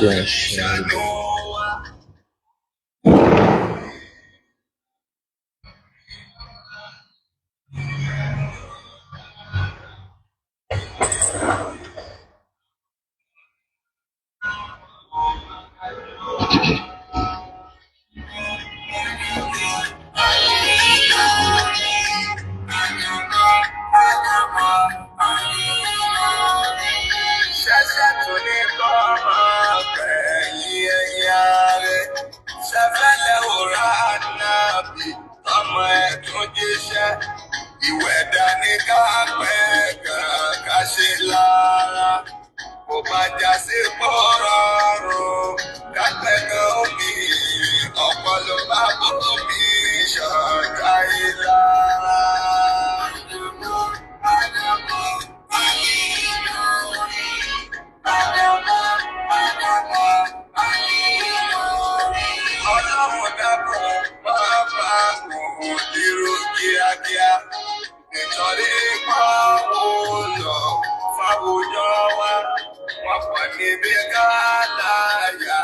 Yes. Ìwẹ̀ dání ká pẹ́ kan ká ṣe lára. Kò bá já sí pọ́rọ̀rùn ká pẹ́ kan omi. Ọ̀pọ̀ ló bá bómi ṣọ̀tá ìlara. Ọlọ́run dákun bàbá òun dúró kíákíá. Nítorí pàwọ́ lọ fàwùjọ wa, wọ́n pọ̀ níbi ká láyà,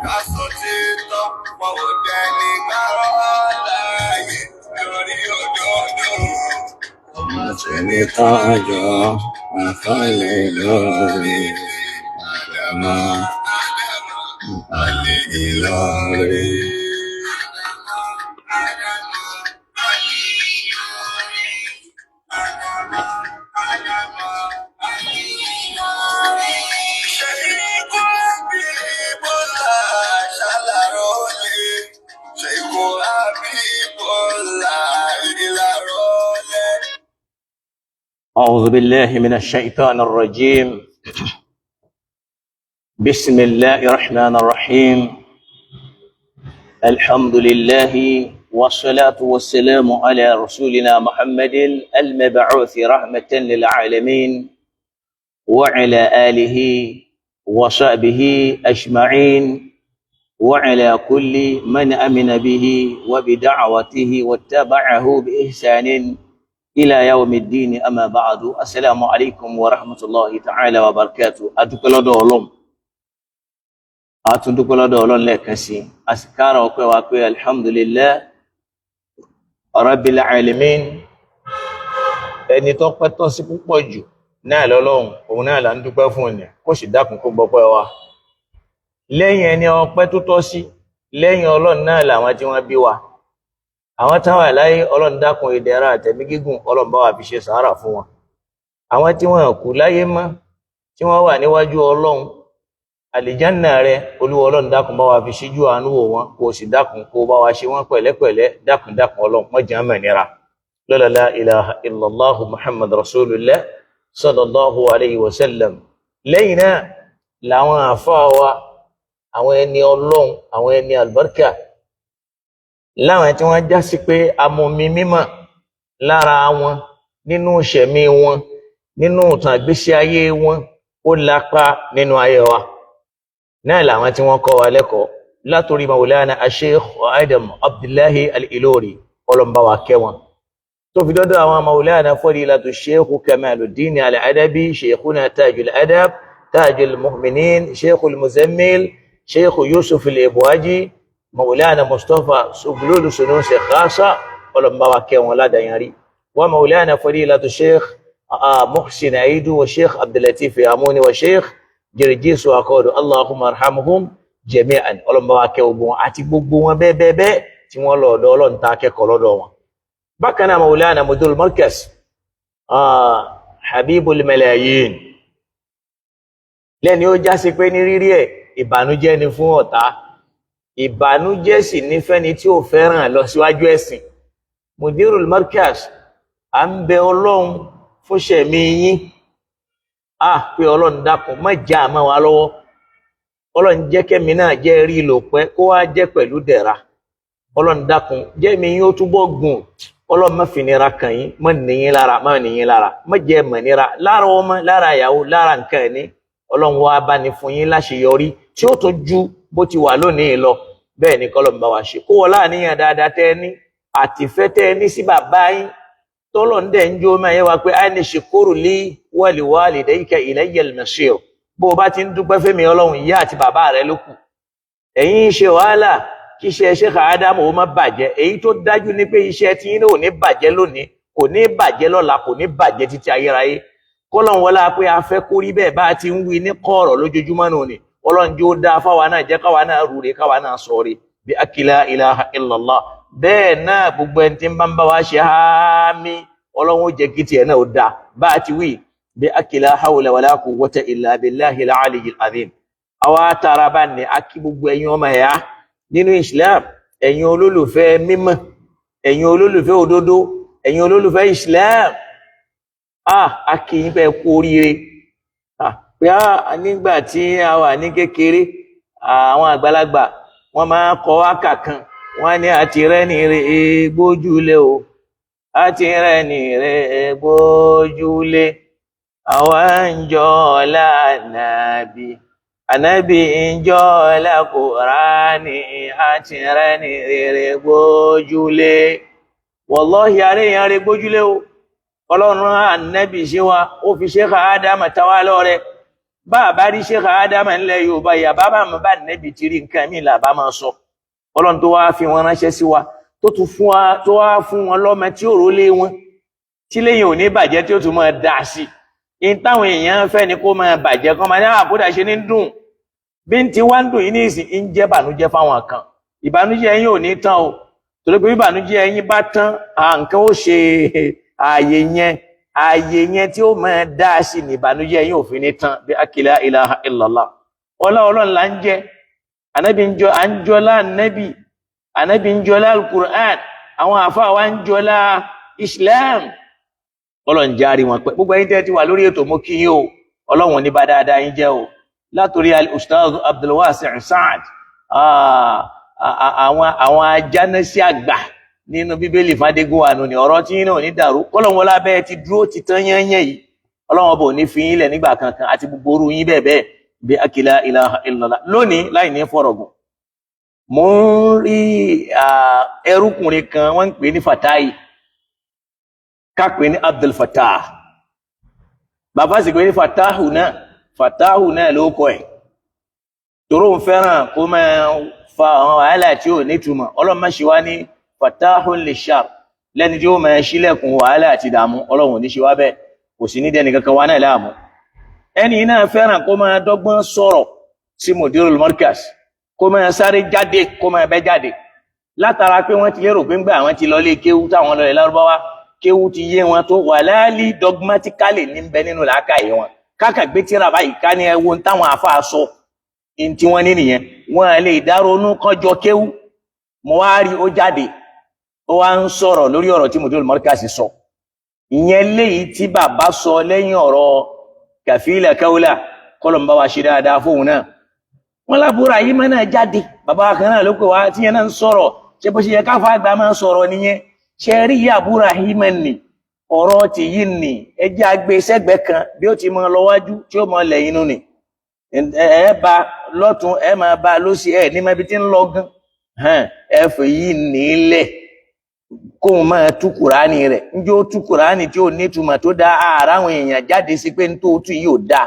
ká sọ títọ́, wọn ò dẹni kárọ́ láàyè lórí òdodo. Ọmọ tẹ̀lé tájọ́, àfàlẹ́ lórí Ádámà, àlè Ìlọrin. أعوذ بالله من الشيطان الرجيم. بسم الله الرحمن الرحيم. الحمد لله والصلاة والسلام على رسولنا محمد المبعوث رحمة للعالمين وعلى آله وصحبه أجمعين وعلى كل من آمن به وبدعوته واتبعه بإحسان إلى يوم الدين. أما بعد. السلام عليكم ورحمة الله تعالى وبركاته. أدوكلا دولهم أتدوكلا دولهم لكسي أسكار وكوى الحمد لله رب العالمين. ẹni tó pẹ́ tọ́ sí púpọ̀ jù náà lọ́lọ́run, òun náà là ń dúpẹ́ fún ni, kó sì dákun kó gbọ́pẹ́ wa. Lẹ́yìn ẹni ọpẹ́ tó tọ́ sí, lẹ́yìn Ọlọ́run náà làwọn tí wọ́n bí wa. Àwọn táwọn láyé, Ọlọ́run dákun ìdẹ̀ra àtẹ̀mí gígùn, Ọlọ́run bá wa fi ṣe sàárà fún wọn. Àwọn tí wọ́n kú láyé mọ́, tí wọ́n wà níwájú Ọlọ́run, àlìjánà rẹ̀ Olúwa Ọlọ́run dákun bá wa fi ṣíjú àánú wò wọ́n, kó sì dákun kó bá wa ṣe wọ́n pẹ̀lẹ́pẹ̀lẹ́, dákun Ọlọ́run mọ́ jẹ́ mẹ́nira. La ilaha illallah Muhammad Rasulullah sallallahu alayhi wa sallam. Lẹ́yìn náà làwọn àfáà wa, àwọn ẹni Ọlọ́run, àwọn ẹni albarka, láwọn tí wọ́n já sí pé amómi mímọ̀ lára wọn, nínú ìṣẹ̀mí wọn, nínú ìtàn ìgbésí ayé wọn, ó lápá nínú ayé wa. Náà làwọn tí wọ́n kọ́ wa lẹ́kọ̀ọ́ látòrí Maulana Sheikh Adam Abdullahi Al-Ilori, ọlọ́mbà wa kẹ́ wọn. Tó fi dọ́dọ̀ àwọn Maulana Fadilatu Sheikh Kamaluddin Al-Adabi, Sheikhuna Tajul Adab, Tajul Mu'minin, Sheikhul Muzammil, Sheikh Yusuf Al-Ibwaji, Maulana Mustafa Suglulu Sunusi Khasa, ọlọ́mbà wa kẹ́ wọn ládàáyàrí. Wa Maulana Fadilatu Sheikh Muhsin Aidu wa Sheikh Abdulatif Amuni wa Sheikh Jirjisu Akodo, Allahumma arhamhum jami'an, ọlọ́mbà wa kẹ́ ogun àti gbogbo wọn bẹ́ẹ̀ tí wọ́n lọ ọ̀dọ̀ Ọlọ́run tá kẹ́kọ̀ọ́ lọ́dọ̀ wọn. Bákan náà Maulana Mudul Markaz Habibul Malayin, lẹ́ni ó já sí pé ní rírí ẹ̀ ìbànújẹ́ ni fún ọ̀tá, ìbànújẹ́ sì ní fẹ́ni tí ó fẹ́ràn lọ síwájú ẹ̀sìn. mudirul markaz à ń bẹ Ọlọ́run fún ṣẹ̀mí yín pé Ọlọ́run dákun má já àmọ́ wa lọ́wọ́ Ọlọ́run jẹ́ kẹ́mi náà jẹ́ rí lò pẹ́ kó wá jẹ́ pẹ̀lú dẹ̀ra Ọlọ́run dákun jẹ́mi yín ó túbọ̀ gùn Ọlọ́run má fi nira kàn yín má nìyín lára má jẹ́ mọ̀ nira lára ọmọ lára ìyàwó lára nǹkan ẹ̀ ní Ọlọ́run wá bá ní fún yín láṣeyọrí tí ó tó ju bó ti wà lónìí lọ bẹ́ẹ̀ ni kọ́lọ́run bá wa ṣe kó wọlá àníyàn dáadáa tẹ́ ẹ ní àtìfẹ́ tẹ́ ẹ ní sí bàbá yín tọ́lọ́run dẹ̀ ń jó máa yẹ wa pé àìní ṣèkórò lé waliwalidayka ilayyal masir bó o bá ti ń dúpẹ́ fẹ́mi Ọlọ́run ìyá àti bàbá rẹ ló kù ẹ̀yin ṣe wàhálà kí iṣẹ́ Sheikh Adamu ó má bàjẹ́ èyí tó dájú ni pé iṣẹ́ tí yín náà ò ní bàjẹ́ lónìí kò ní bàjẹ́ lọ́la kò ní bàjẹ́ títí ayérayé kọ́lọ́run wọlá pé a fẹ́ kórí bẹ́ẹ̀ bá ti ń wí ní kọ̀ọ̀rọ̀ lójoojúmọ́ náà ni Ọlọ́run jó dáa fáwa náà jẹ́ káwa náà rúre káwa náà sọ̀rọ̀ bí akila ilaha illallah bẹ́ẹ̀ náà gbogbo ẹni tí ń bá ń bá wa ṣe àmín Ọlọ́run ó jẹ́ kí tiẹ̀ náà ó dáa bá a ti wí bí akila hawla wala quwwata illa billahi al-aliyyil azim àwa tara bá ní akí gbogbo ẹ̀yin ọmọ ẹ̀yà nínú Islam ẹ̀yin olólùfẹ́ mímọ́ ẹ̀yin olólùfẹ́ òdodo ẹ̀yin olólùfẹ́ Islam akí yín fẹ́ kú oríire pé nígbà tí a wà ní kékeré àwọn àgbàlagbà wọ́n máa kọ wákà kan wọ́n ní àti rẹ́ni rẹ̀ gbójúlé o àti rẹ́ni rẹ̀ gbójúlé àwa ń jọ ọlá ànábì ń jọ ọlá Kùránì àti rẹ́ni rẹ̀ gbójúlé wallahi àríyàn rẹ̀ gbójúlé o Ọlọ́run ànábì ṣe wa ó fi Sheikh Adamu tawá lọ́rẹ bá rí Sheikh Adamu ńlẹ̀ Yorùbá yà bàbá mi bá nẹ́bì tí rí nǹkan mi là bá máa sọ Ọlọ́run tó wá fi wọn ránṣẹ́ sí wa tó wá fún wọn lọ́mọ tí ó rólé wọn tí lẹ́yìn ò ní bàjẹ́ tí ó tún máa dà sí in táwọn èèyàn fẹ́ ni kó máa bàjẹ́ kọ́ máa ní àbúdà ṣe ní dùn bí n ti wá ń dùn yìí ní ìsìn ń jẹ́ ìbànújẹ́ fáwọn kan ìbànújẹ́ yín ò ní tán o torí pé ìbànújẹ́ yín bá tán nǹkan ó ṣe ààyè yẹn tí ó máa dá sí ní ìbànújẹ́ yín ò fi ní tán bí akila ilaha illallah Ọlọ́run là ń jẹ́ ànábì ń jọ à ń jọlá ànábì ń jọlá al-Qur'an àwọn àfáà wa ń jọlá Islam Ọlọ́run járí wọn pẹ́ gbogbo ẹ̀yin tẹ́ ti wà lórí ètò mo kí yín o Ọlọ́run ní bá dáadáa yín jẹ́ o látòrí al-Ustaz Abdulwasi' Sa'ad àwọn ajánásí àgbà nínú Bíbélì fàdégún wà nù ní ọ̀rọ̀ tí yín náà ní dàrú Ọlọ́run wọlá bẹ́ẹ̀ ti dúró ti tán yányán yìí Ọlọ́run bò ní fi yín lẹ̀ nígbà kankan àti gbogbo orú yín bẹ́ẹ̀ bẹ́ẹ̀ bí akila ilaha illallah lónìí láì ní fọ̀rọ̀gùn mo ń rí ẹrúkùnrin kan wọ́n ń pè ní Fatahi kápẹ́ ní Abdul Fattah bàbá sì pé ní Fatahu náà ló kọ ẹ̀ tòrò ń fẹ́ràn kó máa fa àwọn wàhálà tí ò nítumọ̀ Ọlọ́run má ṣe wá ní Fatahun lishar lẹ́ni tí ó máa ṣílẹ̀kùn wàhálà àti ìdààmú Ọlọ́run ní ṣe wá bẹ́ẹ̀ kò sí ní dẹni kankan wá náà láàmú ẹni náà fẹ́ràn kó máa dọ́gbọ́n sọ̀rọ̀ sí mudirul markaz kó máa sáré jáde kó máa bẹ́ jáde látara pé wọ́n ti lérò pé ńgbà àwọn ti lọ lé kéwú táwọn lọ lè Lárúbáwá kéwú ti yé wọn tó wà láàlì dogmatically ní bẹ nínú làákàyè wọn káàkà gbé tíra báyìí ká ní ẹwọ táwọn àfáà sọ in tí wọ́n ní nìyẹn wọ́n lè dáronú kọjọ kéwú mo wá rí ó jáde ó wá ń sọ̀rọ̀ lórí ọ̀rọ̀ tí mudirul markaz sọ ìyẹn léyìí tí bàbá sọ lẹ́yìn ọ̀rọ̀ kàfílà káwùlà kọlọmbá wa ṣe dáadáa fóun náà wọn lábúrà yìí mọ́ náà jáde bàbá kan náà ló pè wá tí yẹn náà ń sọ̀rọ̀ ṣe bó ṣe yẹ káfà àgbà máa ń sọ̀rọ̀ nìyẹn ṣe rí ìyá àbúrà yìí mọ́ nì ọ̀rọ̀ ti yìí nì ẹjẹ́ àgbẹ̀ sẹ́gbẹ̀ẹ́ kan bí ó ti mọ lọ́wájú tí ó mọ lẹ́yìn nù nì ẹ bá lọ́tún ẹ máa bá lọ́sí ẹ ní mẹ́bi tí ń lọ gan ẹ fẹ́ yìí nì í lẹ̀ kóun máa tú Kùránì rẹ̀ njẹ́ ó tú Kùránì tí ó nítumọ̀ tó dá ara àwọn èèyàn jáde sí pé tó tú yìí ò dá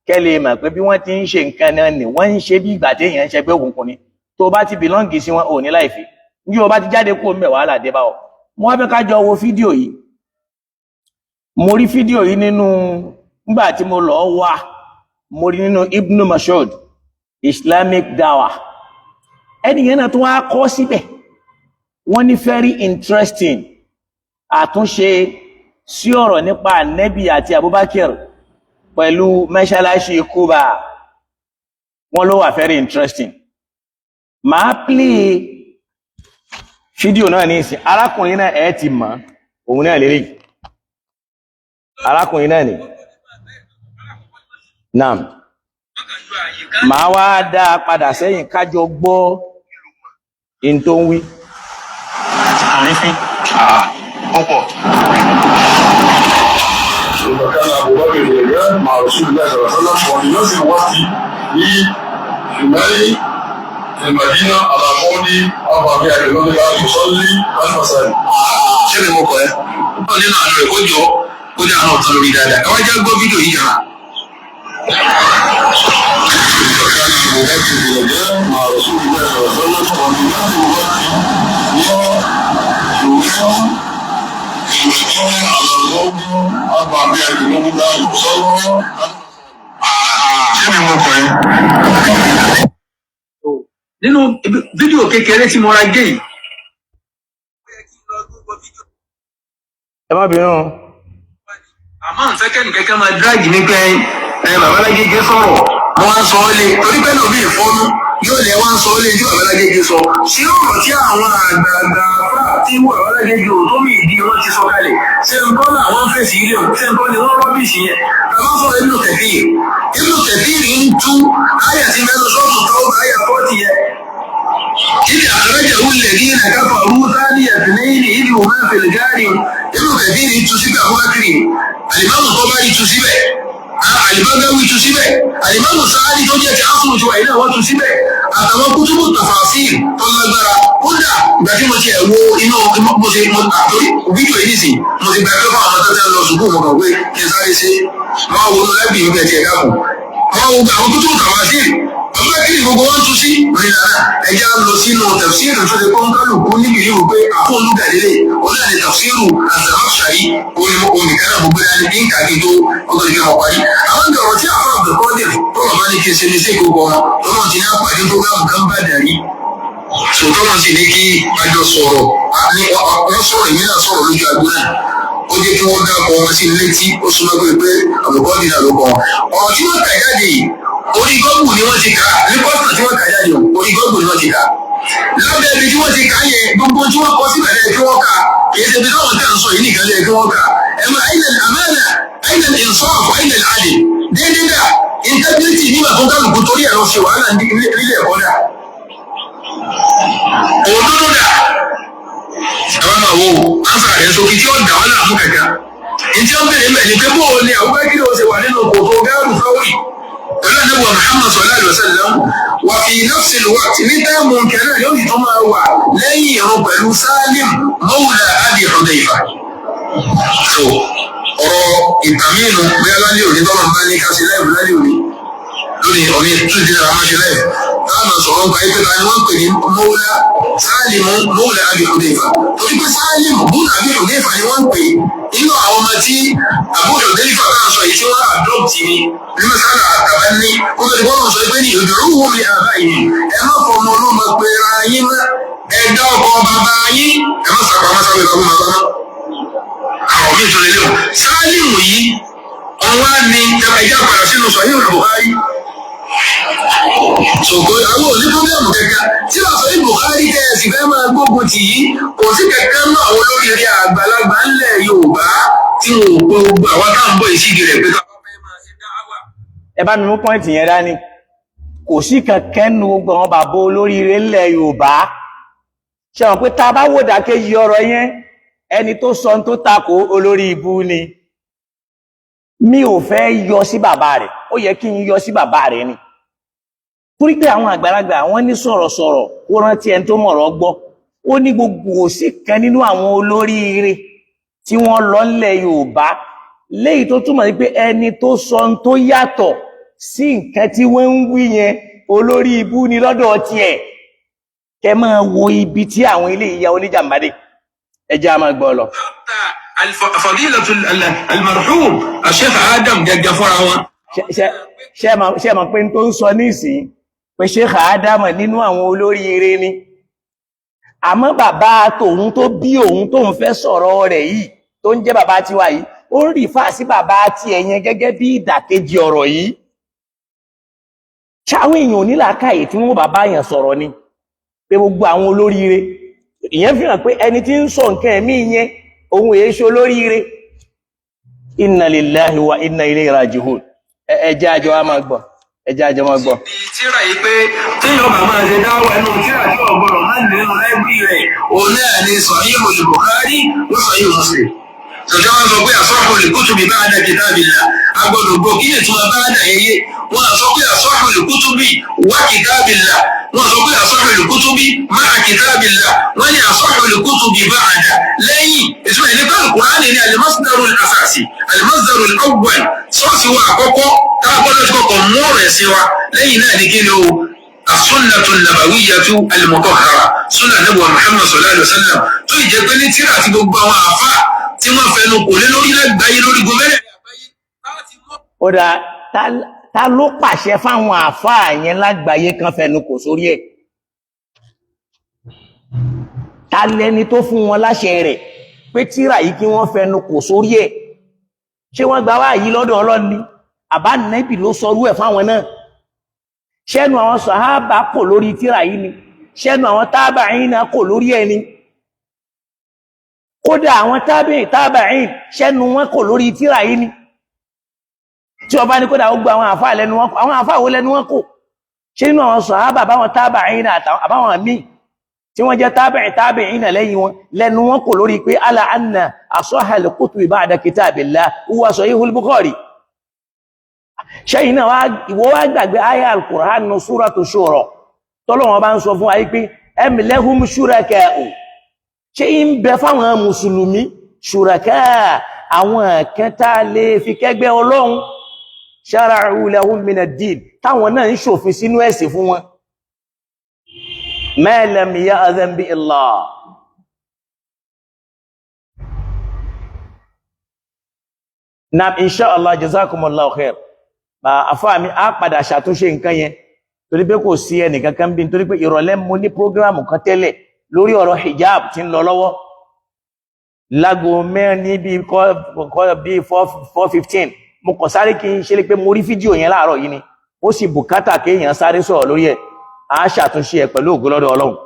kẹ́lẹ̀ mọ̀ pé bí wọ́n ti ń ṣe nǹkan náà ni wọ́n ń ṣe bí ìgbà tí èèyàn ń ṣe pé òkùnkùn ni tó bá ti bìlọ́ǹgì sí wọn ò ní láìfi njẹ́ ó bá ti jáde kó mbẹ̀ wàhálà dé bá ọ. mo wá fẹ́ ká jọ wo fídíò yìí mo rí fídíò yìí nínú nígbà tí mo lọ wá mo rí nínú Ibn Mas'ud Islamic Dawah ẹnìyẹn náà tó wá kọ́ síbẹ̀ wọ́n ní very interesting àtúnṣe sí ọ̀rọ̀ nípa Ànábì àti Abubakar pẹ̀lú mẹ́ṣáláṣí Kúbà wọ́n ló wà very interesting máa play fídíò náà ní ìsìn arákùnrin náà ẹ ti mọ̀ òun náà lélẹ̀ arákùnrin náà ni naam màá wá dá a padà sẹ́yìn kájọ gbọ́ in tó ń wí. àrífín ọ̀pọ̀. وكان أبو بكر الرجال مع رسول الله صلى الله عليه وسلم وينزل وقتي في شمال المدينة على قول أبا بكر الرجال يصلي المساجد. ṣé mi mọ̀ kọ́ ẹ́ ó nínú àná rẹ̀ kó jọ kó dé àwọn ọ̀tọ̀ lórí dáadáa káwá já gbọ́ fídíò yìí jàrá. وكان أبو بكر الرجال مع رسول الله صلى الله عليه وسلم وينزل وقتي nínú fídíò kékeré tí mo ra gé yìí. ẹ má bínú. àmọ́ ǹfẹ́kẹ́ni kẹ́kẹ́ máa dráàgì ní pé babalágége sọ̀rọ̀ wọ́n á sọ ọ́ lé torí pé lómi ìfọ́nú yóò lẹ́ wọ́n á sọ ọ́ lé tí babalágége sọ sí ọ̀rọ̀ tí àwọn àgbààgbà fúlà tí babalágége ò tó mi ìdí wọn ti sọ kalẹ̀ ṣé ń bọ́ làwọn fèsì ilé òun ṣé ń bọ́ ni wọ́n rọ́bìṣì yẹn bàbá sọ̀rọ̀ Ibn Kathir ń tú àyà tí mẹ́nu sọ́ọ̀tù tó àyà 40 yẹn. إذ أخرجه الذين كفروا ثاني اثنين إذ هما في الغار Ibn Kathir tusibẹ̀ Abubakar Al-Imam Tabari tusibẹ̀ Al-Baghawi tusibẹ̀ Al-Imam Sa'di tó jẹ́ ti asùn tí wà ilé wọn tusibẹ̀ àtàwọn kútùbù tafasir tó lágbára kódà ìgbà tí mo ti ẹ̀ wo inú mo ṣe mo àtórí fídíò yìí nìsín mo ti bẹ̀rẹ̀ fún àwọn tẹ́tẹ́ lọ sùkúù mo kàn pé kí n sáré ṣe máa wo lẹ́bí ìwé ẹ̀tì ẹ̀dá kù àwọn kútùbù tafasir Abubakar gbogbo wọn tún sí ìrìnà ẹja lọ sínú tafsiru tó ti kọ́ńtà lùkú níbi ìlú pé àfọ̀nù gàdélé ọ̀nà ni tafsiru Az-Zamakhshari oníkànnà gbogbo ẹni ní kàdé tó ọgbọ̀n ìgbà parí. àwọn ọ̀rọ̀ tí àwọn Abdulkadir tó wà bá ní kí n ṣe ní sí gbogbo wọn tó náà ti ní àpàdé tó bá nǹkan bá dàrí. sòtọ́ náà sì ní kí àjọ sọ̀rọ̀ wọ́n sọ̀rọ̀ ìmí náà sọ̀rọ̀ lójú àgbo náà ó jẹ́ kí wọ́n dákọ̀ wọn sí létí ó súnmọ́ pé Abdulkadir náà ló kọ́ wọn. ọ̀rọ̀ tí wọ́n kà jáde yìí orí gọ́ọ̀gù ni wọ́n ti kà á ní pọ́sítà tí wọ́n kà jáde orí gọ́ọ̀gù ni wọ́n ti kà á. lábẹ́ ibi tí wọ́n ti kà á yẹn gbogbo tí wọ́n kọ síbẹ̀ lẹ́yìn kí wọ́n kà á èyí ṣe bí táwọn tẹ̀ ń sọ yìí nìkan lẹ́yìn kí wọ́n kà á. ẹ̀mọ àìlẹ̀ àmàlà àìlẹ̀ ìsọ́ọ̀fù àìlẹ̀ àdè déédéé dà integrity nígbà tó kálukú torí ẹ̀rọ ṣe wàhálà nílé ẹ̀kọ́ dà. òdodo dà ẹ wá máa wo ánsà rẹ̀ sókè tí ó dà wọ́n láàmú kẹ̀kẹ́. ìtí ó bèrè mẹ́ ni pé bó o ní àwọn kí ló ṣe wà nínú kòtò gáàrú fáwọ́rì pẹ̀lú àdébọ̀ Muhammad sallallahu alaihi wasallam wà fi nafsil waqt ní táàmù kẹrẹ yóò tó máa wà lẹ́yìn ìrun pẹ̀lú Salim mawla Abi Hudayfa. so ọ̀rọ̀ ìtàmínú bí alálẹ́ òní tọ́lọ̀ bá ní ká sí láìpẹ́ lálẹ́ òní lórí ọ̀ní tún ti dára máa ṣe láìpẹ́ táàmù sọ̀rọ̀ ń pa ẹgbẹ́ ta ni wọ́n pè ní mawla Salim mawla Abi Hudayfa torí pé Salim mawla Abi Hudayfa ni wọ́n pè nínú àwọn ọmọ tí Abu Hudayfa náà sọ yìí tí wọ́n àdọ́pì ni ní mẹ́sàlá àtàbá ní kó tó di wọ́n sọ pé ní ìdúró mi àbá yìí ẹ má fọ ọmọ ọlọ́mọ pé ra yín mọ́ ẹ̀dá ọkọ̀ bàbá yín ẹ má sàpá má sábẹ́ bàbá bàbá náà. àwọn mi tó lè léwu Sálímù yìí ọwọ́ ni ẹja padà sínú sọ yóò Bukhari. ṣògo àwọn òní pọ́blẹ́mù kẹ̀kẹ́ tí wàá sọ ní Bukhari kẹ́ẹ̀sì fẹ́ máa gbógun tì yí kò sí kẹ̀kẹ́ náà àwọn olóríire àgbàlagbà ńlẹ̀ Yorùbá tí wọn ò pé gbogbo àwọn táwọn bọ̀ ìṣígi rẹ̀ pé ẹ bá mi mú pọ́ìntì yẹn dání kò sí kankan nu gbogbo àwọn bàbá olóríire ńlẹ̀ Yorùbá ṣe wọn pé tá a bá wò dákejì ọ̀rọ̀ yẹn ẹni tó sọ tó takò olórí ibú ni mi ò fẹ́ yọ sí bàbá rẹ̀ ó yẹ kí n yọ sí bàbá rẹ̀ ni torí pé àwọn àgbàlagbà wọ́n ní sọ̀rọ̀sọ̀rọ̀ ó rántí ẹni tó mọ̀rọ̀ gbọ́ ó ní gbogbo òsì kan nínú àwọn olóríire tí wọ́n lọ ńlẹ̀ Yorùbá léyìí tó túmọ̀ sí pé ẹni tó sọ tó yàtọ̀ sí nǹkan tí wọ́n ń wí yẹn olórí ibú ni lọ́dọ̀ tiẹ̀ kẹ máa wo ibi tí àwọn ilé ìyá oníjàmbá dé ẹjẹ́ a máa gbọ́ lọ. fadilatu al-marhum Sheikh Adam gẹ́gẹ́ fúnra wọn. ṣe mọ̀ pé tó ń sọ nísìnyí pé Sheikh Adam nínú àwọn olóríire ni àmọ́ bàbá tòun tó bí òun tóun fẹ́ sọ̀rọ̀ rẹ̀ yìí tó ń jẹ́ bàbá tiwa yìí ó ń rìfà sí bàbá tí ẹ̀yẹn gẹ́gẹ́ bí ìdàkejì ọ̀rọ̀ yìí ṣáwọn èèyàn onílàákàyè tí wọ́n bàbá yẹn sọ̀rọ̀ ni pé gbogbo àwọn olóríire ìyẹn fi hàn pé ẹni tí ń sọ nǹkan ẹ̀mí yẹn ohun èéṣo lóríire. Inna lillahi wa inna ilayhi raji'un. Ẹjẹ́ àjọ wa máa gbọ́. Ẹjẹ́ àjọ máa gbọ́. Tíra yìí pé téèyàn bá máa ṣe dáwọ́ ẹnu tíra tí ọ̀gbọ́dọ̀ máa ń nínú ẹbí rẹ̀ òun náà ni Sahihul Bukhari wa Sahih Muslim. Sọ̀tẹ́ wọn sọ pé Asahhul Kutubi ba'da kitabillah. Agbọ́dọ̀ gbọ́ kí ni tí wọ́n bá dà yẹyẹ. Wọ́n sọ pé Asahhul Kutubi wa kitabillah. Wọ́n sọ pé Asahhul Kutubi ma'a kitabillah. Wọ́n ní Asahhul Kutubi ba'da lẹ́yìn ìtumọ̀ ìní pẹ̀lú Kùránì ní al-masdarul asasi al-masdarul awwal sọ́ọ̀sì wa àkọ́kọ́ táàbọ́dọ̀ tí kọ̀kọ̀ mú ọ̀rẹ̀ sí wa lẹ́yìn náà ní kí ni o as-sunnatu an-nabawiyyatu al-mutahhara sunnah Nabi Muhammad sallallahu alaihi wasallam tó ìjẹ́ pé ní tíra àti gbogbo àwọn àfà tí wọ́n fẹnu kò lé lórí lágbàáyé lórí gomẹ́rẹ̀ Ó dá ta ló pàṣẹ fáwọn àfà yẹn lágbàáyé kan fẹnu kò sórí ẹ̀? Ta lẹni tó fún wọn láṣẹ rẹ̀ pé tíra yìí kí wọ́n fẹnu kò sórí ẹ̀? Ṣé wọ́n gbà wá yìí lọ́dọ̀ Ọlọ́run ni? Àbá Nábì ló sọrú ẹ̀ fáwọn náà? Ṣẹ́nu àwọn sàhábà kò lórí tíra yìí ni? Ṣẹ́nu àwọn tábàáyìn náà kò lórí ẹ̀ ni? Kódà àwọn tábàáyìn ṣẹ́nu wọn kò lórí tíra yìí ni? Tí ọba ní kódà ó gba àwọn àfáà lẹ́nu wọn kò, àwọn àfáà wo lẹ́nu wọn kò? Ṣé nínú àwọn sàhábà báwọn tábàáyìn náà àbáwọn míì tí wọ́n jẹ́ tábì'in lẹ́yìn wọn lẹ́nu wọn kò lórí pé ala anna asahhal kutubi ba'da kitabillah huwa Sahihul Bukhari. Ṣẹ́yìn náà ìwọ wá gbàgbé àyá al-Qur'an nínú Suratu Shura tọ́lọ́wọ́n bá ń sọ fún ayé pé am lahum shuraka'u. Ṣé ń bẹ fáwọn mùsùlùmí shuraka àwọn kẹta lè fi kẹgbẹ́ Ọlọ́run shara'u lahum min ad-din táwọn náà ń ṣòfin sínú ẹ̀sìn fún wọn. ما لم يأذن به الله. Naam, inshallah, jazakumullahu khair. Àfáà mi á padà ṣàtúnṣe nǹkan yẹn torí pé kò sí ẹnìkankan bí nítorí pé ìrọ̀lẹ́ mo ní prógrámù kan tẹ́lẹ̀ lórí ọ̀rọ̀ hijab tí ń lọ lọ́wọ́ lágo mẹ́rin bí 4:15 mo kàn sáré kí n ṣe lè pé mo rí fídíò yẹn láàárọ̀ yìí ni ó sì bùkátà kéèyàn sáré sọ̀rọ̀ lórí ẹ̀ a ṣàtúnṣe ẹ̀ pẹ̀lú ògo lọ́dọ̀ Ọlọ́run.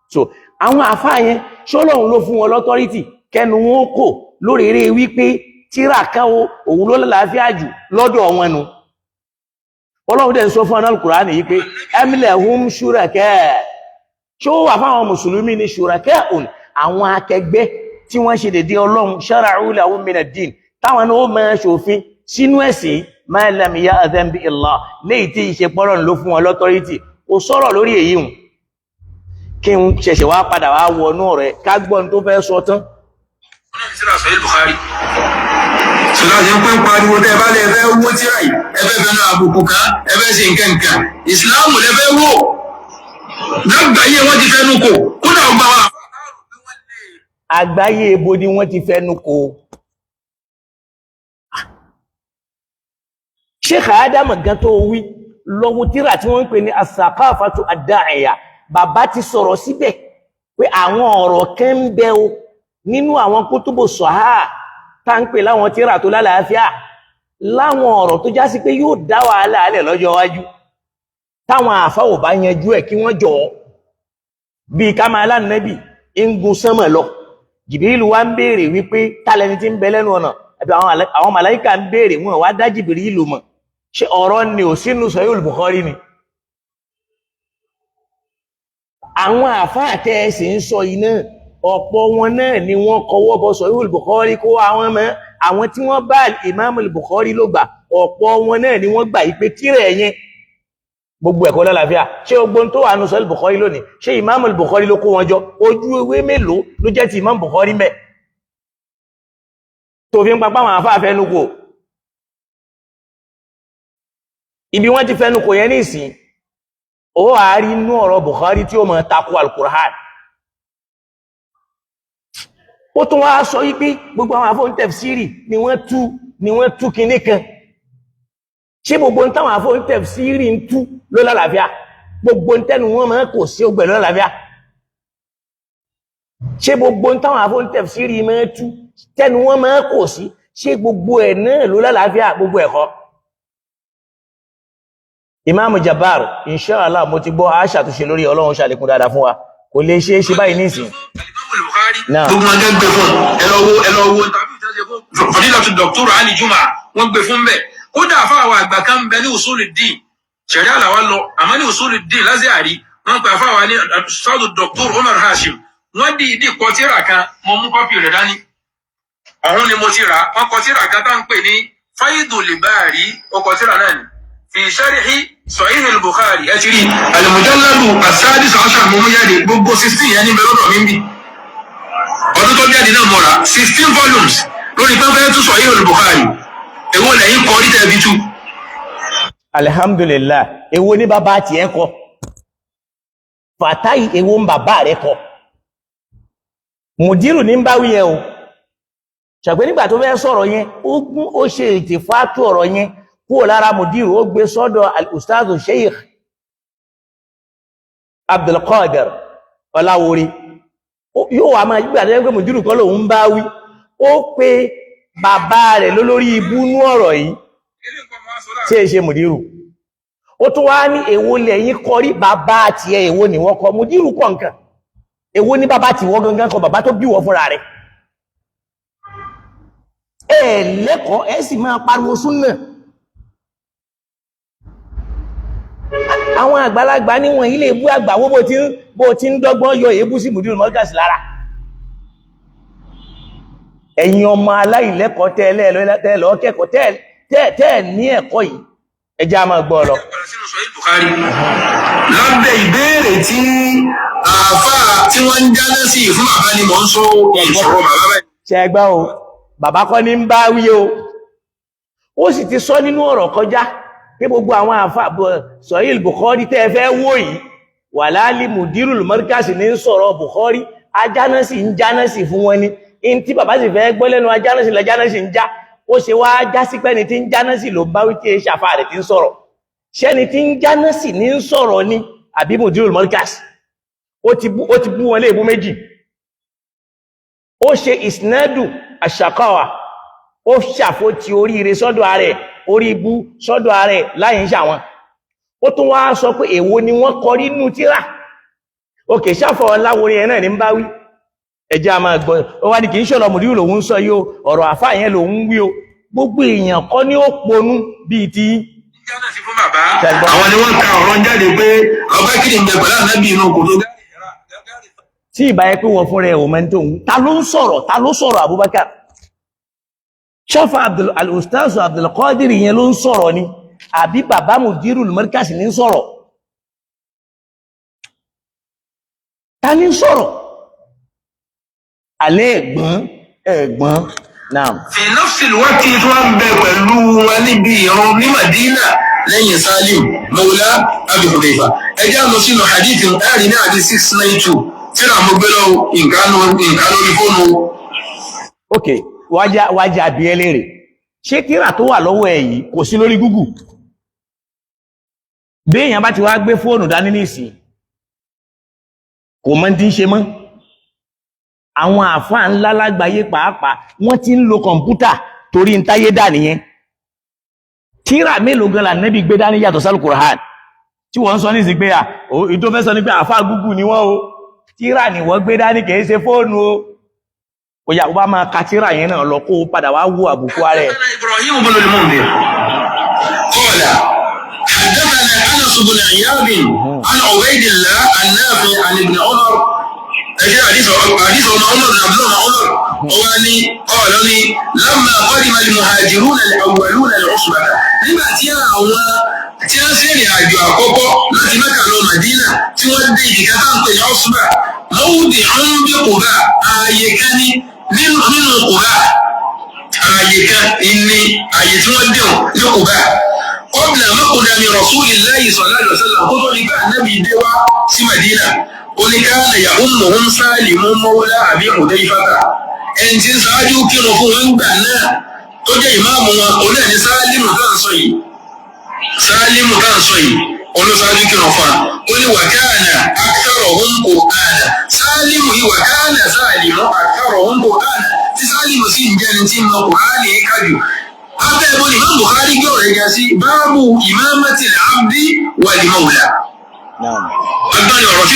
So àwọn àfáà yẹn ṣọ́lọ́run ló fún wọn lọ́tọ́rítì kẹnu wọn kò lórí eré wípé tíra kan òun ló lálàáfíà jù lọ́dọ̀ wọn nu. Ọlọ́run dẹ̀ ń sọ fún Al-Qur'ani yìí pé am lahum shuraka. Ṣó wà fáwọn mùsùlùmí ní shuraka'un àwọn akẹgbẹ́ tí wọ́n ṣe dédé Ọlọ́run shara'u lahum min ad-din táwọn náà ó máa ṣòfin sínú ẹ̀sìn ma lam ya'dhan bihi Allah léyìí tí ìṣepọ́lọ́run ló fún wọn lọ́tọ́rítì. Ó sọ̀rọ̀ lórí èyí hùn kí n ṣẹ̀ṣẹ̀ wá padà wá wọnú rẹ̀ ká gbọ́n tó fẹ́ sọ tán. Ṣọlá ṣe ń pẹ́ pariwo tẹ́ bá lẹ́ fẹ́ wó tíra yìí ẹfẹ́ fẹ́ náà àbùkù ká ẹfẹ́ sí nǹkan ìsìláàmù lẹ́fẹ́ wò lágbàáyé wọ́n ti fẹ́nu kò kódà ọgbà wa. Àgbáyé ebo ni wọ́n ti fẹ́nu kò. Sheikh Adam gan tó wí lọ́wọ́ tíra tí wọ́n ń pè ní as-saqafatu ad-da'iya bàbá ti sọ̀rọ̀ síbẹ̀ pé àwọn ọ̀rọ̀ kan ń bẹ o nínú àwọn kútùbù sahah tá ń pè láwọn tíra tó lálàáfíà láwọn ọ̀rọ̀ tó já sí pé yóò dá wàhálà alẹ̀ lọ́jọ́ iwájú táwọn àfáà ò bá yanjú ẹ̀ kí wọ́n jọ bí kamala nabi ń gun sánmà lọ Jibril wá ń béèrè wípé tálẹ́ni tí ń bẹ lẹ́nu ọ̀nà àbí àwọn màláíkà ń béèrè wọn wá dá Jibril mọ̀ ṣe ọ̀rọ̀ ni ò sínú Sahihul Bukhari ni. Àwọn àfáà tẹ́ sì ń sọ iná ọ̀pọ̀ wọn náà ni wọ́n kọwọ́ bọ Sahihul Bukhari kó àwọn mọ́ àwọn tí wọ́n bá Imamul Bukhari ló gbà ọ̀pọ̀ wọn náà ni wọ́n gbà ìpé tírẹ̀ yẹn gbogbo ẹ̀kọ́ lálàáfíà ṣé ogbon tó wà nù Sahihul Bukhari lónìí ṣé Imamul Bukhari ló kó wọn jọ ojú ewé mélòó ló jẹ́ ti Imam Bukhari mẹ́ tó fi ń papá àwọn àfáà fẹ́nu kò ibi wọ́n ti fẹ́nu kò yẹn ní ìsìn ó àárí inú ọ̀rọ̀ Bukhari tí ó mọ̀ takò Al-Qur'an ó tún wá sọ wípé gbogbo àwọn àfóhùn tafsiri ni wọ́n tú kinní kan ṣé gbogbo táwọn àfóhùn tafsiri ń tú ló lálàáfíà gbogbo tẹ́nu wọn máa kò sí ogbẹ̀ ló lálàáfíà ṣé gbogbo táwọn àfóhùn tafsiri máa tú tẹ́nu wọn máa kò sí ṣé gbogbo ẹ̀ náà ló lálàáfíà gbogbo ẹ̀kọ́. Imam Jabbar inshallah mo ti gbọ́ aṣà tó ṣe lórí Ọlọ́run ṣàlékún dáadáa fún wa kò lè ṣe é ṣe báyìí nísìn náà gbogbo wọn gbé fún ẹlọ́wọ́ tàbí ìtàjẹ́ fún fadilatu Dr. Ali Juma wọ́n gbé fún bẹ́ẹ̀ kódà fáwọn àgbà kan bẹ ní Usuluddin ṣẹ̀rí àlàwà lọ àmọ́ ní Usuluddin Lazari wọ́n pè fáwọn ní sọ́dọ̀ Dr. Umar Hashim wọ́n di ìdí kọ tírà kan mo mú kọ́pì rẹ̀ dání ọ̀hún ni mo ti rà wọ́n kọ tírà kan tá ń pè ní Faidul Bari ọkọ̀ tírà náà ni fi sharhi Sahih al-Bukhari ẹ ti rí al-mujalladu as-sadis ashar mọ́mú jáde gbogbo 16 yẹn ní bẹ̀rẹ̀ mi ń bì ọdún tó jáde náà mọ́ra 16 volumes lórí pẹ́pẹ́ tún Sahih al-Bukhari èwo lẹ́yìn kọ́ rí tẹ̀bí tú. alhamdulillah èwo ní bàbá ti ẹ kọ Fatai èwo ń bàbá rẹ kọ Mudiru ní ń bá wí yẹn o ṣàgbé nígbà tó fẹ́ sọ̀rọ̀ yẹn ó ṣe ìtìfátù ọ̀rọ̀ yẹn kúrò lára Mudiru ó gbé sọ́dọ̀ al-Ustaz Sheikh Abdul Qadir Ọláwórí yóò wà máa gbígbà tó pé Mudiru kọ́ lòun bá wí ó pé bàbá rẹ̀ lórí ibú nú ọ̀rọ̀ yìí tí è ṣe Mudiru ó tún wá ní èwo lẹ́yìn kọrí bàbá àti èwo ni wọ́n kọ Mudiru kọ nǹkan èwo ní bàbá tí wọ́n gangan kọ bàbá tó bí wọ́n fúnra rẹ̀ lẹ́kọ̀ọ́ ẹ sì máa pariwo súnnà àwọn àgbàlagbà níwọ̀n ilé ebú àgbàwó bó ti ń dọ́gbọ́n yọ èébú sí Mudiru Markaz lára ẹ̀yin ọmọ aláìlẹ́kọ̀ọ́ tẹ́lẹ̀ kẹ́kọ̀ọ́ tẹ́ẹ̀ ní ẹ̀kọ́ yìí ẹjá máa gbọ́ lọ. lábẹ́ ìbéèrè tí àáfàá tí wọ́n ń jáná sí fún bàbá ni mò ń sọ ìṣòro bàbá báyìí. ṣe ẹ gbọ́ o bàbá kọ́ ní ń bá wí o ó sì ti sọ nínú ọ̀rọ̀ kọjá pé gbogbo àwọn àáfàá Sahih Bukhari tẹ́ ẹ fẹ́ wò yìí wàláàlì Mudirul Markaz ní ń sọ̀rọ̀ Bukhari ajánásì ń jánásì fún wọn ni in tí bàbá sì fẹ́ gbọ́ lẹ́nu ajánásì lajánásì ń já ó ṣe wá já sí pẹ́ni tí ń jánásì ló bá wí tí è ṣàfà rẹ̀ tí ń sọ̀rọ̀ ṣẹ́ni tí ń jánásì ní ń sọ̀rọ̀ ni àbí Mudirul Markaz ó ti bú wọn léèbú méjì ó ṣe ìsinádù àṣàkáwà ó ṣàfótí oríire sọ́dọ̀ ààrẹ orí ibú sọ́dọ̀ ààrẹ láyé ń ṣàwọn ó tún wá sọ pé èwo ni wọ́n kọ nínú tírà òkè ṣàfọ̀ Ọláwórí ẹ̀ náà ní ń bá wí ẹjẹ́ a máa gbọ́ ó wá ní kìí ṣọ̀rọ̀ Mudiru lòun sọ yóò ọ̀rọ̀ àfá yẹn lòun wí o gbogbo èèyàn kọ́ ní ó ponú bíi ti àwọn ni wọ́n ka ọ̀rọ̀ jáde pé ọba kìí ń bẹ pẹ̀lú ànábì inú kò tó tí ìbá yẹ pé wọ́n fún rẹ̀ òmẹ́ntò ta ló sọ̀rọ̀ Abubakar ṣọ́fà al-Ustaz Abdul Qadir yẹn ló ń sọ̀rọ̀ ni àbí bàbá Mudirul Markaz ní sọ̀rọ̀ ta ní sọ̀rọ̀ alẹ́ ẹ̀gbọ́n náà. fi nafsil waqti tí wọ́n bẹ pẹ̀lú wọn níbi ìran ní Madina lẹ́yìn Salim Mawla Abi Hudayfa ẹjẹ́ àmọ́ sínú hadith ẹ̀rí ní àdí 692 tí ra mọ́ gbé lọ nǹkan lórí fóònù. ok wájá bí ẹlẹ́rẹ̀ ṣé kíra tó wà lọ́wọ́ ẹ̀ yìí kò sí lórí Google bí èèyàn bá ti wá gbé fóònù dání nísìn kò mọ̀ tí ń ṣe mọ́ àwọn àfáà ńlá lágbàáyé pàápàá wọ́n ti ń lo kọ̀mpútà torí ń táyé dà nìyẹn tíra mélòó gan la Nábì gbé dání yàtọ̀ sálù Kùránì tí wọ́n sọ ní sí pé ìtò fẹ́ sọ ní pé àfáà Google ni wọ́n o tíra ni wọ́n gbé dání kìí ṣe fóònù o kò yà wọ́n bá máa ka tíra yẹn náà lọ kó padà wá wo àbùkù rẹ̀. Ibrahim ibn al-Mundhir qala haddathana Anas ibn Iyad an Ubaydillah an-Nafi' an ibn Umar ẹjẹ́ àdísọ̀ ọmọ Umar ọwá ní ọ̀lọ́ ní lamma qadima al-muhajiruna al-awwaluna al-usbah nígbà tí àwọn tí a ń ṣe ìrìn àjò àkọ́kọ́ láti Mẹ́kà lọ Madina tí wọ́n dé ìdíkà tá ń pè ní Usbah mawdi'un bi Quba ààyè kan ní nínú Quba ààyè kan ní ààyè tí wọ́n dẹ̀wọ̀n ní Quba qabla maqdami Rasulillahi sallallahu alaihi wasallam kó tó ní bá Nábì dé wá sí Madina oníkàlẹ̀ ya'ummuhum Salimu Mawla Abi Hudayfata ẹni tí ń sáájú kírun fún wọn gbà náà tó jẹ́ ìmáàmù wọn oní ẹni Salimu táà sọ yìí olóṣáájú kírun fún wa ó ní wa kana aktharuhum Qur'ana Salimu yìí wa kana Salimu aktharuhum Qur'ana tí Salimu sì ń jẹ́ni tí mọ Qur'ani kájù abẹ́ ìbọn Imam Bukhari gbé ọ̀rẹ́ ga sí báàbù imamatil abdi wal mawla agbáni ọ̀rọ̀ tí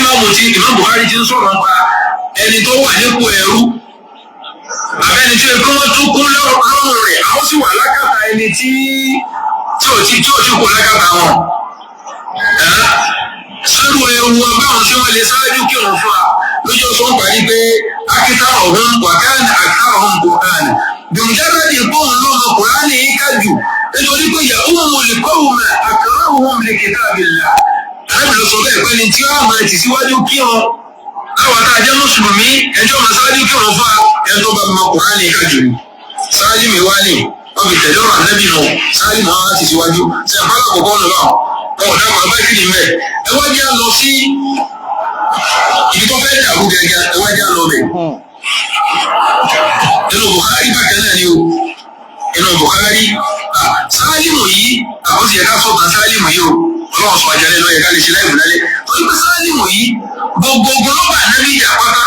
Imam Bukhari ti ń sọ̀rọ̀ nípa ẹni tó wà nípò ẹrú àbẹ́ni tí ó wọ́n tún kún lọ́rùn rẹ̀ àwọn sì wà lákàtà ẹni tí ò tí kò lákàtà wọn. sáré ewu ọgbàwọn tí wọ́n lè ṣáájú kí wọ́n fún wa lójó tó ń parí pé akíta ọ̀hún wàkánì akíta ọ̀hún Kùránì bìmùjáde ìpóhùn lọ́mọ Kùránì kájù nítorí pé yàwó wọn lè kọ́wọ́ mẹ́ àkàrà wọn lè kitabillah. arábìnrin sọ bẹ́ẹ̀ pé ní tí wọ́n máa ti síwájú kí wọn káwọn tá a jẹ́ mùsùlùmí ẹjọ́ máa ṣáájú kí wọn fún ẹjọ́ bá mọ Kùránì kájù ni. sáájú mi wá ní wọ́n fi tẹ̀lé ọ̀rọ̀ ànábì nù sáájú mọ́ wá ti síwájú ṣe àbálà kọ̀ọ̀kan nù náà wọn ò dábàá bá kí ni mẹ́ ẹ wá jẹ́ lọ sí ibi tó fẹ́ dàrú gẹ́gẹ́ ẹ wá jẹ́ lọ bẹ̀. inú Bukhari bákan náà ni o inú Bukhari Sálímù yìí àwọn ti ẹ̀ka sọ̀tàn Sálímù yìí o ọlọ́run sọ àjálẹ̀ lọ́yẹ̀ ká lè ṣe láìpẹ́ lálẹ́ torí pé Sálímù yìí gbogbo ọlọ́pàá nábì ìjà pátá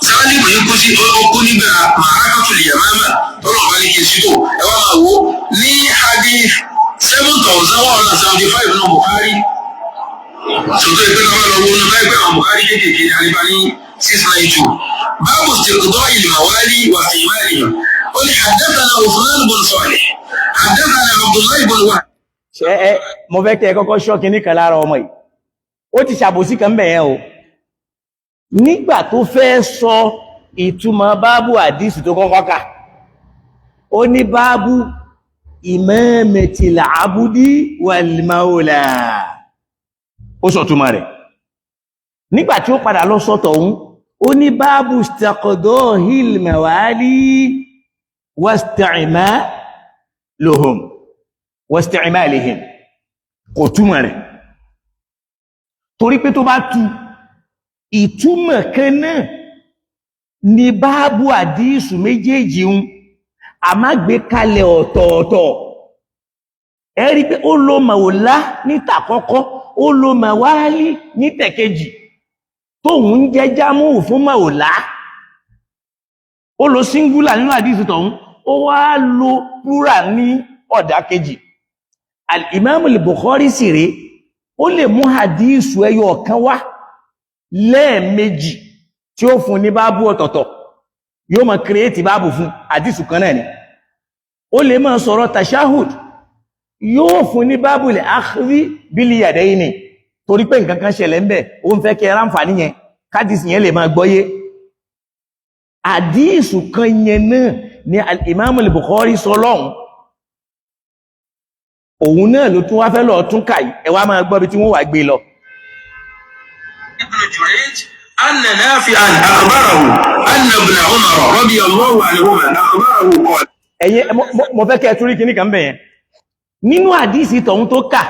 Sálímù yìí kú sí ọkọ nígbà Ma'arakatul Yamama ọlọ́pàá ní kí n ṣíkò ẹ wá máa wo ní hadith 7,175 náà Bukhari sọ̀tọ̀ ìpínlẹ̀ wọn lọ wo ní báyìí pé àwọn Bukhari kéékèèké ní àríbá ní 692 báàbù istiqda'i al-mawali wa isti'malihim ó ní haddathana Uthman bin Salih haddathana Abdullah bin Wahb. ṣe ẹ mo fẹ́ kẹ́ ẹ kọ́kọ́ ṣọ́ọ̀kì nìkan lára ọmọ yìí ó ti ṣàbòsí kan bẹ̀ yẹn o nígbà tó fẹ́ sọ ìtumọ̀ báàbù àdìsù tó kọ́kọ́ kà ó ní báàbù imamatil abudi wal mawla ó sọ túmọ̀ rẹ̀ nígbà tí ó padà lọ sọ́tọ̀ òun ó ní báàbù istiqda'il mawali wasti'malihim kò túmọ̀ rẹ̀ torí pé tó bá tú ìtumọ̀ kan náà ní báàbù àdísù méjèèjì ń a má gbé kalẹ̀ ọ̀tọ̀ọ̀tọ̀ ẹ rí pé ó lo màwòlá ní tàkọ́kọ́ ó lo màwálí ní tẹ̀kejì tóun ń jẹ́ jámù fún màwòlá ó lo singular nínú àdísù tọ̀hún ó wá lo plural ní ọ̀dà kejì al-Imam al-Bukhari sì rí ó lè mú àdísù ẹyọ ọ̀kan wá lẹ́ẹ̀mejì tí ó fún ní báàbù ọ̀tọ̀ọ̀tọ̀ yóò máa kírètì báàbù fún àdísù kan náà ni ó lè máa sọ̀rọ̀ tashahud yóò fún ní báàbù lè akhdhi bil yadayni torí pé nǹkan kan ṣẹlẹ̀ ń bẹ̀ ó ń fẹ́ kẹ́ ráǹfààní yẹn kádìsì yẹn lè máa gbọ́yé àdísù kan yẹn náà ni al-Imam al-Bukhari sọ lọ́hùn òun náà ló tún wá fẹ́ lọ tún kàí ẹ wá máa gbọ́ bí tí wọ́n wà gbé lọ. Ibn Jurayj anna Nafi'an akhbarahu anna ibn Umar radiyallahu anhuma akhbarahu qala. ẹ̀yẹ mo fẹ́ kẹ́ tún rí kíní kan bẹ̀yẹn nínú àdísì tọ̀hún tó kà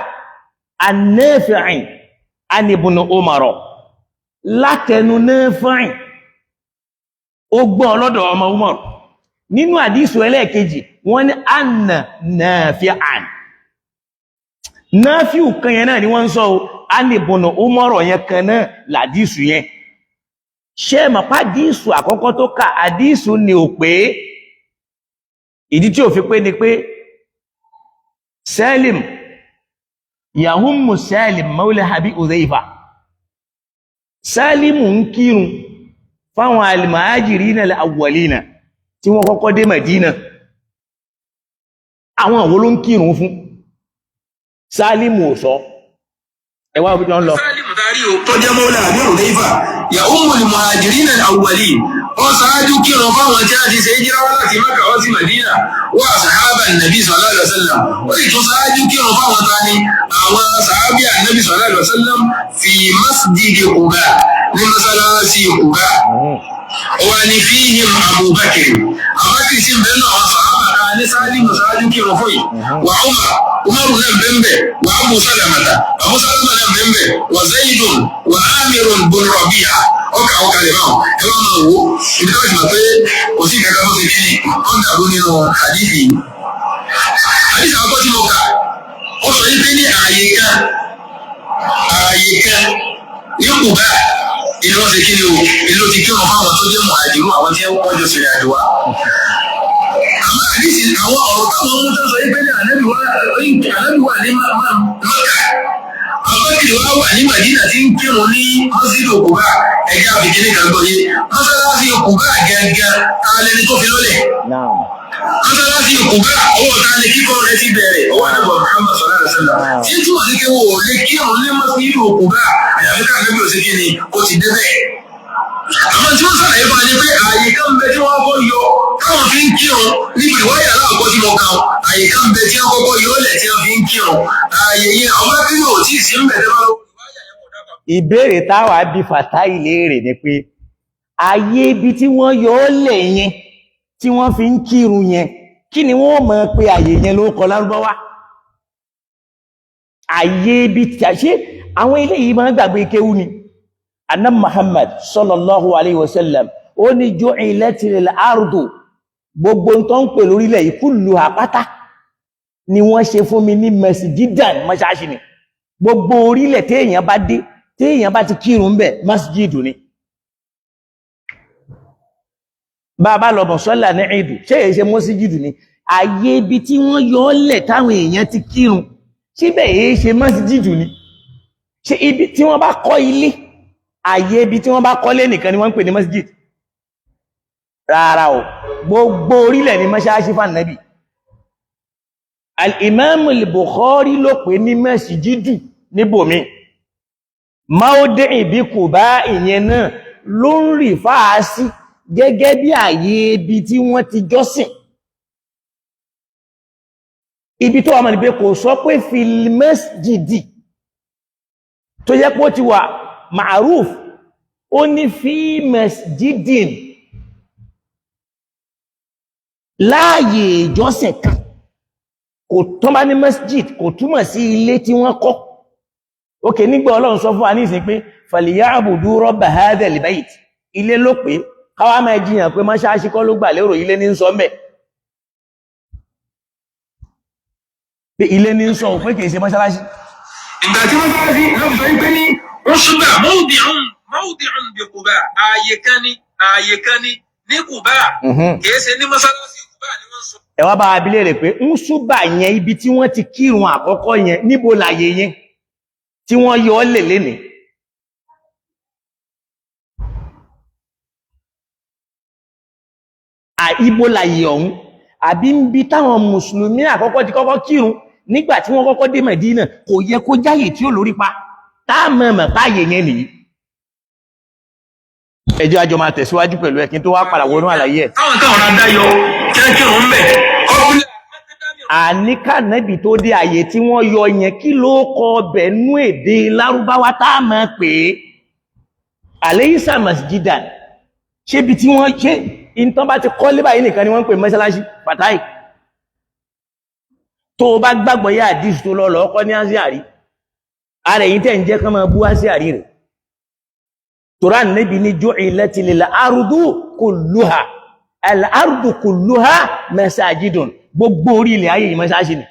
an-Nafi'in an ibn Umar látẹnu Nafi'in ó gbọ́ ọlọ́dọ̀ ọmọ Umar nínú àdísì ẹlẹ́ẹ̀kejì wọ́n ní anna Nafi'an náfíù kan yẹn náà ni wọ́n ń sọ alìbùnà Umaru yẹn kan náà làdísù yẹn ṣe mọ̀pá dísù àkọ́kọ́ tó ká àdísù ni ò pé ìdí tí ò fi pé ni pé Salim yahummu Salim maula Abi Udhayfa Salimu ń kírun fáwọn al-muhajirina al-awwalina tí wọ́n kọ́kọ́ dé Madina àwọn àwọn ló ń kírun fún Sálímù ò sọ ẹwà òbí tó ń lọ. Sálímù darí o tó jẹ́ mọ́lá àbí Hudayfa ya ummul muhajirin al-awwalin ó ṣáájú kírun fáwọn tí a ti ṣe hijira wá láti Mákà wá sí Madina wá sàhábà nàbí sallallahu alaihi wasallam ó sì tún ṣáájú kírun fáwọn tani àwọn sàhábì ànàbí sallallahu alaihi wasallam fi masjid Quba ní masalasi Quba wà ní fíhìm Abubakar Abubakar sí bẹ́ẹ̀ náà àwọn sàhábà ká ní Sálímù ṣáájú kírun fún yìí wà Umaru náà bẹ́ẹ̀ wà Abu Salamata Abu Salama náà bẹ́ẹ̀ wà Zaidun wà Amirun bin Rabi'a ọkà ọkà lè máa ẹ wá máa wò ibi tó ti mọ̀ pé kò sí kankan tó ti kí ni wọ́n dàrú nínú hadithi yìí. Hadithi àkọ́kọ́ tí mo kà ó sọ yí pé ní ààyè kan ní Kùbá ìlú ọ̀sẹ̀ kí ni o ìlú ti kí wọn fáwọn tó jẹ́ muhajiru àwọn tí wọ́n jọ sílẹ̀ àdúrà. Àmọ́ àdìsí àwọn ọ̀rọ̀ táwọn ọmọ tó sọ yí pé ní ànábì wà ní Mákà. Abubakar Ànábì wá wà ní Màdínà tí ń kírun ní mọ́sídì Kùbá ẹ̀jẹ̀ àbìkíní kan gbọ́ yé mọ́sálásí Kùbá gẹ́gẹ́ ta lẹni tó fi lọ́lẹ̀. Mọ́sálásí Kùbá owó ta ni kíkọ́ rẹ̀ ti bẹ̀rẹ̀ owó àdàbọ̀ Muhammad sallallahu alaihi wasallam tí túmọ̀ sí pé wò lè kírun ní mọ́sídì Kùbá àyàfi ká Ànábì ò sí kí ni ó ti débẹ̀. Àmọ́ tí wọ́n sọ̀rọ̀ yìí ni pé ààyè kan bẹ tí wọ́n kọ́ yọ táwọn fi ń kírun níbi ìwáyà aláàkọ́ tí mo kàn ààyè kan bẹ tí wọ́n kọ́kọ́ yọ lẹ̀ tí wọ́n fi ń kírun ààyè yẹn ọba tí yóò tí ì sí ń bẹ̀rẹ̀ máa. Ìbéèrè táwa bí Fatai léèrè ni pé ààyè ibi tí wọ́n yọ lẹ̀ yẹn tí wọ́n fi ń kírun yẹn kí ni wọ́n mọ̀ pé ààyè yẹn ló kọ Lárúbáwá ààyè ibi tí a ṣe àwọn eléyìí máa ń gbàgbé kéwú ni. Anna Muhammad sallallahu alaihi wasallam ó ní ju'ilatil ardu gbogbo tó ń pè lórílẹ̀ yìí kulluha pátá ni wọ́n ṣe fún mi ní masjidan mọ́ṣáṣí ni gbogbo orílẹ̀ téèyàn bá dé téèyàn bá ti kírun bẹ̀ masjidu ni bàbá lọ mọ̀sọ́là ní ìdù ṣé èyí ṣe masjidu ni ààyè ibi tí wọ́n yọ lẹ̀ táwọn èèyàn ti kírun síbẹ̀ èyí ṣe masjidu ni ṣe ibi tí wọ́n bá kọ́ ilé ààyè ibi tí wọ́n bá kọ́lé nìkan ni wọ́n ń pè ní masjid rárá o gbogbo orílẹ̀ ní mọ́ṣáláṣí fún Ànábì al-Imam al-Bukhari ló pè ní masjidu níbòmí Mawdi'i bí Kùbá ìyẹn náà ló ń rí fáásí gẹ́gẹ́ bí ààyè ibi tí wọ́n ti jọ́sìn ibi tó wà mọ̀ ní pé kò sọ pé fil masjidi tó yẹ pé ó ti wà ma'ruf ó ní fi masjidin láàyè ìjọsìn kan kò tó bá ní masjid kò túmọ̀ sí ilé tí wọ́n kọ́ òkè nígbà Ọlọ́run sọ fún wa ní ìsìn pé falyabudu rabba hadha albayt ilé ló pé káwá máa jiyàn pé mọ́ṣáláṣí kọ́ ló gbà lérò ilé ní sọ mẹ́ pé ilé ní sọ pé kìí ṣe mọ́ṣáláṣí. Ìgbà tí wọ́n bá rí lọ́pọ̀ sọ pé ní wọ́n ṣúgbà mawdi'un bí Kùbá ààyè kan ní Kùbá kìí ṣe ní mọ́ṣáláṣí Kùbá ni wọ́n sọ. Ẹ wá bá wa bi léèrè pé ń ṣúgbà yẹn ibi tí wọ́n ti kírun àkọ́kọ́ yẹn níbo láyé yẹn tí wọ́n yọ ọ́ lè lénìí. Ibo láyé ọ̀hún àbí ń bi táwọn mùsùlùmí àkọ́kọ́ ti kọ́kọ́ kírun nígbà tí wọ́n kọ́kọ́ dé Mẹ̀dínà kò yẹ kó jáyè tí ó lórí pa táàmọ̀mọ̀ páyè yẹn nìyí. Ẹjọ́ àjọ máa tẹ̀síwájú pẹ̀lú ẹ̀kín tó wá padà wọnú àlàyé ẹ̀. Táwọn táwọn ọ̀rọ̀ adáyọ kẹ́kẹ́rùn ń bẹ̀. Àníkà nẹ́bì tó dé àyè tí wọ́n yọ yẹn kí ló kọ ọbẹ̀ nú èdè Lárúbáwá táàmọ̀ pé Alaysa masjidan ṣébi tí wọ́n ṣe ìntán bá ti kọ́ lé báyìí nìkan ni wọ́n ń pè mọ́ṣáláṣí Fatai tó bá gbàgbọ́ yá àdìsí tó lọ lọ́kọ́ ní àṣíàrí ààrẹ yìí tẹ́ ń jẹ́ kán máa bú àṣíàrí rẹ̀ torá níbi ní ju'ilatil ardu kulluha al-ardu kulluha masajidun gbogbo orí ilẹ̀ ayé yìí mọ́ṣáláṣí ni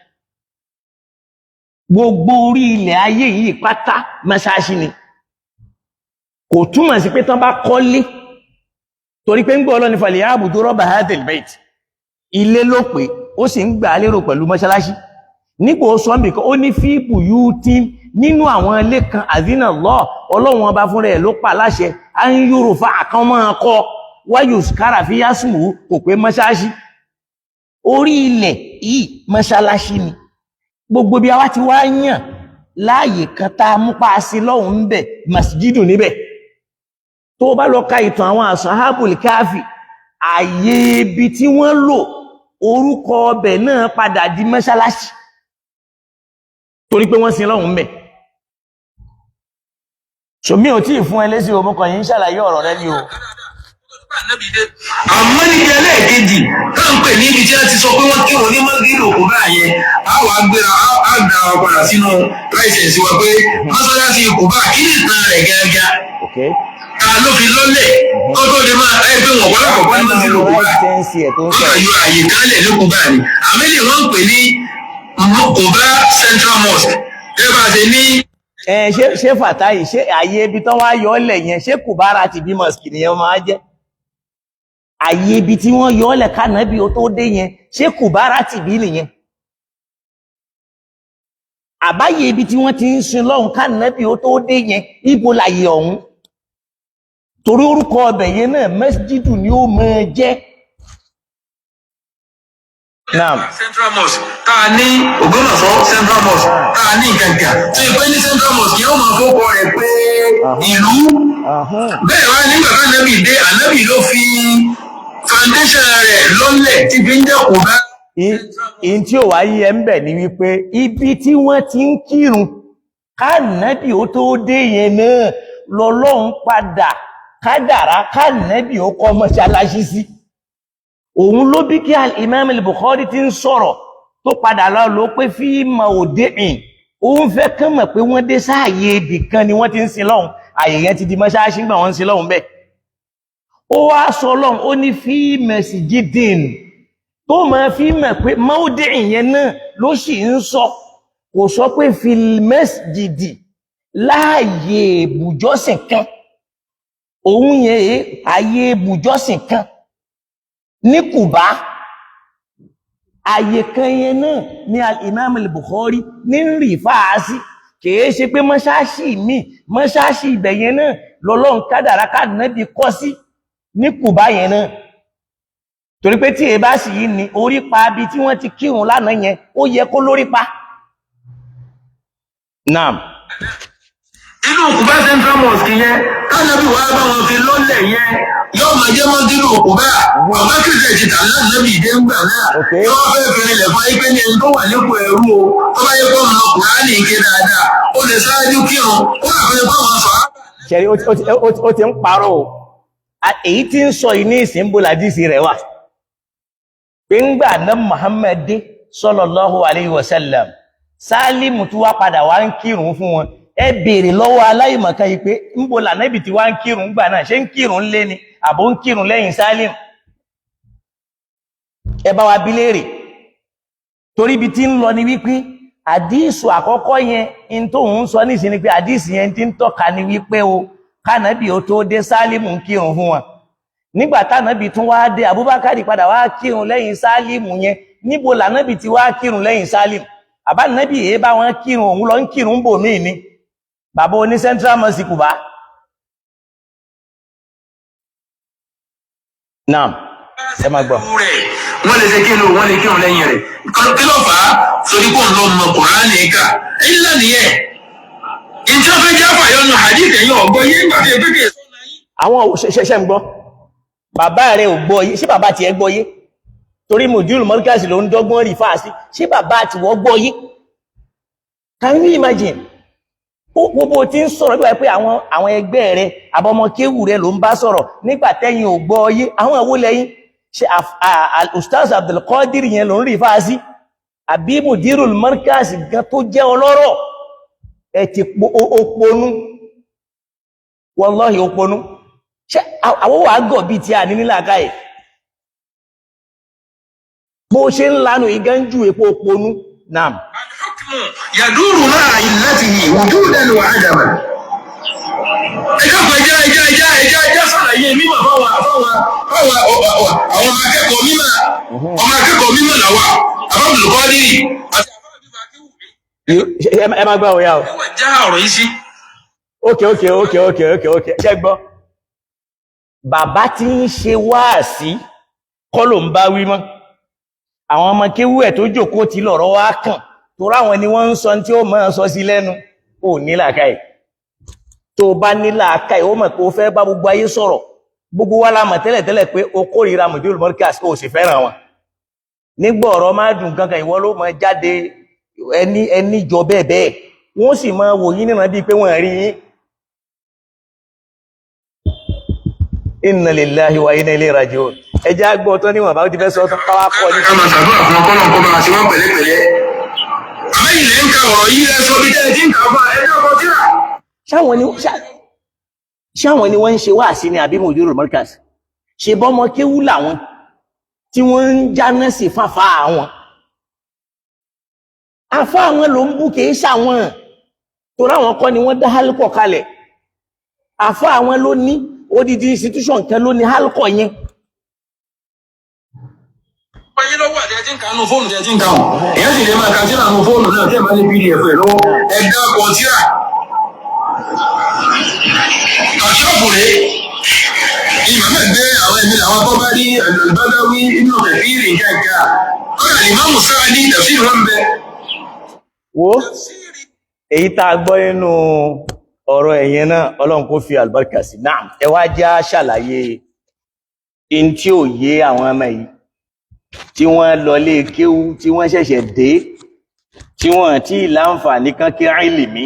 gbogbo orí ilẹ̀ ayé yìí pátá mọ́ṣáláṣí ni kò túmọ̀ sí pé tán bá kọ́lé torí pé ń gbọ́ Ọlọ́run falyabudu rabba hadhal bayt ilé ló pé ó sì ń gbà lérò pẹ̀lú mọ́ṣáláṣí nígbò ó sọ́mbì kan ó ní fi buyutin nínú àwọn ilé kan àdínà lọ́ Ọlọ́run ọba fúnra ẹ̀ ló pa láṣẹ à ń yúrò fa àkán máa kọ́ wáyò kára fi yásùmù kò pé mọ́ṣáláṣí orí ilẹ̀ yìí mọ́ṣáláṣí ni gbogbo bí a wá ti wá yàn láàyè kan tá a mú pa sí lọ́hùn ń bẹ̀ masjidu níbẹ̀ tó bá lọ ka ìtàn àwọn ashabul káfì àyè ibi tí wọ́n lò orúkọ ọbẹ̀ náà padà di mọ́ṣáláṣí torí pé wọ́n sin lọ́hùn mẹ́ ṣòmí ò tí ì fún ẹlẹ́sì òmùkọ̀ yìí ń ṣàlàyé ọ̀rọ̀ rẹ ní o. Àmọ́ níbi ẹlẹ́ẹ̀kejì tá ń pè ní ibi tí a ti sọ pé wọ́n kí wọn ní mọ́gídò kò bá yẹn a wà gbéra a gbà wọn padà sínú láìsẹ̀nsì wa pé mọ́ṣáláṣí kò bá kí ní ìtàn rẹ̀ gẹ́gẹ́ ta ló fi lọ́lẹ̀ kó tó lè máa ẹgbẹ́ wọn wọ́n lákọ̀ọ́kọ́ ní mọ́ṣáláṣí kò bá wọ́n yọ àyè kálẹ̀ lókun bá ní àmì lè wọ́n pè ní Kùbá Central Mosque ẹ bá ṣe ní. Ṣé Fatai ṣé àyè ibi tán wá yọ ọ́lẹ̀ yẹn ṣé Kùbára ti bí mosque nìyẹn máa jẹ́ àyè ibi tí wọ́n yọ ọ́lẹ̀ kánàbí ó tó dé yẹn ṣé Kùbára ti bí nìyẹn àbáyé ibi tí wọ́n ti ń sin lọ́hun kánàbí ó tó dé yẹn ibo láyé ọ̀hún torí orúkọ ọbẹ̀ yẹn náà masjidu ni ó máa jẹ́. Naam. Central Mosque tá a ní Ògbómọ̀ṣọ́ Central Mosque tá a ní Ìgàngà tó yẹ pé ní Central Mosque yẹn ó máa fọ́kọ rẹ̀ pé ìlú bẹ́ẹ̀ wá nígbà tá ànábì dé ànábì ló fi foundation rẹ̀ lọ́lẹ̀ tí fi ń jẹ́ kò bá. In tí ò wá yí ẹ ń bẹ̀ ni wípé ibi tí wọ́n ti ń kírun kánàbí ó tó dé yẹn náà lọ́lọ́run padà kádàrá kánàbí ó kọ́ mọ́ṣáláṣí sí. Òun ló bí kí al-Imam al-Bukhari ti ń sọ̀rọ̀ tó padà lọ pé fí mawdi'in òun fẹ́ kán mọ̀ pé wọ́n dé sáàyè ibì kan ni wọ́n ti ń sin lọ́hun àyè yẹn ti di mọ́ṣáláṣí gbà wọ́n ń sin lọ́hun bẹ́ẹ̀. Ó wá sọ lọ́hun ó ní fí masjidin tó máa fi mọ̀ pé mawdi'in yẹn náà ló sì ń sọ kò sọ pé fil masjidi láàyè ibùjọ́sìn kan òun yẹn àyè ibùjọ́sìn kan ní Kùbá àyè kan yẹn náà ni al-Imam al-Bukhari ní rí fàásí kìí ṣe pé mọ́ṣáṣí ibẹ̀ yẹn náà lọ́lọ́run kádàrá kánàbí kọ́ sí ní Kùbá yẹn náà torí pé tí èbá sì yìí ni orí pa bí tí wọ́n ti kírun lánàá yẹn ó yẹ kó lórí pa. Naam. Inú Kùbá Central Mosque yẹn kánàbí wàá bá wọn fi lọ́lẹ̀ yẹn yóò máa jẹ́ mọ́tírù Kùbá ọ̀gá kìrìsẹ̀ ti tà náà lẹ́bí ìdé ń gbà náà yóò fẹ́ fẹ́rẹ̀ lẹ̀ fún ayípẹ́ ní ẹni tó wà nípò ẹrú o tó bá yẹ kó ọmọ Kùránì ike dáadáa ó lè ṣáájú kírun ó rà fẹ́ fún àwọn sọ̀rọ̀. Ṣẹ̀rí ó ti ń parọ́ o èyí tí ń sọ yìí ní ìsìnbó làdísì rẹ̀ wà pé ń gbà náà Muhammad sallallahu alayhi wa sallam Sálímù tó wá padà wá ń kírun fún wọn ẹ béèrè lọ́wọ́ aláìmọ̀kan yìí pé ń bo lànàbì tí wá ń kírun gbà náà ṣé ń kírun lé ni àbò ń kírun lẹ́yìn Sálímù ẹ bá wa bi léèrè torí ibi tí ń lọ ni wípé àdísù àkọ́kọ́ yẹn in tó ń sọ ní ìsinmi pé àdísù yẹn ti ń tọ́ka ni wípé o kánàbì ó tó dé Sálímù ń kírun fún wọn nígbà tánàbì tún wá dé Abubakar padà wá kírun lẹ́yìn Sálímù yẹn níbo lànàbì tí wá kírun lẹ́yìn Sálímù àbá nàbì èé bá wọn kírun òun lọ ń kírun bò míì ni bàbá oní Central Mosque Kùbá. Naam, ẹ máa gbọ́. Wọ́n lè ṣe kí ló wọ́n lè kírun lẹ́yìn rẹ̀. Kí ló fà á? Torí kò ń lọ mọ Kùránì kà. Ẹyin náà nìyẹn. Ìjọ fẹ́ jẹ́ àfàyọ́nù hadith ẹ̀yìn ọ̀gbọ́n yé nígbà tí ẹ gbégbé. Àwọn ṣẹ̀ṣẹ̀ ń gbọ́. Bàbá rẹ̀ ò gbọ́ yé. Ṣé bàbá tiẹ̀ gbọ́ yé? Torí Mudirul Markaz ló ń dọ́gbọ́n rí fáàsì. Ṣé bàbá tiwọ́ gbọ́ yé? Can you imagine? Gbogbo tí ń sọ̀rọ̀ bí wà pé àwọn ẹgbẹ́ rẹ̀ àbọmọ kéwù rẹ̀ ló ń bá sọ̀rọ̀ nígbà tẹ́yìn ò gbọ́ yé àwọn àwọ lẹ́yìn ṣe Ustaz Abdul Qadir yẹn ló ń rí fáásí àbí Mudirul Markaz gan tó jẹ́ ọlọ́rọ̀ ẹ̀ ti òponú wallahi òponú ṣe àwọ́ wà gọ̀ bí tí a ní nílàkà ẹ̀ bó ṣe ń lánà ìgánjú epo òponú náà. يدور مع علته وجودا وعدما. ẹjọ́ sàlàyé mímọ̀ fáwọn àwọn akẹ́kọ̀ọ́ mímọ̀ ọmọ akẹ́kọ̀ọ́ mímọ̀ làwà àbábùlù kọ́dí àti ẹ máa gbọ́ òyà o. ẹwà já ọ̀rọ̀ yìí sí. Okay. ṣe gbọ́ bàbá tí ń ṣe wáàsí kọ́ ló ń bá wí mọ́ àwọn ọmọ kéwú ẹ̀ tó jókòó tí lọ̀rọ̀ wá kàn torá wọn ni wọ́n ń sọ tí ó máa sọ sí lẹ́nu ó ní làákàyè tó bá ní làákàyè ó mọ̀ pé ó fẹ́ bá gbogbo ayé sọ̀rọ̀ gbogbo wa la mọ̀ tẹ́lẹ̀tẹ́lẹ̀ pé ó kórìíra Mudirul Markaz ó sì fẹ́ràn wọn nígbà ọ̀rọ̀ máa dùn gangan ìwọ ló máa jáde ẹni jọ bẹ́ẹ̀ bẹ́ẹ̀ wọ́n sì máa wò yín nínú bíi pé wọ́n rí yín. Inna lillahi wa inna ilayhi raji'un ẹjẹ́ àgbọ̀ tó níwọ̀n bá ó ti fẹ́ sọ tán káwá pọ̀ ní. ká máa ṣàdúrà fún ọkọ́ náà kó máa ṣe wọ́n pẹ̀lẹ́pẹ̀lẹ́. ilẹ̀ ń ka ọ̀rọ̀ yìí rẹ̀ sọ bí tẹ́lẹ̀ tí ń kà fún ẹjọ́ kan tíra. ṣáwọn ni wọ́n ń ṣe wáàsí ní àbí Mudirul Markaz ṣe bọ́mọ kéwú làwọn tí wọ́n ń jáná sí fáfá àwọn afá àwọn ló ń bú kìí ṣàwọn tó ráwọn kọ́ ni wọ́n dá hálùkọ̀ kalẹ̀ afá àwọn ló ní odidi institution kan ló ní hálùkọ̀ yẹn Báyìí lọ́wọ́ àti ẹtí ń ka nù fóònù tẹ̀tí ń ka ọ̀. Èyàn sì lè máa ka síra nù fóònù náà tí ẹ̀ máa ní PDF ẹ̀ lọ́wọ́. Ẹ̀dá kan síra. Àṣọ́ọ̀bù rèé. Ìmọ̀ náà gbé àwọn ẹ̀mí làwọn bọ́ bá rí Al-Badawi inú Kẹ̀fíìrì kẹ̀kẹ́. Kọ́lá Ìmáàmù Sáàdì tafsir wọn bẹ. Wo èyí tá a gbọ́ nínú ọ̀rọ̀ ẹ̀yẹn náà Ọlọ́run kó fi àlùbáríkà sí. Náà ẹ wá já ṣàlàyé in tí ò yé àwọn ọmọ yìí tí wọ́n lọ lé kéwú tí wọ́n ṣẹ̀ṣẹ̀ dé tí wọ́n tí láǹfààní kan kí ìlìmí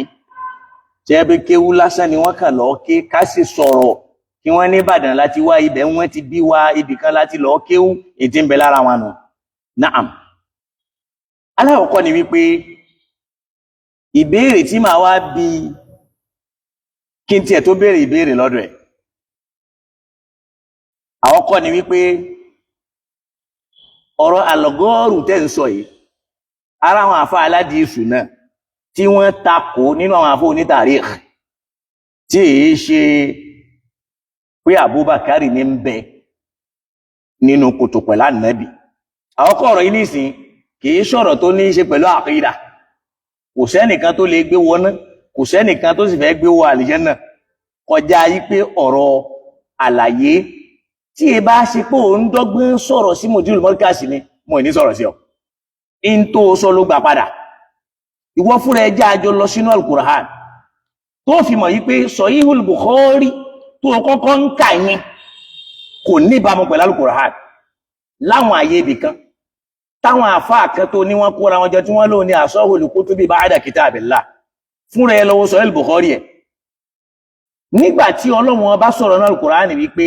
tí ẹ bí kéwú lásán ni wọ́n kàn lọ ké ká sì sọ̀rọ̀ kí wọ́n ní Ìbàdàn láti wá ibẹ̀ wọ́n ti bí wa ibìkan láti lọ kéwú ètí ń bẹ lára wọn nù. Naam alákọ̀ọ́kọ́ ni wípé ìbéèrè tí màá wá bí kí n tiẹ̀ tó béèrè ìbéèrè lọ́dọ̀ ẹ̀ àkọ́kọ́ ni wípé ọ̀rọ̀ àlọ́gọ́rù tẹ́ ń sọ yìí ara àwọn àfá aládìísù náà tí wọ́n takò nínú àwọn àfá onítàríkì tí èyí ṣe pé Abubakar ní ń bẹ nínú kòtò pẹ̀lú Ànábì. Àkọ́kọ́ ọ̀rọ̀ yìí nìsín kìí ṣọ̀rọ̀ tó ní í ṣe pẹ̀lú àkídà, kò sẹ́nìkan tó lè gbé wọná, kò sẹ́nìkan tó sì fẹ́ gbé wọ àlìjẹ́nà kọjá yí pé ọ̀rọ̀ àlàyé tí ẹ bá ṣe pé òun dọ́gbọ́n sọ̀rọ̀ sí Mudirul Markaz ni mo ní sọ̀rọ̀ sí ọ in tó sọ ló gbà padà. Ìwọ fúnra ẹ jẹ́ àjọ lọ sínú Al-Qur'an tó fi mọ̀ yí pé Sahihul Bukhari tó kọ́kọ́ ń kà yín kò níbàámu pẹ̀lú Al-Qur'an láwọn àyè ibì kan táwọn àfáà kan tó ní wọ́n kóra wọn jọ tí wọ́n lò ní asahul kutubi ba'da kitabillah fúnra ẹ lọ́wọ́ Sahihul Bukhari ẹ̀ nígbà tí Ọlọ́run bá sọ̀rọ̀ náà Al-Qur'an wípé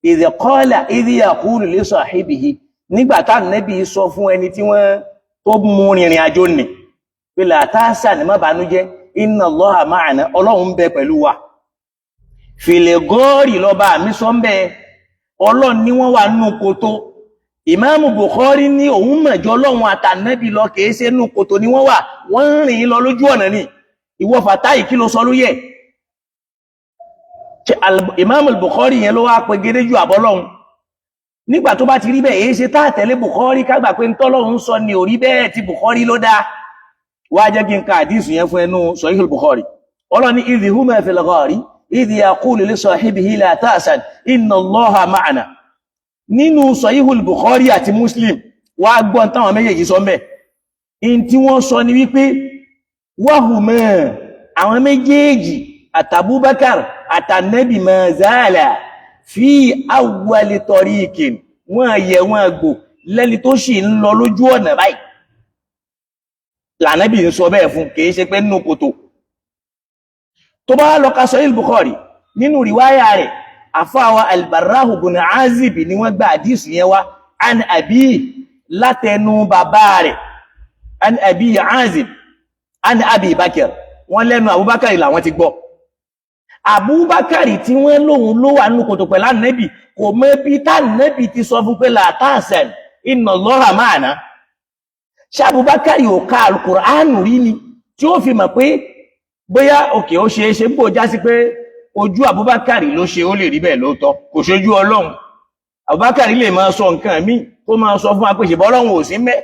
idh qala idh yaqulu li sahibihi nígbà tá Nábì sọ fún ẹni tí wọ́n tó mú rìnrìn àjò nì pé la tahzan má bànújẹ́ inna Allaha ma'ana Ọlọ́run bẹ pẹ̀lú wa fil ghari lọ́ba mi sọ ń bẹ Ọlọ́run ni wọ́n wà nínú kòtò. Ìmáàmù Bukhari ní òun mọ̀jọ Ọlọ́run àtànẹ́bì lọ kìí ṣe nínú kòtò ni wọ́n wà, wọ́n rìn lọ lójú ọ̀nà ni. Ìwọ Fàtáì kí ló sọ lóyè? Ìmáàmù Bukhari yẹn ló wá pẹ gẹ́gẹ́ jù àbọ́lọ́run. Nígbà tó bá ti rí bẹ́ẹ̀ èyí ṣe tá tẹ̀lé Bukhari kágbà pé ń tọ́lọ́run sọ ni ò rí bẹ́ẹ̀ tí Bukhari ló dá. Wá jẹ́ kí n ka àdísù yẹn fún ẹnu Sahihul Bukhari. Ọlọ́run ní idh huma fil ghari idh yaqulu li sahibihi la tahzan inna Allaha ma'ana. Nínú Sahihul Bukhari àti Muslim wá gbọ́n táwọn méjèèjì sọ mẹ́ in tí wọ́n sọ ní wípé wahuma àwọn méjèèjì àtàbúbákàr àtànẹ́bì mazala fi awwali tariqin wọ́n yẹ wọ́n gbò lẹ́ni tó sì ń lọ lójú ọ̀nà báyìí lànẹ́bì ń sọ bẹ́ẹ̀ fún kìí ṣe pé nínú kòtò. Tó bá lọ ka Sahihul Bukhari nínú riwáyà rẹ̀ àfáwà Al-Barrahu bin Azib ni wọ́n gba àdísù yẹn wá an Abi látẹnu bàbá rẹ̀ an Abi Azib an Abi Bakr wọ́n lẹ́nu Abubakar làwọn ti gbọ́. Abubakar tí wọ́n lóhun ló wà nínú kòtò pẹ̀lú Ànábì kò mọ̀ bí tá Ànábì ti sọ fún pé la tahzan inna Allaha ma'ana. Ṣé Abubakar ò ka Al-Qur'an rí ni tí ó fi mọ̀ pé bóyá òkè ó ṣe é ṣe bó já sí pé ojú Abubakar ló ṣe ó lè rí bẹ́ẹ̀ lóòótọ́ kò ṣojú Ọlọ́run. Abubakar lè máa sọ nǹkan míì kó máa sọ fún apèsè bọ́ Ọlọ́run ò sí mẹ́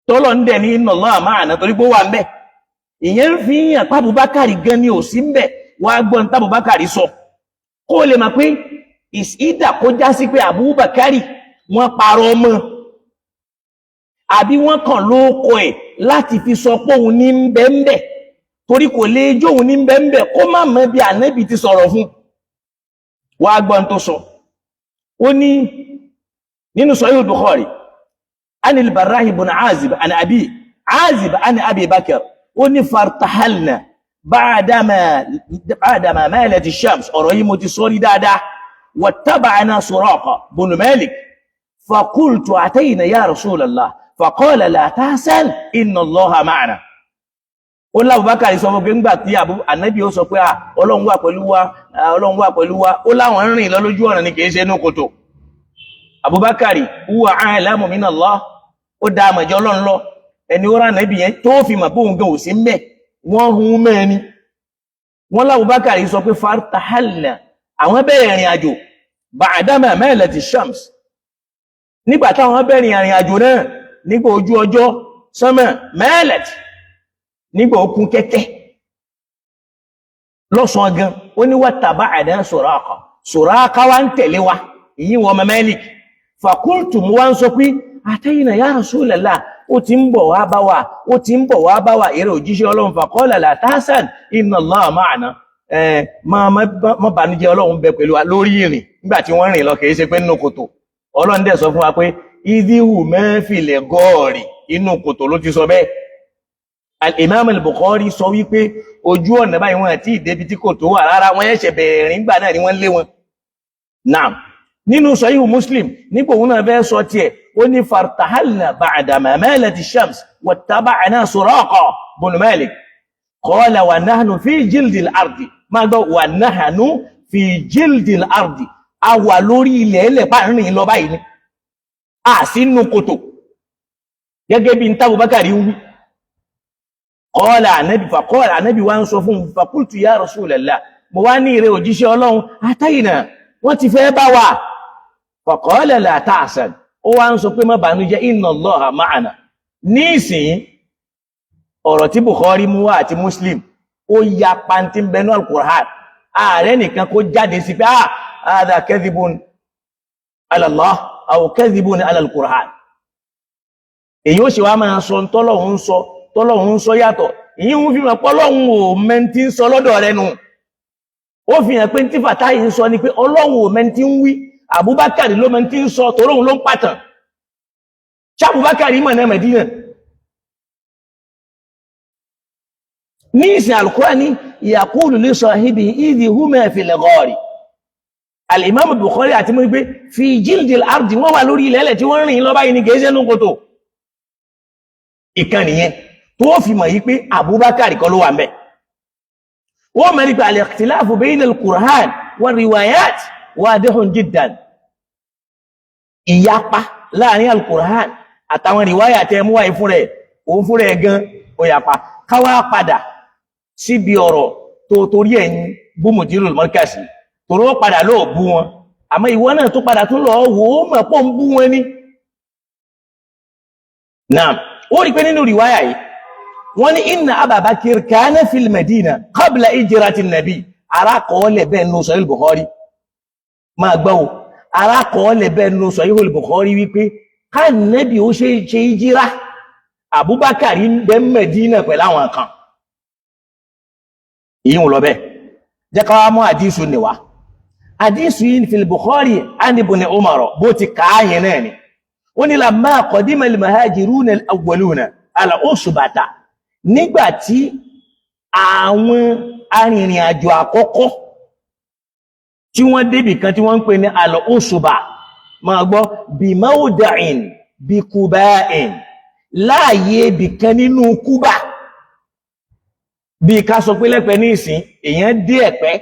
tọ́lọ̀ ń dẹ̀ ní inna Allaha ma'ana torí pé ó wà ń bẹ̀. Ìyẹn ń fi hàn pé Abubakar gan ni ò sí ń bẹ̀ wá gbọ́n tí Abubakar sọ kó lè mọ̀ pé ìdà kó já sí pé Abubakar wọ́n parọ́ mọ́ àbí wọ́n kàn lóko ẹ̀ láti fi sọ pé òun ní ń bẹ ń bẹ̀ torí kò lè jóun ní bẹ́ẹ̀bẹ̀ kó má mọ̀ bí Ànábì ti sọ̀rọ̀ fún wá gbọ́n tó sọ. Ó ní nínú Sahih Bukhari anil Barrahi ibn Azib an Abi Bakr ó ní fartahalna ba'dama malat ash-shams ọ̀rọ̀ yìí mo ti sọ rí dáadáa wattaba'na Suraqa ibn Malik faqultu atayna ya Rasulallah faqala la tahzan inna Allaha ma'ana. Ó l'Abubakar sọ fún pé ńgbà tí Ànábì ó sọ pé Ọlọ́run wà pẹ̀lú wa Ọlọ́run wà pẹ̀lú wa ó láwọn ń rìn lọ lójú ọ̀nà ni kìí ṣe inú kòtò. Abubakar huwa a'lamu min Allah ó dá àmọ̀jọ́ Ọlọ́run lọ ẹni ó rán Ànábì yẹn tó fi mọ̀ pé òun gan ò sí mbẹ̀ wọ́n hun mẹ́ni. Wọ́n l'Abubakar sọ pé fartahalna àwọn bẹ̀rẹ̀ ìrìn àjò ba'dama malati shams nígbà táwọn bẹ̀rìn àrìn àjò náà nígbà ojú ọjọ́ sánmà mẹ́lẹ̀t nígbà okun kẹ́kẹ́ lọ́sàn gan ó ní wà tàbá àdá Suraqa wá ń tẹ̀lé wa èyí wọn Malik fàkúntù mú wá ń sọ pé àtẹ́yìnà ya Rasulullah ó ti ń bọ̀ wá bá wa èrè òjíṣẹ́ Ọlọ́run faqala la tahzan inna Allaha ma'ana má bànújẹ́ Ọlọ́run bẹ pẹ̀lú wa lórí ìrìn nígbà tí wọ́n rìn lọ kìí ṣe pé nínú kòtò Ọlọ́run dẹ̀ sọ fún wa pé ìdíhù mẹ́fìlẹ̀ gọ́ọ̀rì inú kòtò ló ti sọ bẹ́ẹ̀. Al-Imam al-Bukhari sọ wípé ojú ọ̀nà báyìí wọn àti ìdébi tí kòtò wà rárá wọn ẹ̀ṣẹ̀ bẹ̀rẹ̀ rìn gbà náà ni wọ́n lé wọn. Naam nínú Sahih Muslim nípò òun náà fẹ́ sọ tiẹ̀ ó ní fartahalna ba'da ma malati shams wattaba'na Suraqa bin Malik qala wa nahnu fi jildil ardi máa gbọ́ wa nahnu fi jildil ardi a wà lórí ilẹ̀ ẹlẹ̀ bá rìn lọ báyìí ni a sínú kòtò gẹ́gẹ́ bí n tábù bákàrí ń wí qala ànábì wá ń sọ fún faqultu ya Rasulallah mo wá ní ìrẹ òjíṣẹ́ Ọlọ́run àtàyìnà wọ́n ti fẹ́ bá wa faqala la ta'san ó wá ń sọ pé má bànújẹ́ inna Allaha ma'ana ní ìsìn ọ̀rọ̀ tí Bukhari mú wá àti Muslim ó ya pàntí ń bẹnu al-Qur'an ààrẹ nìkan kó jáde sí pé hadha kadhibun ala Allah aw kadhibun ala al-Qur'an èyí ó ṣe wá máa sọ tọ́lọ́hun ń sọ yàtọ̀ èyí ń fi mọ̀ pọ́lọ́hun ò mẹ́ntí ń sọ lọ́dọ̀ rẹ̀ nù ó fi hàn pé tí Fàtáì ń sọ ni pé Ọlọ́hun ò mẹ́ntí ń wí Abubakar ló mẹ́ntí ń sọ toróhun ló ń pàtàn ṣàbùbákar mọ̀ náà Mẹ̀dínà ní ìsìn Al-Qur'ani yaqulu li sahibihi idh huma fil ghari Al-Imam Bukhari àti mú pé fi jildil ardi wọ́n wà lórí ilẹ̀ tí wọ́n rìn lọ báyìí ní gẹ̀ẹ́sẹ̀ nù kòtò ìkan nìyẹn tó fi mọ̀ yí pé Abubakar kọ́ ló wà mẹ́ wọ́n mẹ́rin pé al-ikhtilafu bayna al-Qur'an wa riwayat wadihun jiddan ìyapa láàrin al-Qur'an àtàwọn riwaya tẹ́ mú wáyé fún rẹ̀ òun fún rẹ̀ gan ó yapa káwá padà síbi ọ̀rọ̀ tó torí ẹ̀yìn bú Mudirul Markazi tòró padà lóò bú wọn àmọ́ ìwọ náà tó padà tún lọ wò ó mọ̀ pọ́ ń bú wọn ní náà ó rí pé nínú riwaya yìí wọ́n ní inna Ababakir kana fil Madina qabla hijrati nabi arákọọ́lẹ̀ bẹ́ẹ̀ nù Sahih Bukhari máa gbọ́ arákọọ́lẹ̀ bẹ́ẹ̀ nù Sahih Bukhari wípé ká nẹ́bí ó ṣe ìjírá Abubakar ń bẹ Medina pẹ̀lú àwọn kan ìyún lọ bẹ́ẹ̀ jẹ́ ká wá mú àdísù níwá àdísù yìí fil Bukhari an ibn Umar bó ti káàyẹ náà ni ó ní lamma qadima al-muhajiruna al-awwaluna ala Usbata nígbàtí àwọn arìnrìn àjò àkọ́kọ́ tí wọ́n débì kan tí wọ́n ń pè ní al-Usba máa gbọ́ bí mawda'in bí Kuba'in láàyè ibì kan nínú Kúbà bí ká sọ pé lẹ́pẹ́ ní ìsìn èèyàn dé Ẹ̀pẹ́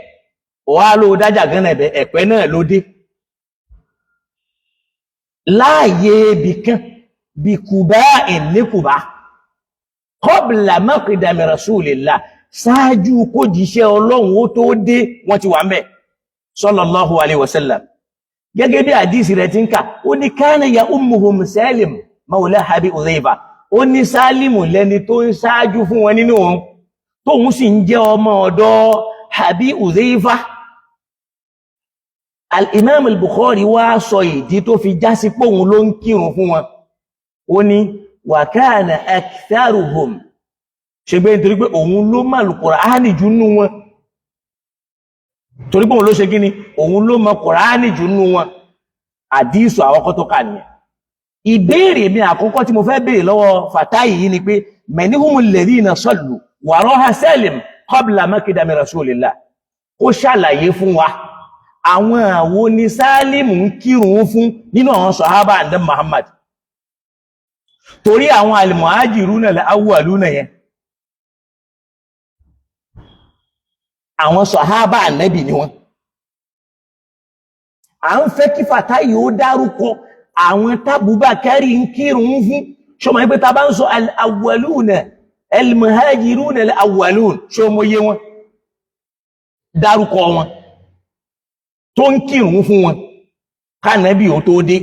wà ló dájà gan Ẹ̀pẹ́ náà ló dé láàyè ibì kan bí Kuba'in ní Kúbà qabla maqdami Rasulillah ṣáájú kó jíṣẹ́ Ọlọ́run ó tó dé wọ́n ti wà ń bẹ̀ sallallahu alaihi wasallam gẹ́gẹ́ bí àdísì rẹ̀ ti ń kà ó ní kana ya ummuhum Salim maula Abi Udhayfa ó ní Sálímù lẹni tó ń ṣáájú fún wọn nínú òun tóun sì ń jẹ́ ọmọ ọ̀dọ̀ Abi Udhayfa al-Imam al-Bukhari wá sọ ìdí tó fi já sí pé òun ló ń kírun fún wọn ó ní wa kana aktharuhum ṣe gbé nítorí pé òun ló mọ̀ al-Qur'ani jù nú wọn torí pé òun ló ṣe gíní òun ló mọ̀ Qur'ani jù nú wọn àdísù àwọ́kọ́ tó kà nìyẹn ìbéèrè mi àkọ́kọ́ tí mo fẹ́ béèrè lọ́wọ́ Fàtáì yìí ni pé manihumul ladhina sallu waraha Salim qabla maqdami Rasulillah ó ṣàlàyé fún wa àwọn àwo ni Sálímù ń kírun fún nínú àwọn sàhábà àndẹ́ Muhammad torí àwọn al-muhajiruna al-awwaluna yẹn àwọn sàhábà ànábì ni wọ́n à ń fẹ́ kí Fàtáì ó dárúkọ àwọn tábùbákẹ́rì ń kírun fún ṣọmọ ẹgbẹ́ ta bá ń sọ al-awwaluna al-muhajiruna al-awwalun ṣọmọ yé wọn dárúkọ wọn tó ń kírun fún wọn kánàbí ò tó dé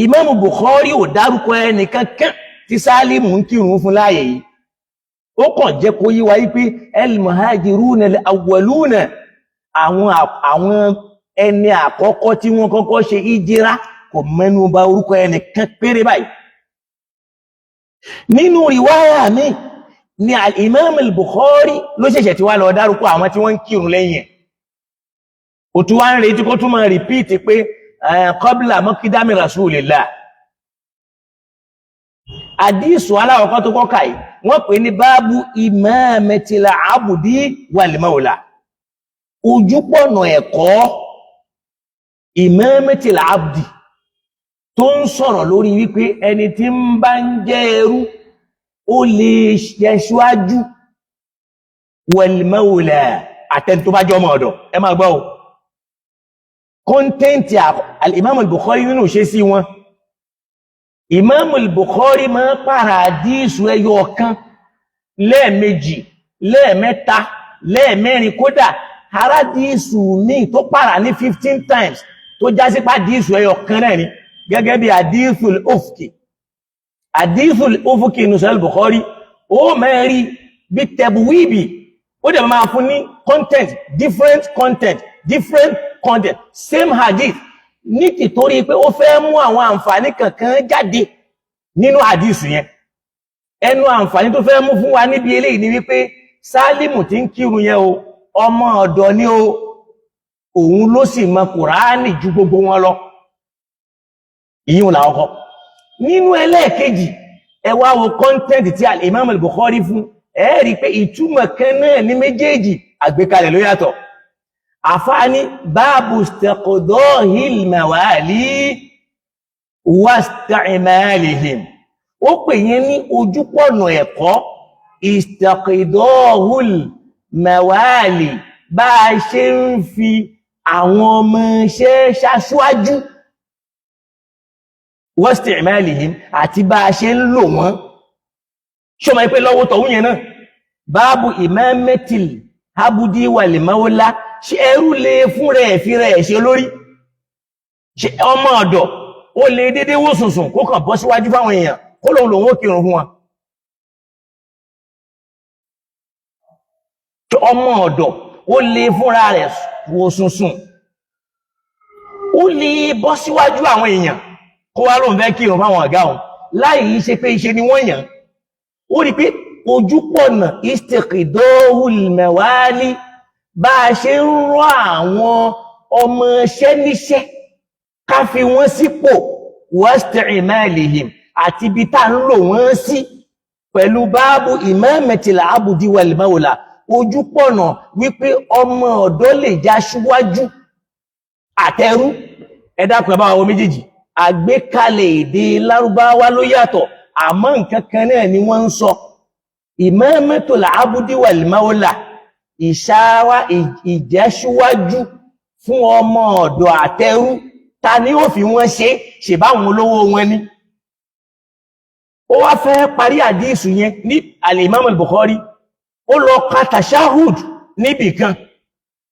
Imam Bukhari ò dárúkọ ẹnìkankan tí Sálímù ń kírun fún láàyè yìí. Ó kàn jẹ́ kó yé wa wípé al-muhajiruna al-awwaluna àwọn ẹni àkọ́kọ́ tí wọ́n kọ́kọ́ ṣe ìjírá kò mẹ́nu bà orúkọ ẹnìkan péré báyìí. Nínú riwaya mi ni al-Imam al-Bukhari ló ṣẹ̀ṣẹ̀ tí wá lọ dárúkọ àwọn tí wọ́n ń kírun lẹ́yìn ẹ̀. Ó tún wá ń retí kó tún máa repeat pé qabla maqdami rasulillah. Àdísù aláwọ̀kọ́ tó kọ́kà yìí wọ́n pè ní báàbù imamatil abdi wal mawla. Ojúpọ̀nà ẹ̀kọ́ imamatil abdi tó ń sọ̀rọ̀ lórí wípé ẹni tí ń bá ń jẹ́ ẹrú ó lè ṣe ṣíwájú wal mawla àtẹni tó bá jẹ́ ọmọ ọ̀dọ̀. Ẹ máa gbọ́ o. Kọ́ntẹ́ntì al-Imam al-Bukhari nínú ṣe sí wọn. Imam al-Bukhari máa pàrà àdísù ẹyọ ọ̀kan lẹ́ẹ̀mejì, lẹ́ẹ̀mẹ́ta, lẹ́ẹ̀mẹ́rin, kódà àrádísù míì tó pàrà ní 15 times tó já sí pàdísù ẹyọ ọ̀kan náà ni, gẹ́gẹ́ bí àdísù al-Ufki. Àdísù al-Ufki nínú Sahih al-Bukhari ó mẹ́rin bí tẹ̀bùwíbì, ó dẹ̀ máa fún ní content, different content, same hadith, ní tìtorí pé ó fẹ́ mú àwọn àǹfààní kankan jáde nínú hadith yẹn. Ẹnu àǹfààní tó fẹ́ mú fún wa níbi eléyìí ni wípé Sálímù tí ń kírun yẹn o, ọmọ ọ̀dọ̀ ni o, òun ló sì mọ Kùránì ju gbogbo wọn lọ. Ìyún là ọkọ̀. Nínú ẹlẹ́ẹ̀kejì, ẹ wá wo content tí al-Imam al-Bukhari fún, ẹ rí pé ìtumọ̀ kan náà ní méjèèjì, àgbékalẹ̀ ló yàtọ̀. Àfáàní báàbù istiqdahil mawali wasti'malihim. Ó pè yẹn ní ojúpọ̀nà ẹ̀kọ́ istiqdahul mawali, bá a ṣe ń fi àwọn ọmọ iṣẹ́ ṣaṣíwájú wasti'malihim àti bá a ṣe ń lò wọ́n. Ṣó máa pé lọ́wọ́ tọ̀hún yẹn náà báàbù imamatil abdi wal mawla, ṣe ẹrú lè fún rẹ̀ fi rẹ̀ ṣe lórí, ṣe ọmọ ọ̀dọ̀ ó lè dédé wó sùnsùn kó kàn bọ́ síwájú fáwọn èèyàn kó lòun lòun ó kírun fún wọn. Ọmọ ọ̀dọ̀ ó lè fúnra rẹ̀ wó sùnsùn, ó lè bọ́ síwájú àwọn èèyàn kó wá lóun fẹ́ kírun fáwọn ọ̀gá òun láì ṣe pé iṣẹ́ ni wọ́n yàn. Ó rí pé ojúpọ̀nà istiqdahul mawali, bá a ṣe ń rán àwọn ọmọ iṣẹ́ níṣẹ́ ká fi wọ́n sípò wasti'malihim àti ibi tá ń lò wọ́n sí pẹ̀lú báàbù imamatil abdi wal mawla. Ojúpọ̀nà wípé ọmọ ọ̀dọ̀ lè já síwájú àtẹrú. Ẹ dákun ẹ bá wa wo méjèèjì. Àgbékalẹ̀ èdè Lárúbáwá ló yàtọ̀, àmọ́ nǹkan kan náà ni wọ́n ń sọ. Imamatul abdi wal mawla, ìṣáwá ìjẹ́ṣíwájú fún ọmọ ọ̀dọ̀ àtẹrú, ta ni ó fi wọ́n ṣe báwọn olówó wọn ní. Ó wá fẹ́ parí àdísù yẹn ní al-Imam al-Bukhari, ó lọ ka tashahud níbì kan,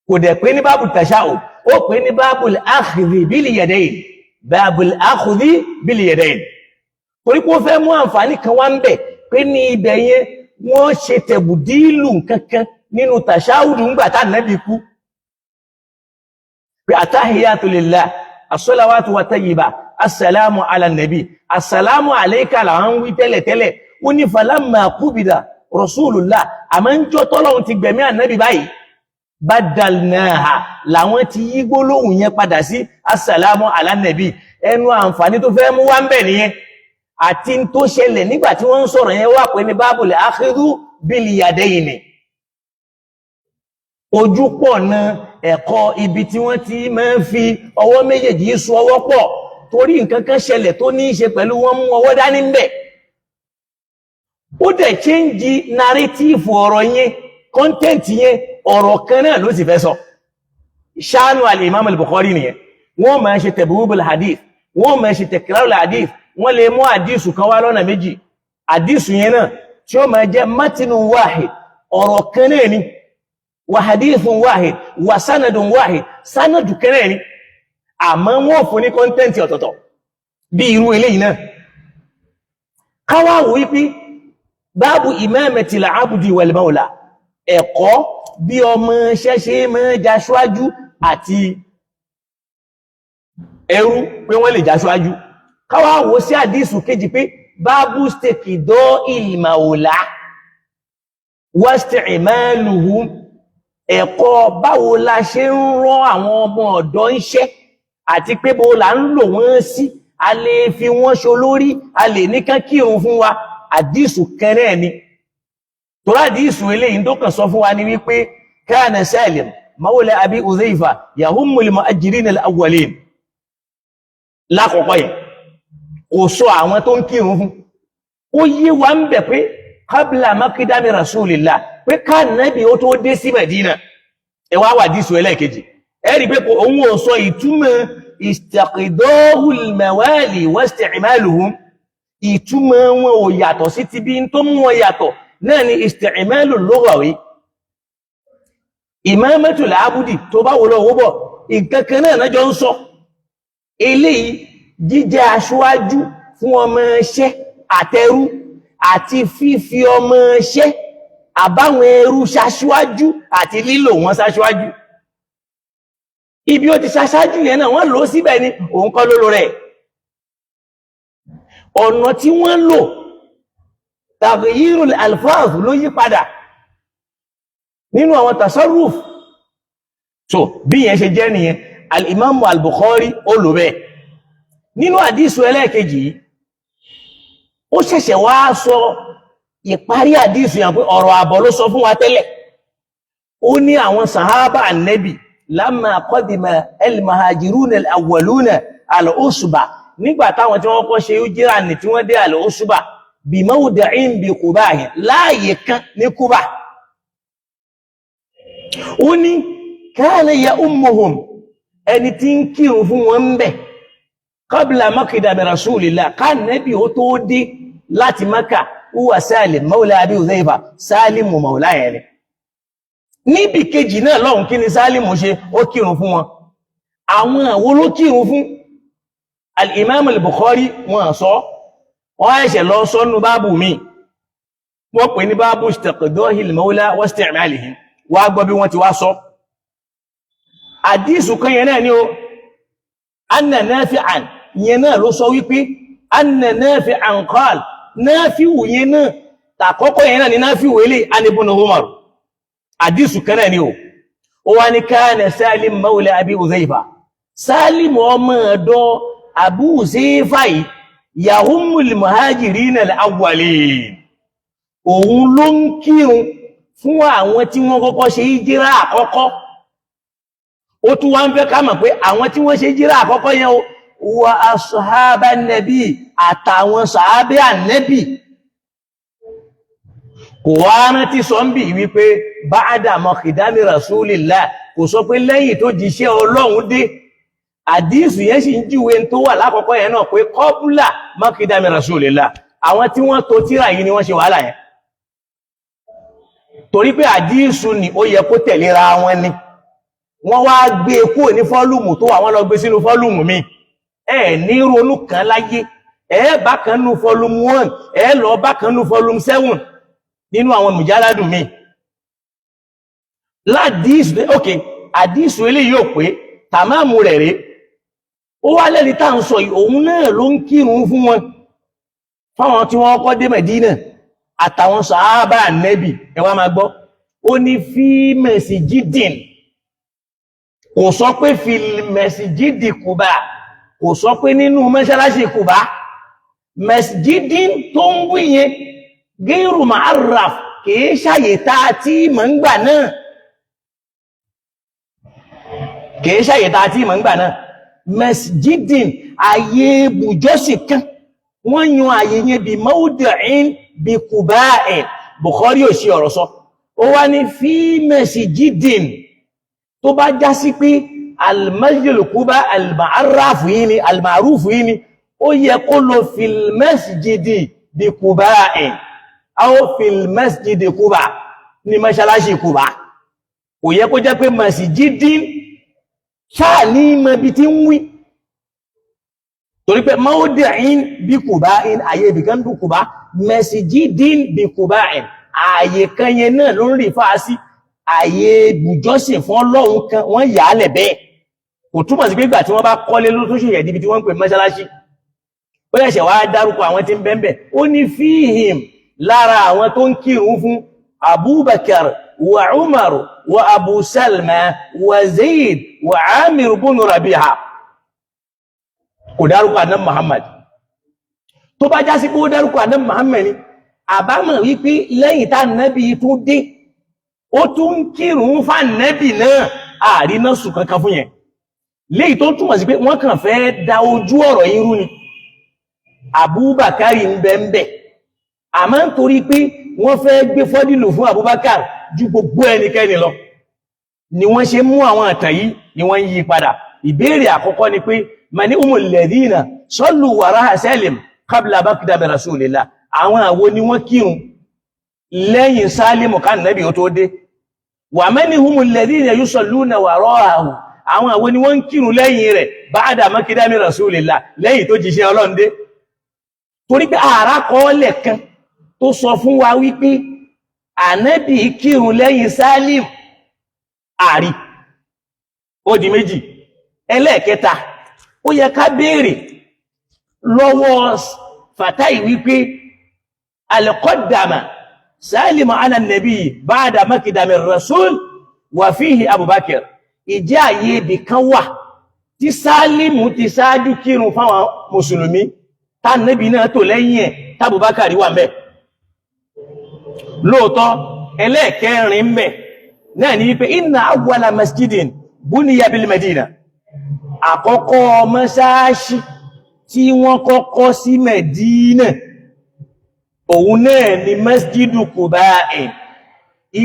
kò dẹ̀ pé ní báàbù tashahud, ó pé ní báàbùl akhdhi bil yadayn, báàbùl akhdhi bil yadayn. Torí pé ó fẹ́ mú àǹfààní kan wá ń bẹ̀ pé ní ibẹ̀ yẹn wọ́n ṣe tẹ̀bùdílù kankan nínú tàṣáhùdù ńgbà tá Nábì kú. Pé àtàhíyàtù lillah, as-salawatu wa tayyiba, assalamu ala nabi, assalamu alayka làwọn wí tẹ́lẹ̀tẹ́lẹ̀. Ó ní falamma qubida rasulullah, àmọ́ ń jọ tọ́lọ́run ti gbẹ̀mí Ànábì báyìí, badalnaha, làwọn ti yí gbólóhùn yẹn padà sí assalamu ala nabi. Ẹnu àǹfààní tó fẹ́ mú wá ń bẹ̀ nìyẹn. Àti tó ṣẹlẹ̀ nígbà tí wọ́n ń sọ̀rọ̀ yẹn wà pé ní bábùl akhdhu bil yadayni. Ojúpọ̀nà ẹ̀kọ́ ibi tí wọ́n ti máa ń fi ọwọ́ méjèèjì so ọwọ́ pọ̀ torí nǹkan kan ṣẹlẹ̀ tó ní í ṣe pẹ̀lú wọn mú ọwọ́ dání ń bẹ̀. Ó dẹ̀ change narrative ọ̀rọ̀ yẹn, content yẹn, ọ̀rọ̀ kan náà ló sì fẹ́ sọ. Ṣáánù al-Imam al-Bukhari nìyẹn. Wọ́n máa ṣe tabwibul hadith, wọ́n máa ṣe takrarul hadith, wọ́n lè mú àdísù kan wá lọ́nà méjì. Àdísù yẹn náà tí ó máa jẹ́ matinu wahid, ọ̀rọ̀ kan náà ni, wa hadithun wahid, wa sanadun wahid, sanadu kan náà ni. Àmọ́ wọ́n fún ní kọ́ntẹ́ntì ọ̀tọ̀tọ̀. bí irú eléyìí náà káwá wò wípé báàbù imamatil abdi wal mawla ẹ̀kọ́ bí ọmọ ṣẹ́ṣe mọ́ jaṣáájú àti ẹrú pé wọ́n lè jaṣáájú káwá wò sí àdísù kejì pé báàbù istiqda'il mawla wasti'maluhu ẹ̀kọ́ báwo la ṣe ń rán àwọn ọmọ ọ̀dọ́ iṣẹ́ àti pé bó la ń lò wọ́n sí a lè fi wọ́n ṣolórí a lè ní kán kírun fún wa àdísù kẹrẹ́ ni torí àdísù eléyìí tó kàn sọ fún wa ni wípé kana Salim mawla Abi Uzaifa yahummul mu'ajjirin al-awwalin lákọ̀ọ́kọ́ yẹn kò sọ àwọn tó ń kírun fún ó yé wa ń bẹ̀ pé qabla makidami rasulillah pé ká Nábì ó tó dé sí Medina ẹwà wà dísù ẹlẹ́ẹ̀kejì ẹ̀rí pé òun ò sọ ìtumọ̀ istiqda'ul mawali wasti'maluhum ìtumọ̀ wọn ò yàtọ̀ sí ti bí n tó mú wọn yàtọ̀ náà ni isti'malul lughawi imamatul abdi tó bá wọ́n lọ́wọ́ bọ̀ ìkankan náà jọ ń sọ eléyìí jíjẹ́ aṣáájú fún ọmọ iṣẹ́ àtẹrú àti fífi ọmọ iṣẹ́ àbáwọn ẹrú ṣaṣáájú àti lílò wọn ṣaṣáájú ibi ó ti ṣaṣáájú yẹn náà wọ́n lò ó síbẹ̀ ni òun kọ́ lóró rẹ̀ ọ̀nà tí wọ́n lò taghyirul alfaz ló yí padà nínú àwọn tasarruf so bí yẹn ṣe jẹ́ nìyẹn al-imam al-Bukhari ó lò bẹ́ẹ̀ nínú àdísù ẹlẹ́ẹ̀kejì ó ṣẹ̀ṣẹ̀ wá sọ ìparí àdísù yàn pé ọ̀rọ̀ àbọ̀ ló sọ fún wa tẹ́lẹ̀ ó ní àwọn sàhábà annabi lamma qadima al-muhajiruna al-awwaluna al-usba nígbà táwọn tí wọ́n kọ́ ṣe hijira ní tí wọ́n dé al-usba bi mawdi'in bi Quba láàyè kan ní Quba ó ní kana ya ummuhum ẹni tí ń kírun fún wọn ń bẹ̀ qabla makidami rasulillah ká Nábì ó tó dé láti Mákà huwa Salim mawla Abi Uzaifa Salim mawla yẹn níbi kejì náà lọ́hùn kí ni Salim ṣe ó kírun fún wọn àwọn àwo ló kírun fún al-imam al-Bukhari wọn sọ wọ́n ẹ̀ṣẹ̀ lọ sọ́nù báàbù mi wọ́n pè ní báàbù istiqda'il mawla wasti'malihi wá gbọ́ bí wọ́n ti wá sọ àdísù kan yẹn náà ni ó anna Nafi'an yẹn náà ló sọ wípé anna Nafi'an qala Nafi'u yẹn náà tàkọ́kọ́ yẹn náà ni Nafi'u ilé an ibn Umar àdísù kan náà ni ó wá ní kana Salim mawla Abi Uzaifa Salim ọmọ ọ̀dọ̀ Abu Uzaifa yìí yahummul muhajirina al-awwalin òun ló ń kírun fún àwọn tí wọ́n kọ́kọ́ ṣe hijira àkọ́kọ́ ó tún wá ń fẹ́ ká mọ̀ pé àwọn tí wọ́n ṣe hijira àkọ́kọ́ yẹn wa ashaban nabi àtàwọn sàábé ànẹ́bì kò wá rántí sọ ń bì wípé ba'da makidami rasulillah kò sọ pé lẹ́yìn tó jíṣẹ́ Ọlọ́run dé àdísù yẹn sì ń jíwe tó wà lákọ̀ọ́kọ́ yẹn náà pé qabla makidami rasulillah àwọn tí wọ́n tó tírà yìí ni wọ́n ṣe wàhálà yẹn torí pé àdísù ni ó yẹ kó tẹ̀léra wọn ni wọ́n wá gbé kúrò ní fọ́lùmù tó wà wọ́n lọ gbé sínú fọ́lùmù mi ní ronú kan láyé bá kan nú fọ́lùmù 1 lọ bá kan nú fọ́lùmù 7 nínú àwọn mùjáládùn mi ládìsù ok àdísù eléyìí ò pé tàmáàmù rẹ̀ rẹ̀ ó wá lẹ́ni tá ń sọ òun náà ló ń kírun fún wọn fáwọn tí wọ́n kọ́ dé Mẹ̀dínà àtàwọn sàhábà Ànábì ẹ wá máa gbọ́ ó ní fi masjidin kò sọ pé fi masjidi Quba kò sọ pé nínú mọ́ṣáláṣí Quba masjidin tó ń wí yẹn gairu ma'arraf kìí ṣàyè tá tí mọ̀ ń gbà náà kìí ṣàyè tá tí mọ̀ ń gbà náà masjidin ayé bùjọ́sì kan wọ́n yan ayé yẹn bí mawdi'in bí Quba'in Bukhari ò sí ọ̀rọ̀ sọ ó wá ní fi masjidin tó bá já sí pé al-masjid Quba al-ma'arraf yìí ni al-ma'ruf yìí ni ó yẹ kó lọ fil masjidi bí Quba'in aw fil masjidi Quba ní mọ́ṣáláṣí Quba kò yẹ kó jẹ́ pé masjidin ṣáà ní mọ̀ bí tí ń wí torí pé mawdi'in bí Quba'in àyè ibìkan bí Quba masjidin bí Quba'in àyè kan yẹn náà ló ń rí fáásí àyè ìjọsìn fún Ọlọ́run kan wọ́n yà á lẹ̀ bẹ́ẹ̀ kò túmọ̀ sí pé ìgbà tí wọ́n bá kọ́lé ló tó ṣèyẹ̀ níbi tí wọ́n ń pè mọ́ṣáláṣí ó yẹ̀ṣẹ̀ wá dárúkọ àwọn tí ń bẹ́ẹ̀ ó ní fíhìm lára àwọn tó ń kírun fún Abubakar wa Umar wa Abu Salma wa Zaid wa Amir bin Rabi'a kò dárúkọ àná Muhammad tó bá já sí pé ó dárúkọ àná Muhammad ni àbámọ̀ wípé lẹ́yìn tá nẹ́bí tó dé ó tún ń kírun fún nẹ́bí náà àrí náà sùn kankan fún yẹn léyìí tó túmọ̀ sí pé wọ́n kàn fẹ́ da ojú ọ̀rọ̀ yìí rú ni Abubakar ń bẹ ń bẹ àmọ́ nítorí pé wọ́n fẹ́ gbé fọ́dílù fún Abubakar ju gbogbo ẹnikẹ́ni lọ ni wọ́n ṣe mú àwọn àtàn yìí ni wọ́n yí padà ìbéèrè àkọ́kọ́ ni pé mani umul ladina sallu wara'a Salim qabla maqdami Rasulillah àwọn àwo ni wọ́n kírun lẹ́yìn Sálímù kan Nábì ó tó dé wa mani humul ladina yusalluna wara'ahu àwọn àwo ni wọ́n kírun lẹ́yìn rẹ̀ ba'da maqdami Rasulillah lẹ́yìn tó jíṣẹ́ Ọlọ́run dé torí pé ààrá kọ́ọ́lẹ̀ kan tó sọ fún wa wípé Ànábì kírun lẹ́yìn Sálímù àrí ó di méjì ẹlẹ́ẹ̀kẹta ó yẹ ká béèrè lọ́wọ́ Fatai wípé al-qaddama Sálímù ala nabi ba'da maqdami Rasul wa fihi Abubakar ìjẹ́ àyè ibì kan wà tí Sálímù ti ṣáájú kírun fáwọn mùsùlùmí tá Nábì náà tó lẹ́yìn ẹ̀ tábùbákàrí wà ńbẹ̀ lóòótọ́ ẹlẹ́ẹ̀kẹrin ńbẹ̀ náà ni wípé inna awwala masjidin buniya bil Madina àkọ́kọ́ mọ́sáàṣì tí wọ́n kọ́kọ́ sí Medina òun náà ni masjidu Quba'in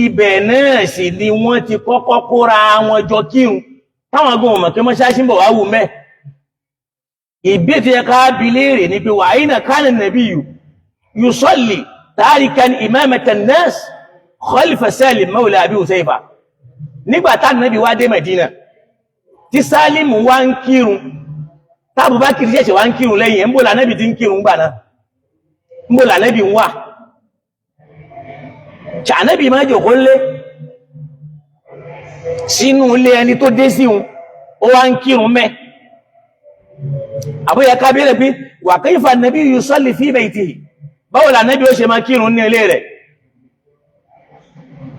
ibẹ̀ náà sì ni wọ́n ti kọ́kọ́ kóra wọn jọ kírun táwọn agbóhùn mọ̀ pé mọ́sáàṣì ń bọ̀ wá wù mẹ́ ìbí tí ẹ ká bi léèrè ni pé wa ayna kana nabiyyu yusalli tarikan imamatan nas khalfa Salim mawla Abi Huzaifa nígbà tá Nábì wá dé Medina tí Sálímù wá ń kírun tábùbákìr ṣẹ̀ṣẹ̀ wá ń kírun lẹ́yìn ń bò lànẹ́bì tí ń kírun gbà náà ń bò lànẹ́bì ń wà ṣànẹ́bì máa jòkó lé sínú ilé ẹni tó dé sí un ó wá ń kírun mẹ́ àbúyẹ kábílẹ̀ pé wa kayfa an-nabiyyu yusalli fi baytihi báwo lànẹ́bì ó ṣe máa kírun ní ilé rẹ̀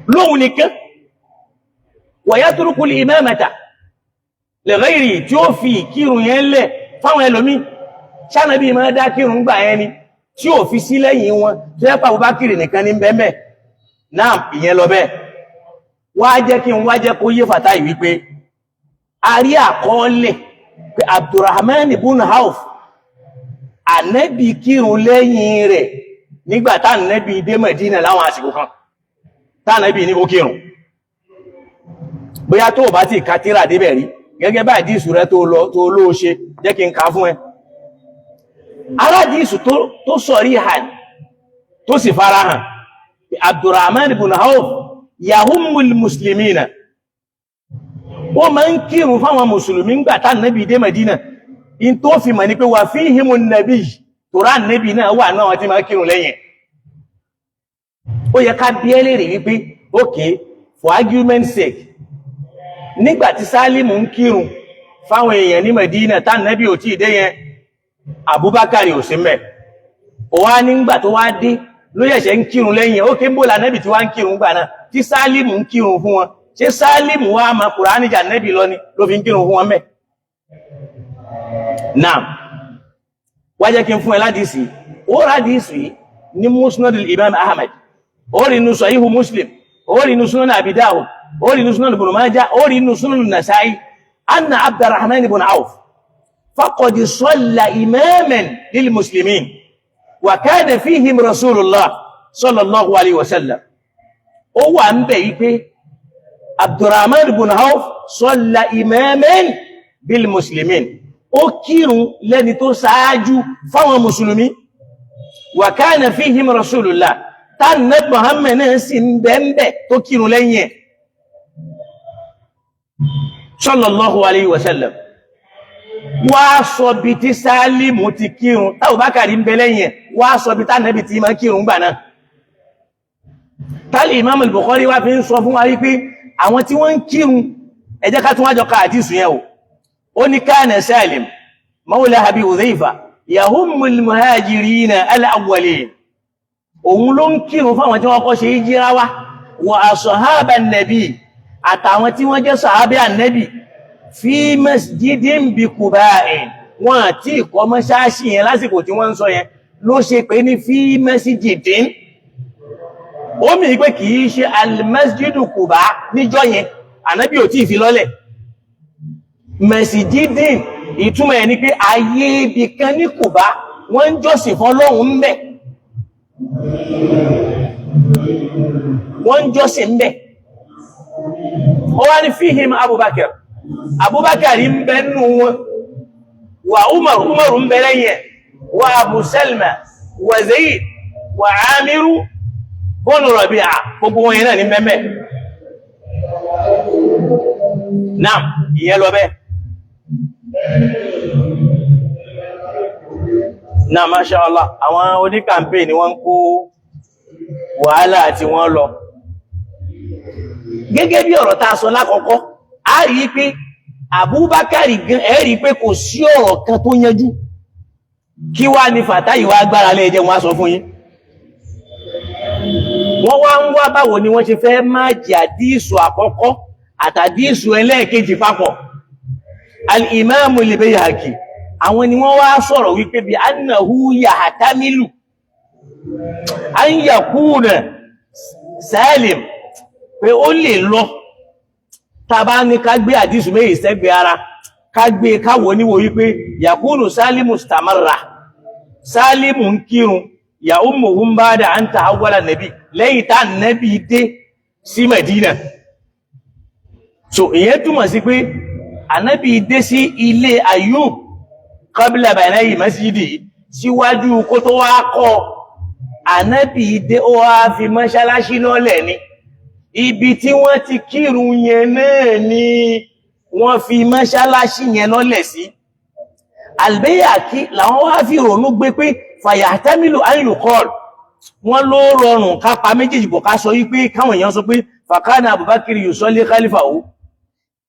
lóhun nìkan wa yatruku al-imamata lẹ́gbẹ̀rì tí ó fi kírun yẹn lẹ̀ fáwọn ẹlòmí ṣánàbí máa dá kírun gbà yẹn ni tí ó fi sí lẹ́yìn wọn tó yẹ́ pàbó bá kiri nìkan ní bẹ́ẹ̀ náà ìyẹn lọ bẹ́ẹ̀ wá jẹ́ kí n wá jẹ́ kó yé Fatai wípé a rí àkọọ́lẹ̀ pé Abdurrahman ibn Auf Ànábì kírun lẹ́yìn rẹ̀ nígbà tá Ànábì dé Medina láwọn àsìkò kan tá Ànábì ní ó kírun bóyá tó bá ti kátírà débẹ̀ rí gẹ́gẹ́ bá ìdísù rẹ tó ló ṣe jẹ́ kí n ká fún ẹ aládìísù tó sọ̀rí hàn tó sì farahàn Abdurrahman ibn Auf yahummul muslimina ó máa ń kírun fáwọn mùsùlùmí ńgbà tá Nábì dé Medina in tó fi mọ̀ ní pé wà fihimun nabi tó rá Nábì náà wà náà tí máa kírun lẹ́yìn ó yẹ ká bí ẹlẹ́rìí wípé okay for argument's sake nígbàtí Sálímù ń kírun fáwọn èèyàn ní Medina tá Nábì ò tí ìdé yẹn Abubakar ò sí mẹ́ ó wá nígbà tó wá dé ló yẹ̀ṣẹ̀ ń kírun lẹ́yìn ó ké ń bó la Nábì tí wá ń kírun gbà náà tí Sálímù ń kírun fún wọn ṣé Sálímù wá ma Kùránì jà Nábì lọ ni ló fi ń kírun fún wọn mẹ́ náà wá jẹ́ kí n fún ẹ ládìsí ó rádìsí ní Musnad al-Imam Ahmad ó rí inú Sahihu Muslim ó rí inú Sunan Abi Dawud ó rí inú Sunan Ibn Majah ó rí inú Sunan Nasa'i anna Abdurrahman ibn Auf faqad salla imaman lil muslimin wa kana fihim Rasulullah sallallahu alayhi wa sallam ó wà ń bẹ̀ wípé Abdurrahman ibn Auf salla imaman bil muslimin ó kírun lẹ́ni tó ṣáájú fáwọn mùsùlùmí wa kana fihim Rasulullah tánà Muhammad náà sì ń bẹ́ẹ̀ tó kírun lẹ́yìn ẹ̀ sallallahu alayhi wa sallam wá sọ bí tí Sálímù ti kírun t'Abubakari ń bẹ lẹ́yìn ẹ̀ wá sọ bí t'Ànábì ti máa kírun gbà náà. Tálí Imam al-Bukhari wá fi ń sọ fún wa wípé àwọn tí wọ́n ń kírun ẹ jẹ́ ká tún wájọ ká àdísù yẹn o. Ó ní kana Salim mawla Abi Hudhayfa yahummul muhajirina al-awwalin. Òun ló ń kírun fáwọn tí wọ́n kọ́ ṣe hijira wá wa ashaban nabi àtàwọn tí wọ́n jẹ́ sàhábé Ànábì fi masjidin bi Quba'in. Wọ́n àti ìkọ́ mọ́ṣáláṣí yẹn lásìkò tí wọ́n ń sọ yẹn ló ṣe pé ní fi masjidin. Ó mì pé kìí ṣe al-masjidu Quba níjọ́ yẹn Ànábì ò tí ì fi lọ́lẹ̀. Masjidin ìtumọ̀ ẹ̀ ni pé ayé ibì kan ní Quba wọ́n ń jọ́sìn fọ́lọ́hun ń bẹ̀. Wọ́n ń jọ́sìn ń bẹ̀. Ó wá ní fíhìm Abubakar ń bẹ nínú wọn, wa Umaru ń bẹ lẹ́yìn, wa Abu Salma, wa Zayd, wa Amiru bọ́nù Rabi'a, gbogbo wọn yẹn náà ní mẹ́mẹ́. Náà, ìyẹn lọ bẹ́. Náà, Masha Allah, àwọn oníkàmpé ni wọ́n kó wàhálà àti wọ́n lọ. Gẹ́gẹ́ bí ọ̀rọ̀ tá sọ lákọ̀ọ́kọ́, a rí pé Abubakari gan rí pé kò sí ọ̀rọ̀ kan tó yanjú. Kí wá ní Fàtáyì wá agbára lẹ́ẹ̀jẹ́ wọn á sọ fún yín. Wọ́n wá ń wá báwo ni wọ́n ṣe fẹ́ máa jẹ́ àdísù àkọ́kọ́ àtàdísù ẹlẹ́ẹ̀kejì papọ̀. Al-Imam al-Bayhaqi àwọn ni wọ́n wá sọ̀rọ̀ wípé bí annahu yahtamilu an yakuna Salim pé ó lè lọ tàbá ní ká gbé àdísù méjì sẹ́gbẹ̀ ara ká gbé káwọ níwò wípé yakunu Salimu stamarra Salimu ń kírun ya ummuhum ba'da an tahawwala nabi lẹ́yìn tá nabi dé sí Medina. So ìyẹn túmọ̀ sí pé Ànábì dé sí ilé Ayub qabla banayi masjidi síwájú kó tó wá kọ́. Ànábì dé ó wá fi mọ́ṣáláṣí lọ́lẹ̀ ni ibi tí wọ́n ti kírun yẹn náà ni wọ́n fi mọ́ṣáláṣí yẹn lọ́lẹ̀ sí. Al-Bayhaqi làwọn wá fi ronú gbé pé fayahtamilu an yuqal wọ́n ló rọrùn ká pa méjèèjì bọ̀ ká sọ wípé káwọn èèyàn sọ pé fakana Abubakar yusalli khalifahu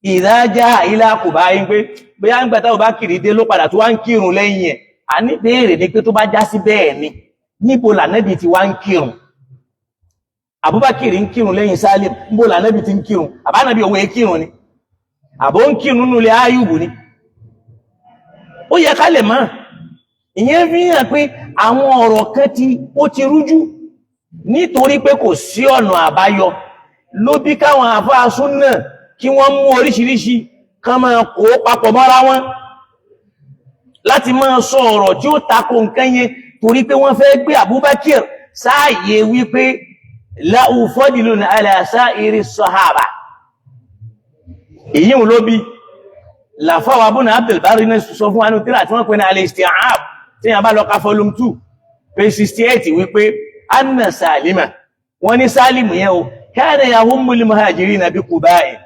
idha jaa ila Quba yín pé bóyá ń gbàtà Abubakar dé ló padà tó wá ń kírun lẹ́yìn ẹ̀. A ní béèrè ní pé tó bá já sí bẹ́ẹ̀ ni níbo l'Ànábì ti wá ń kírun? Abubakar ń kírun lẹ́yìn Salim, níbo l'Ànábì ti ń kírun? Àbánábì òun kírun ni? Àbó ń kírun nínú ilé Ayubu ni? Ó yẹ ká lè mọ̀. Ìyẹn fi hàn pé àwọn ọ̀rọ̀ kan ó ti rújú nítorí pé kò sí ọ̀nà àbáyọ ló bí káwọn àfáà súnnà kí wọ́n mú oríṣiríṣi kan máa kó papọ̀ mọ́ra wọn láti máa sọ ọ̀rọ̀ tí ó tako nǹkan yẹn torí pé wọ́n fẹ́ gbé Abubakar sáàyè wípé lahu fadlun ala sa'iri sahaba. Èyí ló bí làfáwà Ibn Abdul Barri náà sọ fún anú tíra tí wọ́n pè ní al-Isti'ab tí a bá lọ ka volume 2 page 68 wípé anna Salima wọ́n ní Salimu yẹn o kana yahummul muhajirina bi Quba'in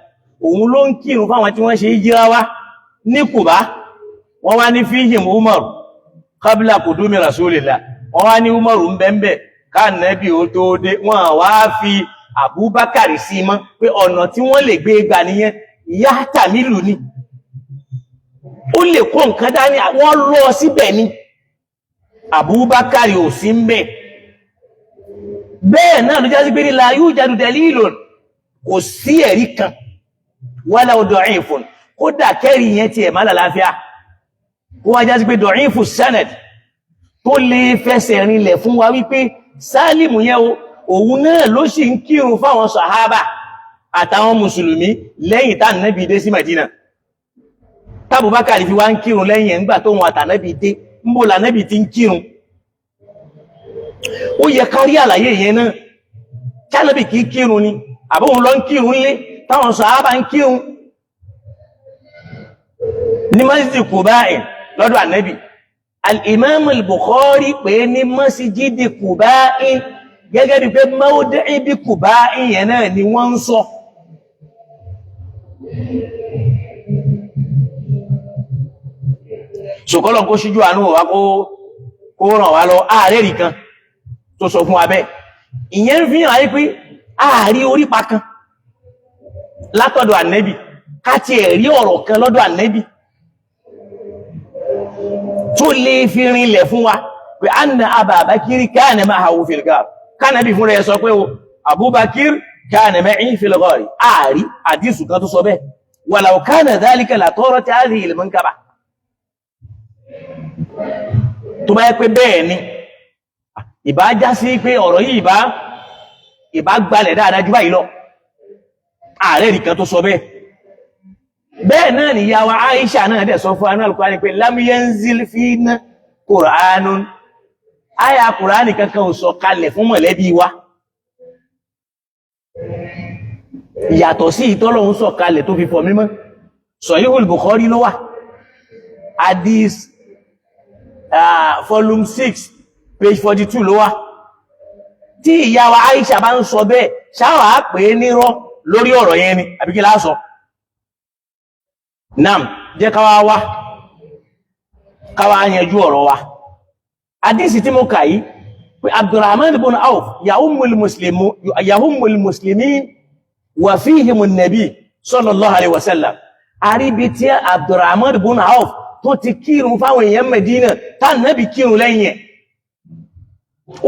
òun ló ń kírun fáwọn tí wọ́n ṣe hijira wá ní Quba. Wọ́n wá ní fíhìm Umar qabla qudumi Rasulillah wọ́n wá ní Umar ń bẹ́m̀bẹ̀ ká Nábì ó tó dé wọ́n wá fi Abubakar sí mọ́ pé ọ̀nà tí wọ́n lè gbé gbà nìyẹn yahtamilu ni ó lè kó nǹkan dání wọ́n lọ síbẹ̀ ni Abubakar ò sí ń bẹ̀. Bẹ́ẹ̀ náà ló jásí pé ní la yujadu dalilun kò sí ẹ̀rí kan wala da'ifun kódà kẹ́rì yẹn ti ẹ̀má lálàáfíà kó wá jásí pé da'ifu sanad tó lè fẹsẹ̀ rinlẹ̀ fún wa wípé Sálímù yẹn òun náà ló sì ń kírun fáwọn sàhábà àtàwọn mùsùlùmí lẹ́yìn tá Nábì dé sí Madina. Abubakar fi wá ń kírun lẹ́yìn ẹ̀ ńgbà tó wọn àtànábì dé ń bò lànábì ti ń kírun. Ó yẹ ká rí àlàyé yẹn náà kánàbì kìí kírun ni àbóhun lọ ń kírun lé táwọn sàhábà ń kírun ní masjid Quba'in lọ́dọ̀ ànábì. Al-Imam al-Bukhari pé ní masjid Quba'in gẹ́gẹ́ bí pé mawdi'i bí Quba'in yẹn náà ni wọ́n ń sọ. ṣòkọ́lọ̀ kó ṣíjú àánú wa kó ràn wá lọ ààrẹ rí kan tó sọ fún abẹ́ ìyẹn fi hàn ayé pé ààrí orípa kan látọ̀dọ̀ ànẹ́bì káti ẹ̀rí ọ̀rọ̀ kan lọ́dọ̀ ànẹ́bì tó lè fi rinlẹ̀ fún wa pé anna Abubakar kana ma'ahu fil ghar kánàbì fún rẹ̀ sọ pé o Abubakar kana ma'i fil ghar ààrí àdísù kan tó sọ bẹ́ẹ̀ walau kana dhalika la tarat hadhihi al-mankaba tó bá yẹ pé bẹ́ẹ̀ ni ìbá já sí pé ọ̀rọ̀ yìí ìbá gbalẹ̀ dáadáa jù báyìí lọ ààrẹ rí kan tó sọ bẹ́ẹ̀ bẹ́ẹ̀ náà ni ìyá wa Aisha náà dẹ̀ sọ fún anú Al-Qur'ani pé lam yanzil fina Qur'anun àyà Qur'ani kankan ò sọ kalẹ̀ fún mọ̀lẹ́bí wa yàtọ̀ sí ìtọ́lọ́hun sọ kalẹ̀ tó fi fọ̀ mímọ́ Sahihul Bukhari ló wà hadith volume 6 page 42 ló wà tí ìyá wa Aisha bá ń sọ bẹ́ẹ̀ ṣáwàá pè é nírọ́ lórí ọ̀rọ̀ yẹn ni àbí kí láásọ nam jẹ́ káwá yanjú ọ̀rọ̀ wa hadisi tí mo kà yí pé Abdurrahman ibn Auf yahummul muslimin wa fihimun nabi sallallahu alaihi wasallam àríbi tí Abdurrahman ibn Auf tó ti kírun fáwọn èèyàn Medina tá nẹ́bì kírun lẹ́yìn ẹ̀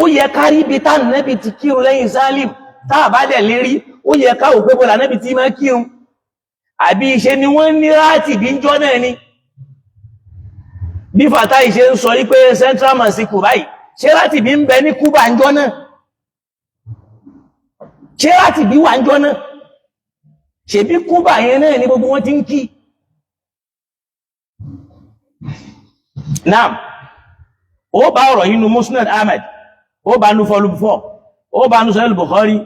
ó yẹ kárí bí tá nẹ́bì ti kírun lẹ́yìn Salim tá bá dẹ̀ lérí ó yẹ káwò pé bọ́lá nẹ́bì tí máa kírun àbí iṣẹ́ ni wọ́n ní láti bí jọ náà ni bí Fatai ṣe ń sọ wípé Central Mosque báyìí ṣé láti bí ń bẹ ní Kúbà ń jọ náà ṣé láti bí wà ń jọ náà ṣebí Kúbà yẹn náà ni gbogbo wọn ti ń kí Naam, ó bá ọ̀rọ̀ yìí nínú Musnad Ahmad, ó bá nínú volume 4, ó bá nínú Sahih Bukhari,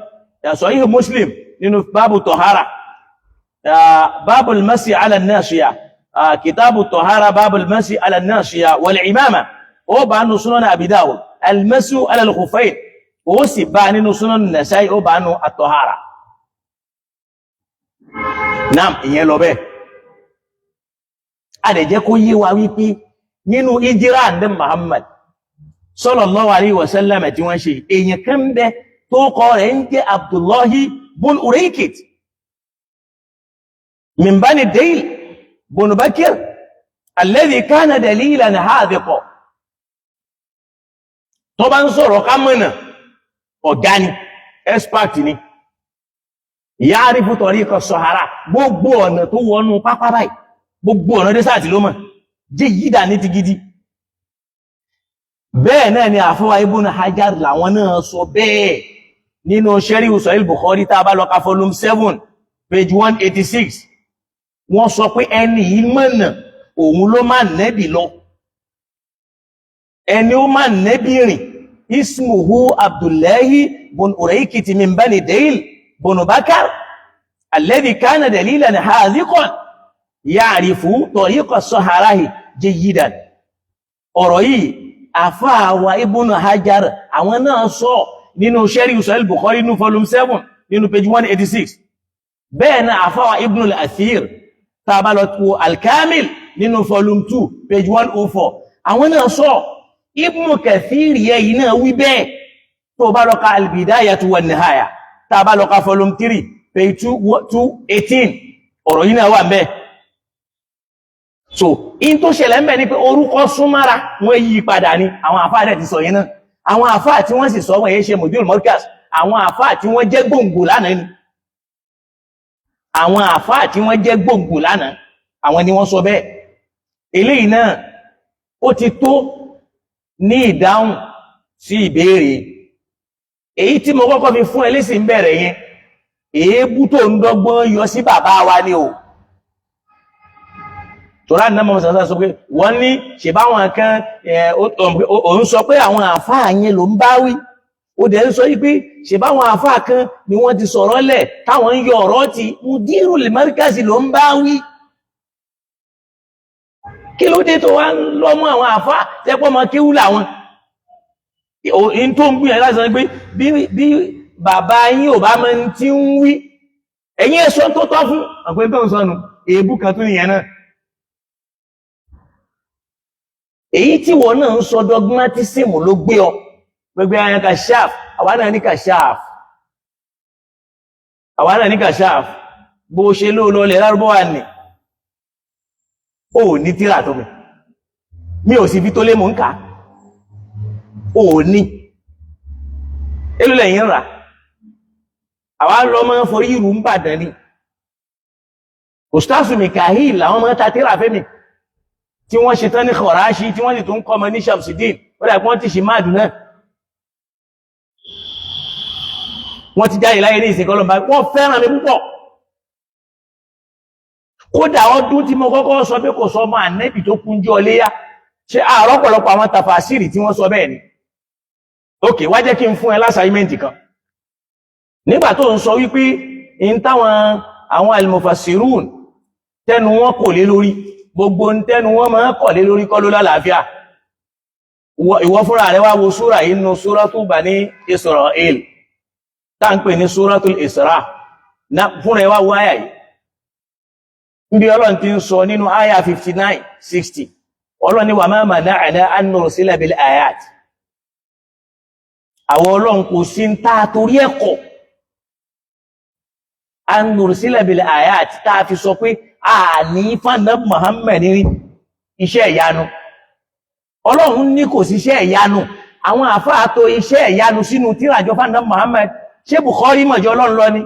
Sahih Muslim nínú Babu Tahara, Babul Masi ala Nasiya, Kitabu Tahara Babul Masi ala Nasiya wal Imama, ó bá nínú Sunan Abi Dawud, Al-Masu ala al-Khuffayn, ó sì bá nínú Sunan Nasa'i, ó bá nínú At-Tahara. Naam, ìyẹn lọ bẹ́ẹ̀. A dẹ̀ jẹ́ kó yé wa wípé nínú ìjírà ndé Muhammad sallallahu alaihi wasallam tí wọ́n ṣe èyàn kan bẹ tó kọ rẹ̀ ń jẹ́ Abdullahi bun Uraykit min Bani Dayl bun Bakr alladhi kana dalilan hadiqa tó bá ń sọ̀rọ̀ kámọ́nà ọ̀gáni expert ni ya'rifu tariqa as-sahara gbogbo ọ̀nà tó wọnú pápá báyìí gbogbo ọ̀nà dé sáàtì ló mọ̀ jẹ́ yídà ní ti gidi bẹ́ẹ̀ náà ni àfọwà Ibn Hajar làwọn náà sọ bẹ́ẹ̀ nínú Sharh Sahih Bukhari tá bá lọ ka volume 7 page 186 wọ́n sọ pé ẹni ìmọ̀nà òun ló máa nẹ́bì lọ ẹni ó máa nẹ́bì rìn ismuhu Abdullahi bun Uraykit min Bani Dayl bun Bakr alladhi kana dalilan hadiqan ya'rifu tariqa as-saharahi jayyidan ọ̀rọ̀ yìí àfáàwà Ibn Hajar àwọn náà sọ nínú Sharh Sahih Bukhari nínú volume 7 nínú page 186 bẹ́ẹ̀ náà àfáàwà Ibn al-Athir tabalọ́tù al-Kamil nínú volume 2 page 104 àwọn náà sọ Ibn Kathir yìí náà wí bẹ́ẹ̀ tó bá lọ ka al-Bidayatu wan-Nihaya tabalọ́ka volume 3 page 218 ọ̀rọ̀ yìí náà wà bẹ́ẹ̀ so in tó ṣẹlẹ̀ ń bẹ ní pé orúkọ súnmára wọ́n yí padà ní àwọn àfáà dẹ̀ ti sọ yẹn náà àwọn àfáà tí wọ́n sì sọ wọ́n yẹ́ ṣe Mudirul Markaz àwọn àfáà tí wọ́n jẹ́ gbòǹgbò lánàá ni àwọn àfáà tí wọ́n jẹ́ gbòǹgbò lánàá àwọn ni wọ́n sọ bẹ́ẹ̀ eléyìí náà ó ti tó ní ìdáhùn sí ìbéèrè èyí tí mo kọ́kọ́ fi fún ẹlẹ́sìn ń bẹ̀rẹ̀ yẹn èébú tó ń dọ́gbọ́n yọ sí bàbá wa ni o tọ́lá ní náà sọ́sọ́ sọ pé wọ́n ní ṣe báwọn kan òun sọ pé àwọn àfáà yẹn ló ń bá wí ó dẹ̀ ń sọ yí pé ṣe báwọn àfáà kan ni wọ́n ti sọ̀rọ̀ lẹ̀ táwọn ń yọ ọ̀rọ̀ ti Mudirul Markaz ló ń bá wí kí ló dé tó wá ń lọ́mú àwọn àfáà tẹ́pọ̀ mọ́ kí wú làwọn in tó ń gbìyànjú láti sọ pé bí bàbá yín ò bá mọ́ tí ń wí ẹ̀yin ẹ̀sọ́ tó tọ́ fún àpẹẹ tó ń sọnù èébú kan tó nìyẹn náà èyí tí wọ́n náà ń sọ dogmatism ló gbé ọ gbogbo ayan kashaf àwa náà ní kashaf àwa náà ní kashaf bó ṣe ló lọ lẹ̀ lárúbọ́wà ní ó ní tíra tó mi ò sì fi tó lé mò ń kà ó ní èlò lẹ́yìn rà àwa lọ mọ́ forí ìrù ń bàdàn ní ustazu Mikahil àwọn ọmọ ta tíra fẹ́mi tí wọ́n ṣe tán ní Kọ̀ráṣí tí wọ́n sì tún kọmọ ní Shamsuddin ó dà wọ́n ti ṣe máàdù náà wọ́n ti jáde láyé ní ìsìnkọlọ́mbà wọ́n fẹ́ràn mi púpọ̀ kódà ọdún tí mo kọ́kọ́ sọ pé kò sọ ọmọ ànẹ́bì tó kúnjọ́ léyá ṣe àárọ̀ pọ̀lọpọ̀ àwọn tàfàṣírì tí wọ́n sọ bẹ́ẹ̀ ni ókè wá jẹ́ kí n fún ẹ lásàímẹ́ǹtì kan nígbà tó ń sọ wípé in táwọn àwọn al-mufassirun tẹnu wọn kò lé lórí gbogbo tẹnu wọn máa kọ̀ lé lórí kọ́ ló lálàáfíà ìwọ fúnra rẹ̀ wá wo súra inú súratu Bani Israel tá ń pè ní súratul Isra fúnra rẹ̀ wá wo àyà yìí níbi Ọlọ́run ti ń sọ nínú àyà 59-60 Ọlọ́run ní wa ma mana'na an nursila bil ayat àwọn Ọlọ́run kò sí ń tá torí ẹ̀kọ́ an nursila bil ayat tá fi sọ pé a ní fánà Muhammad rí iṣẹ́ ìyanu Ọlọ́run ní kò sí iṣẹ́ ìyanu àwọn àfáà tó iṣẹ́ ìyanu sínú tíràjọ fánà Muhammad ṣé Bukhari mọ̀jọ Ọlọ́run lọ ni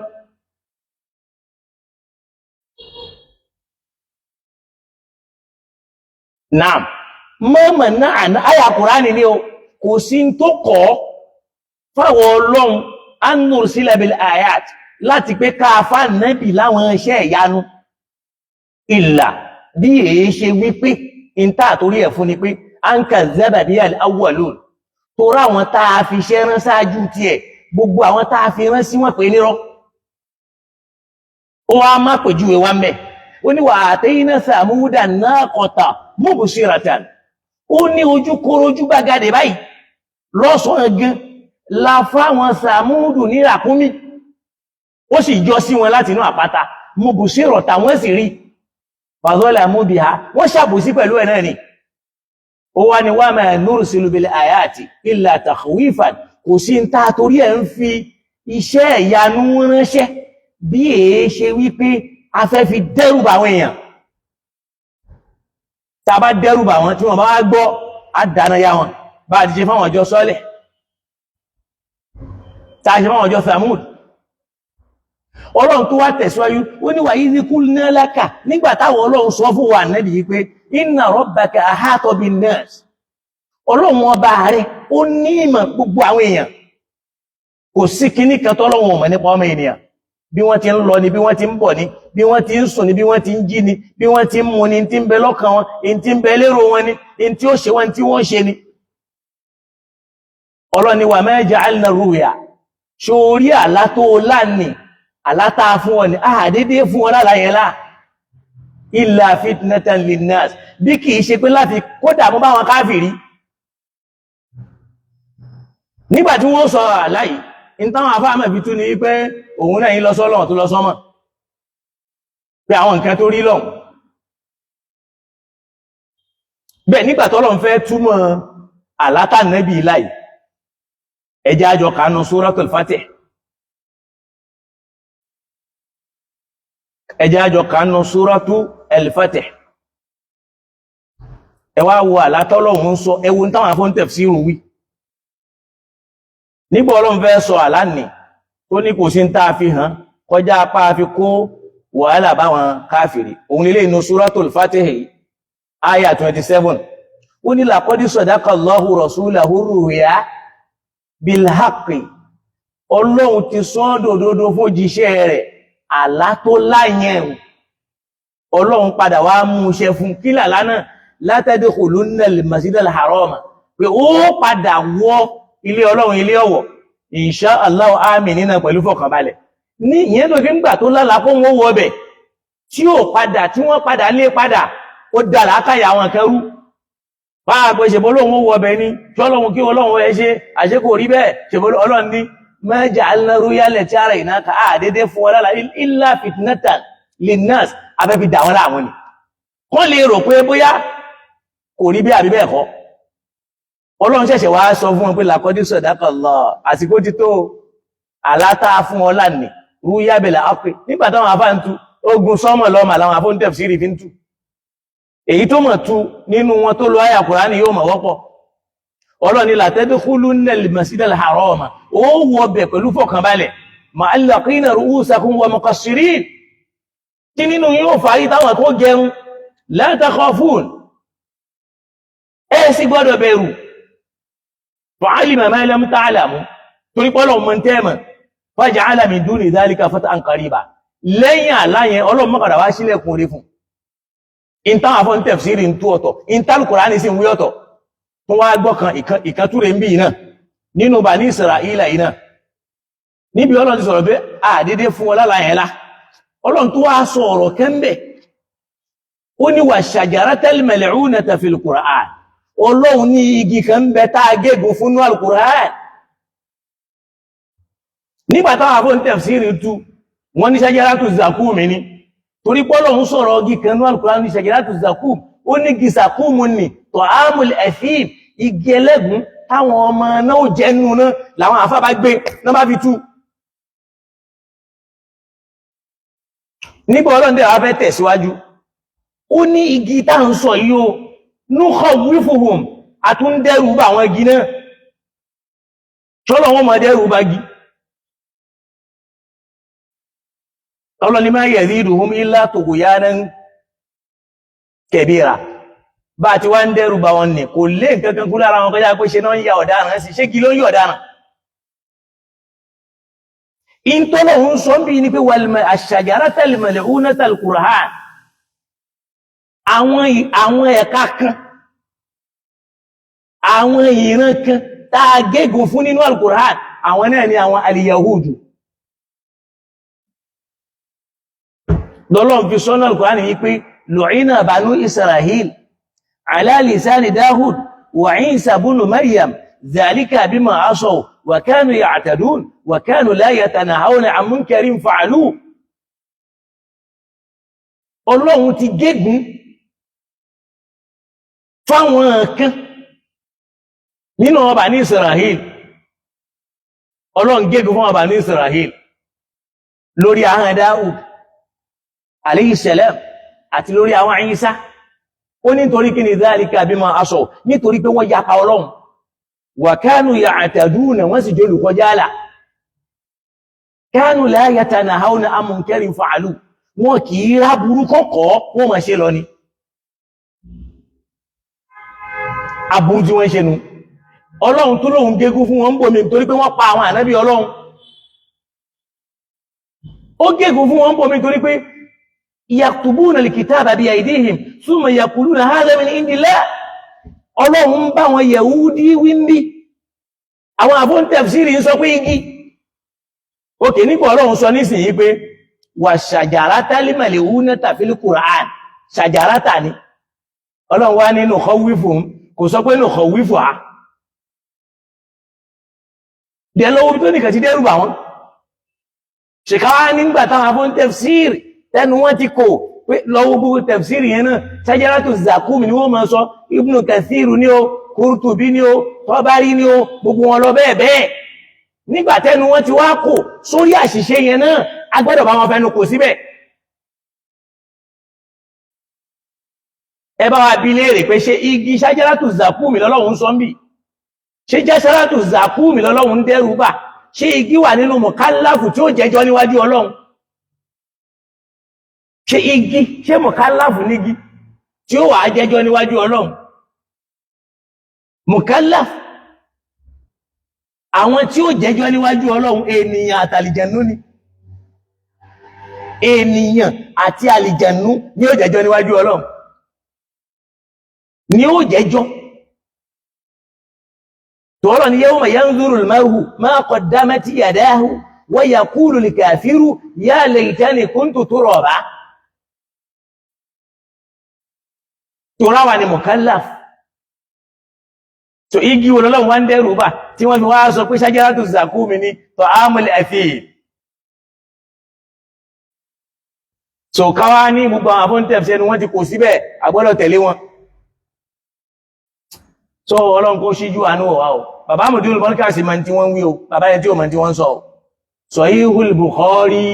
naam mọ́mọ̀ náà àyà Kùránì ní o kò sí tó kọ́ fáwọn Ọlọ́run an nursila bil ayat láti pé káàfà nẹ́bì láwọn iṣẹ́ ìyanu ìlà bí èé ṣe wípé ìntà àtórí ẹ̀ fún ni pé a ń kà zẹ́bà bí al-awwalun tó ráwọn táa fi ṣẹ́ rán sáájú tí ẹ̀ gbogbo àwọn táa fi rán sí wọn pé nírọ́ ó wá má pèjúwe wá mẹ́ ó ní wa atayna Samuda naqata mubsiratan ó ní ojú korojú gbàgádé báyìí lọ́sàn-án gan la fáwọn Sàmúdù ní ràkúnmí ó sì jọ sí wọn láti inú àpáta mubsiratan wọ́n sì rí fazalamu biha wọ́n ṣàbòsí pẹ̀lú ẹ̀ náà ni ó wá ní wa ma nursilu bil ayati illa takhwifan kò sí ń ta torí ẹ̀ ń fi iṣẹ́ ìyanu ránṣẹ́ bí èé ṣe wípé a fẹ́ fi dẹ́rùbà àwọn èèyàn tá a bá dẹ́rùbà wọn tí wọ́n bá wá gbọ́ àdánà ya wọn bá a ti ṣe fáwọn ọjọ́ Sọ́lẹ̀ tá a ṣe fáwọn ọjọ́ Samud Ọlọ́run tó wá tẹ̀síwájú ó ní wa idh qulna laka nígbà táwọn Ọlọ́run sọ fún wa Ànábì yìí pé inna rabbaka ahata bin nas Ọlọ́run ọba rẹ̀ ó ní ìmọ̀ gbogbo àwọn èèyàn kò sí kíní kan tọ́lọ́run ò mọ̀ nípa ọmọ ènìyàn bí wọ́n ti ń lọ ni bí wọ́n ti ń bọ̀ ni bí wọ́n ti ń sùn ni bí wọ́n ti ń jí ni bí wọ́n ti ń mu ni tí ń bẹ lọ́kàn wọn tí ń bẹ lérò wọn ni tí ó ṣe wọn tí wọ́n ṣe ni Ọlọ́run ni wa ma ja'alna ruya sórí àlá tó láàní àlátà fún wọn ni àdédé fún wọn lálàyẹlá illa fitnatan linnas bí kìí ṣe pé láti kódà mú bá wọn káfìrí nígbàtí wọ́n sọ àláyìí in táwọn afáàmẹ́ fi tún ní wípé òun náà yí lọ sọ́lọ́wọ̀n tó lọ sọ́mọ̀ pé àwọn nǹkan tó rí lọ́hùn bẹ́ẹ̀ nígbàtọ́lọ́run fẹ́ túmọ̀ àlátà nẹ́bí láì ẹjá àjọ kanú Suratul Fatih ẹjá àjọ kanú Suratul Fatih ẹ wá wo àlátọ́lọ́run sọ ẹwọ táwọn afọ́n tafsiru wí nígbà Ọlọ́run fẹ́ sọ àlánì tó ní kò sí ń tàà fi hàn kọjá apá fi kó wàhálà báwọn káfìrí òun nílé inú Suratul Fatih ayà 27 ó ní laqad sadaqa Allahu rasulahu ruya bil haqqi Ọlọ́run ti sọ́dọ̀dọ́dọ́ fún jíṣẹ́ rẹ̀ àlá tó láyẹn Ọlọ́run padà wá mú iṣẹ́ fún kílà lánàá la tadkhulunna al-masjidal harama pé ó padà wọ ilé Ọlọ́run ilé ọ̀wọ̀ insha Allah aminina pẹ̀lú fọkànbalẹ̀ ní ìyẹn tó fi ń gbà tó lálàá fún wọn wọ bẹ̀ tí ó padà tí wọ́n padà lé padà ó dára káyà àwọn kẹrú bá a pé ṣèbọ́ lóhun wọ bẹ̀ ní tí Ọlọ́run kí Ọlọ́run ẹ ṣe àṣekò rí bẹ́ẹ̀ ṣèbọ́ Ọlọ́run ní ma ja'alna ruyal tí ara ìná ka àdédé fún wọn lálàá illa fitnatan linnas afẹ́fi dà wọn láàmú ni wọ́n lè rò pé bóyá kò rí bí àbí bẹ́ẹ̀ kọ́ Ọlọ́run ṣẹ̀ṣẹ̀ wá sọ fún wọn pé laqad sadaqallah àsìkò ti tó àlátà fún ọ lánìí rúyà bẹ̀lẹ̀ ápè nígbà táwọn afá ń tú ogun sọ́mọ̀ lọ́mà láwọn afó ń tafsiri fi ń tú èyí tó mọ̀ tú nínú wọn tó lo àyà Kùránì yóò mọ̀ wọ́pọ̀ Ọlọ́run ní la tadkhulunna al-masjidal harama ó wọ bẹ̀ pẹ̀lú fọkànbalẹ̀ mu'allaqina ru'usakum wa muqassirin kí nínú yóò fàáyí táwọn tó jẹun la takhafun ẹ sì gbọ́dọ̀ bẹ̀rù fa'alima ma lam ta'lamu torí pọ́lọ̀ mọ́ tẹ́mọ̀ faja'ala min duni dhalika fathan qariba lẹ́yìn àláyẹn Ọlọ́run mọ́kànlá wá sílẹ̀kùn orí fún ìntàn àfọ́n tafsiri ń tú ọ̀tọ̀ ìntàn Kùránì sí ń wí ọ̀tọ̀ tó wá gbọ́kan ìkàtúrẹ̀ ń bí iná nínú Bani Israila iná níbi Ọlọ́run ti sọ̀rọ̀ pé àdédé fún ọláláyẹn lá Ọlọ́run tó wá sọ ọ̀rọ̀ kẹ́mbẹ̀ ó ní wa shajaratal mal'unata fil Qur'an Ọlọ́run ní igi kan bẹ tá a gégùn fún ní Al-Qur'an nígbà táwọn àfọ́n tafsiri tú wọ́n ní shajaratu zakum ní torí pọ́lọ̀hún sọ̀rọ̀ igi kan ní Al-Qur'an ní shajaratu zakum ó ní igi zakum ní ta'amul athim igi ẹlẹ́gùn táwọn ọmọ náà jẹ́nu náà làwọn àfá bá gbé náà bá fi tú nígbà Ọlọ́run dẹ̀ wá fẹ́ tẹ̀síwájú ó ní igi tá ń sọ yìí ó nukhawwifuhum àtúndẹ́rù bá àwọn igi náà ṣọ́lọ̀ wọn mọ̀ dẹ́rù bá gi Ọlọ́run ní ma yaziduhum illa tughyanan kabira bá ti wá ń dẹ́rù bá wọn ní kò lè nǹkankan kú lára wọn kọjá pé ṣe náà ń ya ọ̀daràn sí ṣé kí ló ń yọ ọ̀daràn ìntọ́lọ̀hún sọ bí ní pé ash-shajaratal mal'unatal Qur'an àwọn ẹ̀ka kan àwọn ìran kan tá a gégùn fún nínú Al-Qur'an àwọn náà ni àwọn al-Yahudu lọ́lọ́n fi sọ́nà Al-Qur'an yìí pé lu'ina banu Isra'il ala lisani Dawud wa Isa ibn Maryam dhalika bima asaw wa kanu ya'tadun wa kanu la yatanahawna 'an munkarin fa'aluhu Ọlọ́run ti gégùn fáwọn kan nínú ọba ní Isra'il Ọlọ́run gégùn fún ọba ní Isra'il lórí ahọ́n Dawud alayhi salam àti lórí àwọn Ìsá ó nítorí kí ni dhalika bima asaw nítorí pé wọ́n yapa Ọlọ́run wa kanu ya'taduna wọ́n sì jẹ́ olùkọjá àlà kanu la yatanahawna 'an munkarin fa'alu wọn kì í rá burú kọ́kọ́ wọ́n máa ṣe lọ ni aburú tí wọ́n ṣe nu Ọlọ́run tó lóhun gégún fún wọn ń bòmí torí pé wọ́n pa àwọn ànábì Ọlọ́run ó gégún fún wọn ń bòmí torí pé yaktubuna al-kitaba bi aydihim thumma yaquluna hadha min indillah Ọlọ́run ń bá wọn Yahudi wíńbí àwọn àfọ́n tafsiri ń sọ pé igi òkè nípa Ọlọ́run sọ nísìnyí pé wà shajaratal mal'unata fil Qur'an ṣàjàrátà ni Ọlọ́run wá nínú khawifuhum kò sọ pé nínú khawifuha dẹ̀ lọ́wọ́ tó nìkan ti dẹ́rù bà wọ́n ṣèkáwá nígbà táwọn àfọ́n tafsiri tẹnu wọ́n ti kò pé lọ́wọ́ gbogbo tafsiri yẹn náà shajaratu zakum ni wọ́n máa sọ Ibn Kathir ní o Qurtubi ní o Tabari ní o gbogbo wọn lọ bẹ́ẹ̀ bẹ́ẹ̀ nígbà tẹnu wọ́n ti wá kò sórí àṣìṣe yẹn náà a gbọ́dọ̀ bá wọn fẹnu kò síbẹ̀ ẹ bá wa bi léèrè pé ṣé igi shajaratu zakum lọ́lọ́run sọ ń bì ṣé shajaratu zakum lọ́lọ́run dẹ́rù bà ṣé igi wà nínú mùkálàfù tí ó jẹjọ́ níwájú Ọlọ́run ṣe igi ṣe mùkálàfù nígi tí ó wà jẹjọ́ níwájú Ọlọ́run mùkálàfù àwọn tí ó jẹjọ́ níwájú Ọlọ́run ènìyàn àtàlìjẹ̀nú ni ènìyàn àti àlìjẹ̀nú ni ó jẹjọ́ níwájú Ọlọ́run ni ó jẹjọ́ tọ́lọ̀ ni yawma yanzuru al-mar'u ma qaddamat yadahu wa yaqulu al-kafiru ya laytani kuntu turaba tọ́ráwà ni mukallaf so igi wo lọ́lọ́run wá ń dẹ́rù bà tí wọ́n fi wá sọ pé shajaratu zakum ni ta'amul athim so káwá ní gbogbo àwọn afọ́ntẹ̀fẹ́ ni wọ́n ti kò síbẹ̀ agbọ́dọ̀ tẹ̀lé wọn so Ọlọ́run kó ṣíjú àánú wa o bàbá Mudirul Markaz man tí wọ́n wí o bàbá yẹn tí ó man tí wọ́n sọ Sahihul Bukhari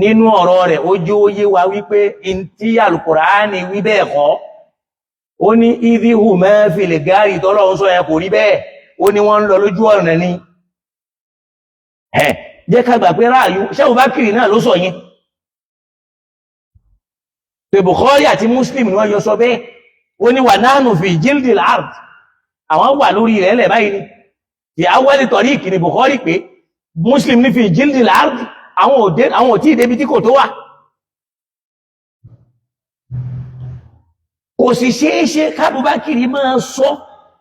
nínú ọ̀rọ̀ rẹ̀ ó jẹ́ ó yé wa wípé in tí Al-Qur'ani wí bẹ́ẹ̀ kọ́ ó ní idhihu ma fil gari tọ́lọ́run sọ yẹn kò rí bẹ́ẹ̀ ó ní wọ́n ń lọ lójú ọ̀nà ni jẹ́ ká gbà pé ráàyù ṣé Abubakar náà ló sọ yẹn pé Bukhari àti Muslim ni wọ́n yọ sọ bẹ́ẹ̀ ó ní wa nahnu fi jildil ard àwọn wà lórí rẹ̀ lẹ̀ báyìí ni fi awwali tariq ni Bukhari pé Muslim ní fi jildil ard àwọn ò tí ì débi tí kò tó wà kò sì ṣeéṣe kábùbákìrì máa sọ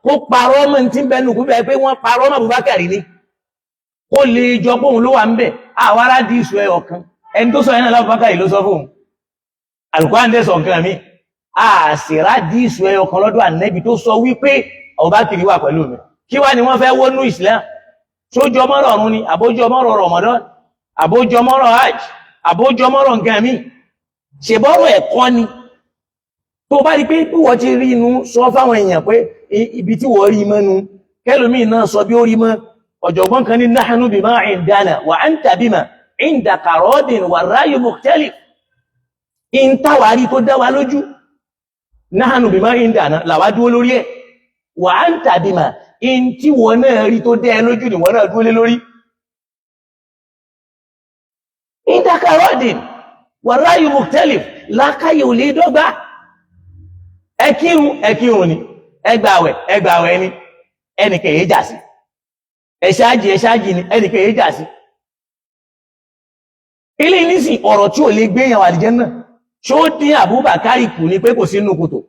kó parọ́ mọ́ tí ń bẹnu kú bẹ́ẹ̀ pé wọ́n parọ́ mọ́ Abubakar ni kó lè jọ pé òun ló wà ń bẹ̀ àwárá di ìṣù ẹ̀ ọ̀kan ẹni tó sọ yẹn náà Abubakar ló sọ fún un Al-Qur'an dẹ̀ sọ nǹkan mi àṣìrá di ìṣù ẹ̀ ọ̀kan lọ́dọ̀ Ànábì tó sọ wípé Abubakar wà pẹ̀lú mi kí wá ni wọ́n fẹ́ wọnú Islam sójú ọmọrọ̀ ọ̀run ni àbójú ọmọrọ̀ Ramadan àbójú ọmọrọ̀ hajj àbójú ọmọrọ̀ nǹkan mi ṣèbọ́rọ̀ ẹ̀kọ́ ni tó bá rí pé wọ́n ti rí inú sọ fáwọn èèyàn pé ibi tí wọ́n rí mọ́nu kẹlòmí náà sọ bí ó rí mọ́ ọ̀jọ̀gbọ́n kan ní nahnu bima indana wa anta bima indaka radin wa ra'yu mukhtalif in táwárí tó dá wa lójú nahnu bima indana làwá dúó lórí ẹ̀ wa anta bima in tí wọ́n náà rí tó dá ẹ lójú ni wọ́n náà dúó lé lórí indaka radin wa ra'yu mukhtalif lákàyè ò lè dọ́gba ẹkírun ni ẹgbàwẹ̀ ni ẹnìkẹ̀ èé jà sí ẹ̀ṣájì ni ẹnìkẹ̀ èé jà sí ilé nísìn ọ̀rọ̀ tí ò lè gbéyàn wà àlìjẹ́nnà ṣó dín Abubakari kù ní pé kò sínú kòtò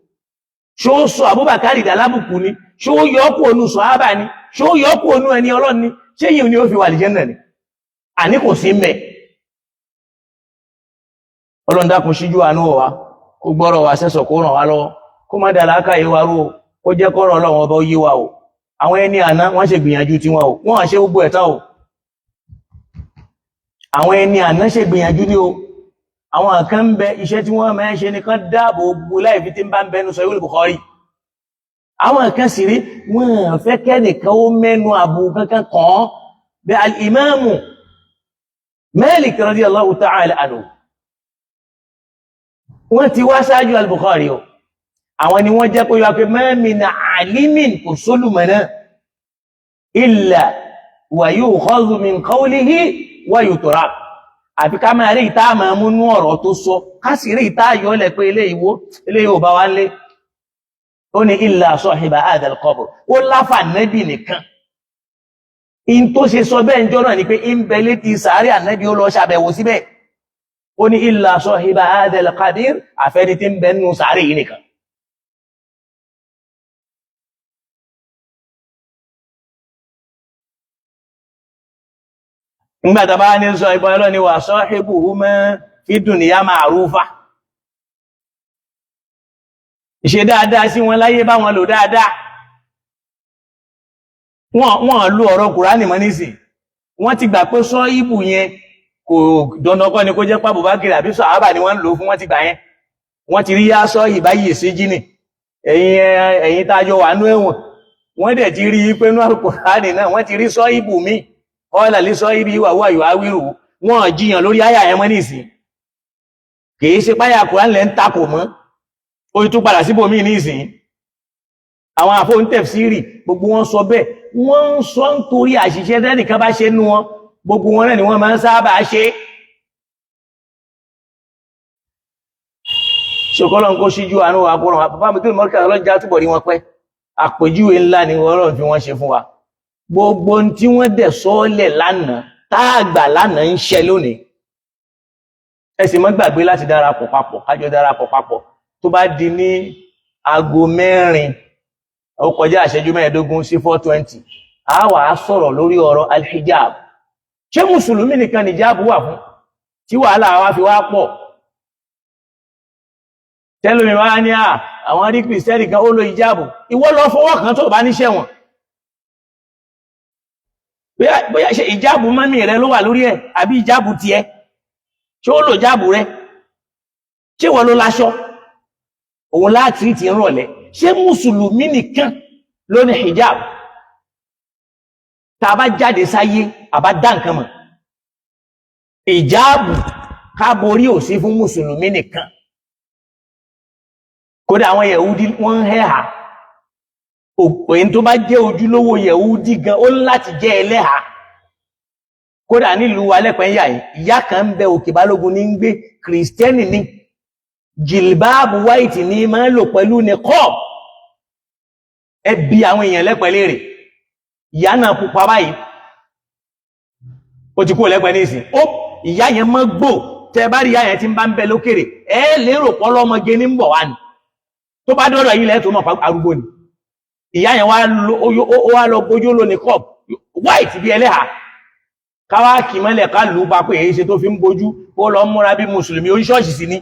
ṣó sọ Abubakari dàlábùkù ni ṣó yọ́kù onú sọ̀hábà ni ṣó yọ́kù onú ẹni Ọlọ́run ni ṣé yìí ni ó fi wà àlìjẹ́nnà ni àní kò sí mẹ́ Ọlọ́run dákun ṣíjú àánú wa kó gbọ́rọ̀ wa sẹ́sọ̀ kó ràn wá lọ́wọ́ kó má dàlákà ìwà rú kó jẹ́ kọ́rọ̀ Ọlọ́run ọba yé wa o àwọn ẹni àná wọ́n ṣe gbìyànjú tí wọn o wọ́n àṣẹ gbogbo ẹ̀tá o àwọn ẹni àná ṣe gbìyànjú ní o àwọn kan ń bẹ iṣẹ́ tí wọ́n máa ń ṣe nìkan dáàbò gbogbo láìfi tí ń bá ń bẹnu Sahih Bukhari àwọn kan sì rí wọ́n fẹ́ kẹ́nìkan ó mẹ́nu àbù kankan kàn bí al-Imamu Malik radiyallahu ta'ala anhu wọ́n ti wá ṣáájú al-Bukhari o àwọn ni wọ́n jẹ́ kó yọ pé ma min alimin kò sólùmọ̀nà illa wa yukhadhu min qawlihi wa yutrak àfi ká máa rí ìta máa mú nú ọ̀rọ̀ tó sọ ká sì rí ìta yọ́lẹ̀ pé ilé ò bá wá lé ó ní illa sahiba hadha al-qabr ó láfà nẹ́bì nìkan in tó ṣe sọ bẹ́ẹ̀ ń jọ́nà ni pé in bẹ̀lẹ́ ti sàárì ànẹ́bì ó lọ ṣàbẹ̀wò síbẹ̀ ó ní illa sahiba hadha al-qabr àfẹ́ni tí ń bẹ nínú sàárì yìí nìkan nígbàtà bá ní sọ ìbọn ẹlọ́ ni wà sahibuhuma fi dunya ma'rufa ìṣe dáadáa sí wọn láyé bá wọn lò dáadáa wọ́n lò ọ̀rọ̀ Kùránì mọ́ nísìn wọ́n ti gbà pé sọ ìbù yẹn kò dandankọ́ ni kó jẹ́ pé Abubakar àbí sàhábà ni wọ́n lò fún wọ́n ti gbà yẹn wọ́n ti rí yá sọ ìbáyìí sí jíní ẹ̀yìn tájọ wà nú ẹ̀wọ̀n wọ́n dẹ̀ ti rí pé nú Kùránì náà wọ́n ti rí sọ ìbù míì ọ̀là lè sọ ibi ìwà wà yóò wírù wọ́n jíyàn lórí àyà ẹmọ́ ní ìsìn kìí ṣe páyà Kùránì lẹ́ ń takò mọ́ ó tún padà síbòmí ní ìsìn àwọn àfóhùn tẹ̀fsírì gbogbo wọn sọ bẹ́ẹ̀ wọ́n ń sọ nítorí àṣìṣe tẹ́nìkan bá ṣe nú wọn gbogbo wọn náà ni wọ́n máa ń sábà ṣe ṣòkọ́lọ́ kó ṣíjú àánú àbúrò bàbá mi tó mọ́ríkà ọlọ́jà túbọ̀ rí wọn pẹ́ àpèjúwe ńlá ni Ọlọ́run fi wọ́n ṣe fún wa gbogbo tí wọ́n dẹ̀ sọ́ọ́lẹ̀ lánàá táàgbà lánàá ń ṣẹ lónìí ẹ sì má gbàgbé láti darapọ̀ papọ̀ kájọ darapọ̀ papọ̀ tó bá di ní aago 4 ó kọjá ìṣẹ́jú 15 sí 4:20 a wà á sọ̀rọ̀ lórí ọ̀rọ̀ alhijab ṣé mùsùlùmí nìkan ni hijab wà fún tí wàhálà wa fi wá pọ̀ tẹ́lómi wá ní àwọn rí kìrìsìtẹ́nì kan ó lo hijab ìwọ lọ fọwọ́ kan tó bá níṣẹ́ wọn bóyá ṣe ìjábù mọ́mí rẹ ló wà lórí ẹ̀ àbí ìjábù ti ẹ ṣé ó lò jábù rẹ ṣé wọ́n ló láṣọ òun láti ti rọ̀lẹ́ ṣé mùsùlùmí nìkan lóní hijab tá bá jáde sáyé àbá dá nǹkan mọ̀ hijab ká borí ò sí fún mùsùlùmí nìkan kódà àwọn Yẹhudi wọ́n hẹ́hà òpin tó bá jẹ́ ojúlówó Yẹhudi gan ó láti jẹ́ ẹlẹ́hà kódà nílùú alẹ́pẹ̀ẹ́yà ìyá kan ń bẹ Òkè Balógun ní ń gbé kìrìsìtẹ́nì ní jìlbáàbù white ní máa ń lò pẹ̀lú niqab ẹbí àwọn èèyàn lẹ́pẹ̀lẹ́ rẹ̀ ìyá náà pupa báyìí ó ti kú lẹ́pẹ̀ ní ìsìn ó ìyá yẹn mọ́ gbò tẹ bá rí ìyá yẹn tí ń bá ń bẹ lókèrè ẹ lérò pọ́lọ́mọge ní ń bọ̀ wá ní tó bá dọ́dọ̀ yìí lẹ́tọ́ mọ̀ arúgbó ni ìyá yẹn wá lọ gbójú ló niqab white bí ẹlẹ́hà káwá kì mọ́lẹ̀ ká lù bá pé èyí ṣe tó fi ń bojú ó lọ múra bí mùsùlùmí ó ń ṣọ́ọ̀ṣì sí ní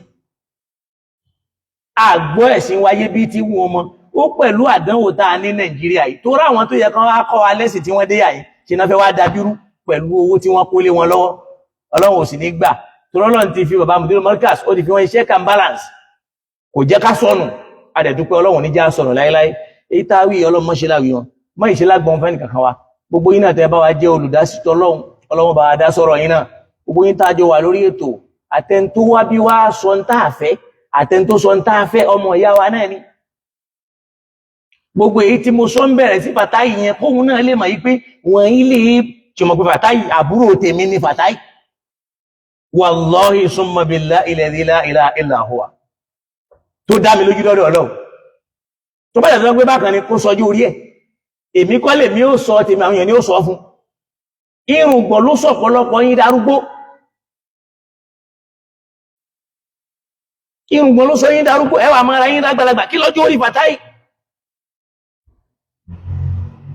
àgbọ́ ẹ̀sìn wáyé bí tí wọ́n mọ́ ó pẹ̀lú àdánwò tá a ní Nàìjíríà yìí tó ráwọn tó yẹ kan wá kọ́ wa lẹ́sìn tí wọ́n dé yàí ṣe náà fẹ́ wá dabírú pẹ̀lú owó tí wọ́n kó lé wọn lọ́wọ́ Ọlọ́run ò sì ní gbà tó Ọlọ́run ti fi bàbá Mudiru Markaz ó ti fi wọn check and balance kò jẹ́ ká sọnù adẹ̀dúpẹ́ Ọlọ́run ní já sọnù láíláí èyí tá a wí Ọlọ́run mọ́ ṣe láwí wọn mọ́ ìṣe lágbọ́n fẹ́ nìkankan wa gbogbo yín náà tẹ́ bá wa jẹ́ olùdásí Ọlọ́run bá dá sọ̀rọ̀ yín náà gbogbo yín tá a jọ wà lórí ètò àtẹntó wá bí wá sọ ń tá a fẹ́ àtẹntó sọ ń tá a fẹ́ ọmọ ìyá wa náà ni gbogbo èyí tí mo sọ ń bẹ̀rẹ̀ sí Fàtáì yẹn kóhun náà lè mọ̀ yí pé wọ́n ilé ṣùgbọ́n pé Fàtáì àbúrò tèmi ni Fàtáì wallahi summa billahi alladhi la ilaha illa huwa tó dá mi lójú lọ́dọ̀ Ọlọ́run tó bá jẹ́ pé bákan ni kó sọjú orí ẹ̀ èmi kọ́ lè mi ó sọ tèmi àwọn èèyàn ni ó sọ fún irùngbọ̀n ló sọ̀pọ̀lọpọ̀ yín darúgbó irùngbọ̀n ló sọ yín darúgbó ẹwà mara yín lágbàlagbà kí lọ́jọ́ orí Fàtáì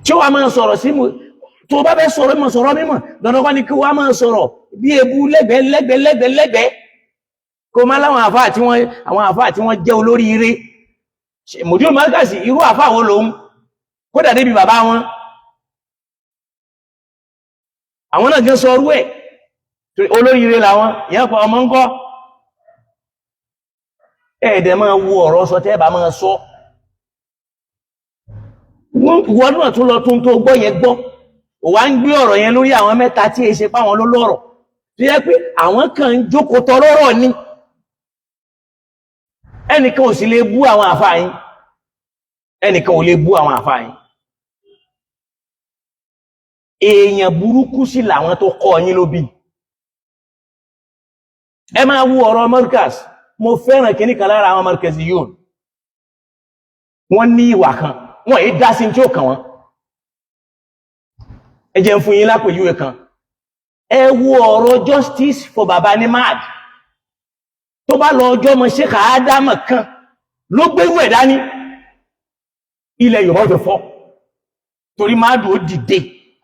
tí ó wà máa sọ̀rọ̀ sí mú tó bá bẹ́ sọ̀rọ̀ mọ̀ sọ̀rọ̀ mímọ̀ dandan ní kí wá máa sọ̀rọ̀ bí ebú lẹ́gbẹ̀ẹ́ kó má láwọn àfáà tí wọ́n jẹ́ olórí ire Mudiru Markaz irú àfáà wo lòun kódà débi bàbá wọn àwọn náà jẹ́ sọ orú ẹ̀ olórí ire làwọn ìyẹn pa ọmọ ń kọ́ ẹ̀ẹ̀dẹ̀ máa wo ọ̀rọ̀ sọ tẹ́ bá máa sọ wọ́n náà tún lọ tún tó gbọ́ yẹn gbọ́ wà ń gbé ọ̀rọ̀ yẹn lórí àwọn mẹ́ta tí è ṣe páwọn lólọ́rọ̀ tó yẹ pé àwọn kan ń jókòó tọrọrọ̀ ní ẹnìkan ò sì lè bú àwọn àfáà yín ẹnìkan ò lè bú àwọn àfáà yín èèyàn burúkú sí làwọn tó kọ́ yín ló bí ẹ máa wú ọ̀rọ̀ Markaz mo fẹ́ràn kìíní kan lára àwọn Markaziyun wọ́n ní ìwà kan wọ́n èé dá sí tí ó kàn wọ́n ẹ jẹ́ ń fún yín lápèjúwe kan ẹ wo ọ̀rọ̀ justice for baba ní mad tó bá lọ ọjọ́ mọ Sheikh Ádámù kan ló gbérú ẹ̀ dání ilẹ̀ Yorùbá tó fọ́ torí máàdù ó dìde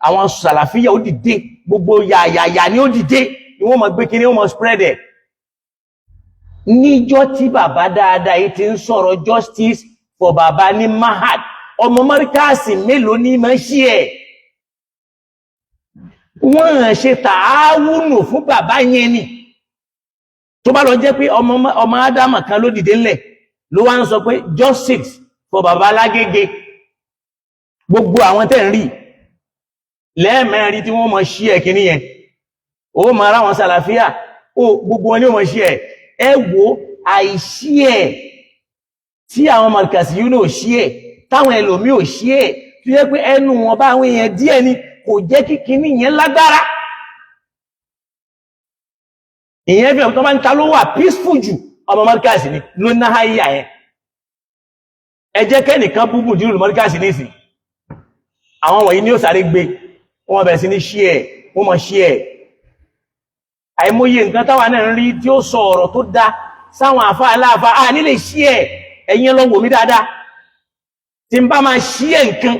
àwọn sàlàfíyà ó dìde gbogbo yàyàyà ni ó dìde ni wọ́n mọ̀ gbé kí ni wọ́n mọ̀ spread ẹ̀ níjọ́ tí bàbá dáadáa yìí ti ń sọ̀rọ̀ justice for baba ní mahad ọmọ Markaz mélòó ní máa ṣí ẹ̀ wọ́n ṣe tààwùnù fún bàbá yẹn ni tó bá lọ jẹ́ pé ọmọ Ádámù kan ló dìde ńlẹ̀ ló wá ń sọ pé justice for baba Lágége gbogbo àwọn tẹ́ ń rí lẹ́ẹ̀mẹ́rin tí wọ́n mọ̀ ṣí ẹ̀ kìíní yẹn ó mọ̀ ara wọn sàlàfíà ó gbogbo wọn ni ó mọ̀ ṣí ẹ̀ ẹ wo àìṣí ẹ̀ tí àwọn Markaziyun ò ṣí ẹ̀ táwọn ẹlòmí ò ṣí ẹ̀ tó yẹ pé ẹnu wọn bá àwọn èèyàn díẹ̀ ni kò jẹ́ kí kìíní yẹn lágbára ìyẹn bí ọ̀tọ́ bá ń ta ló wà peaceful jù ọmọ Markaz ni ló ná háyà ẹ̀ ẹ jẹ́ kẹ́nìkan bú Mudiru Markaz nísìn àwọn wọ̀nyí ni ó sáré gbé wọ́n bẹ̀rẹ̀ sí ní ṣí ẹ̀ wọ́n mọ̀ ṣí ẹ̀ àìmọye nǹkan táwa náà ń rí tí ó sọ ọ̀rọ̀ tó dá sáwọn àfáà aláàfáà à nílé ṣí ẹ̀ ẹ̀yin lọ wò mí dáadáa tí ń bá máa ṣí ẹ̀ nǹkan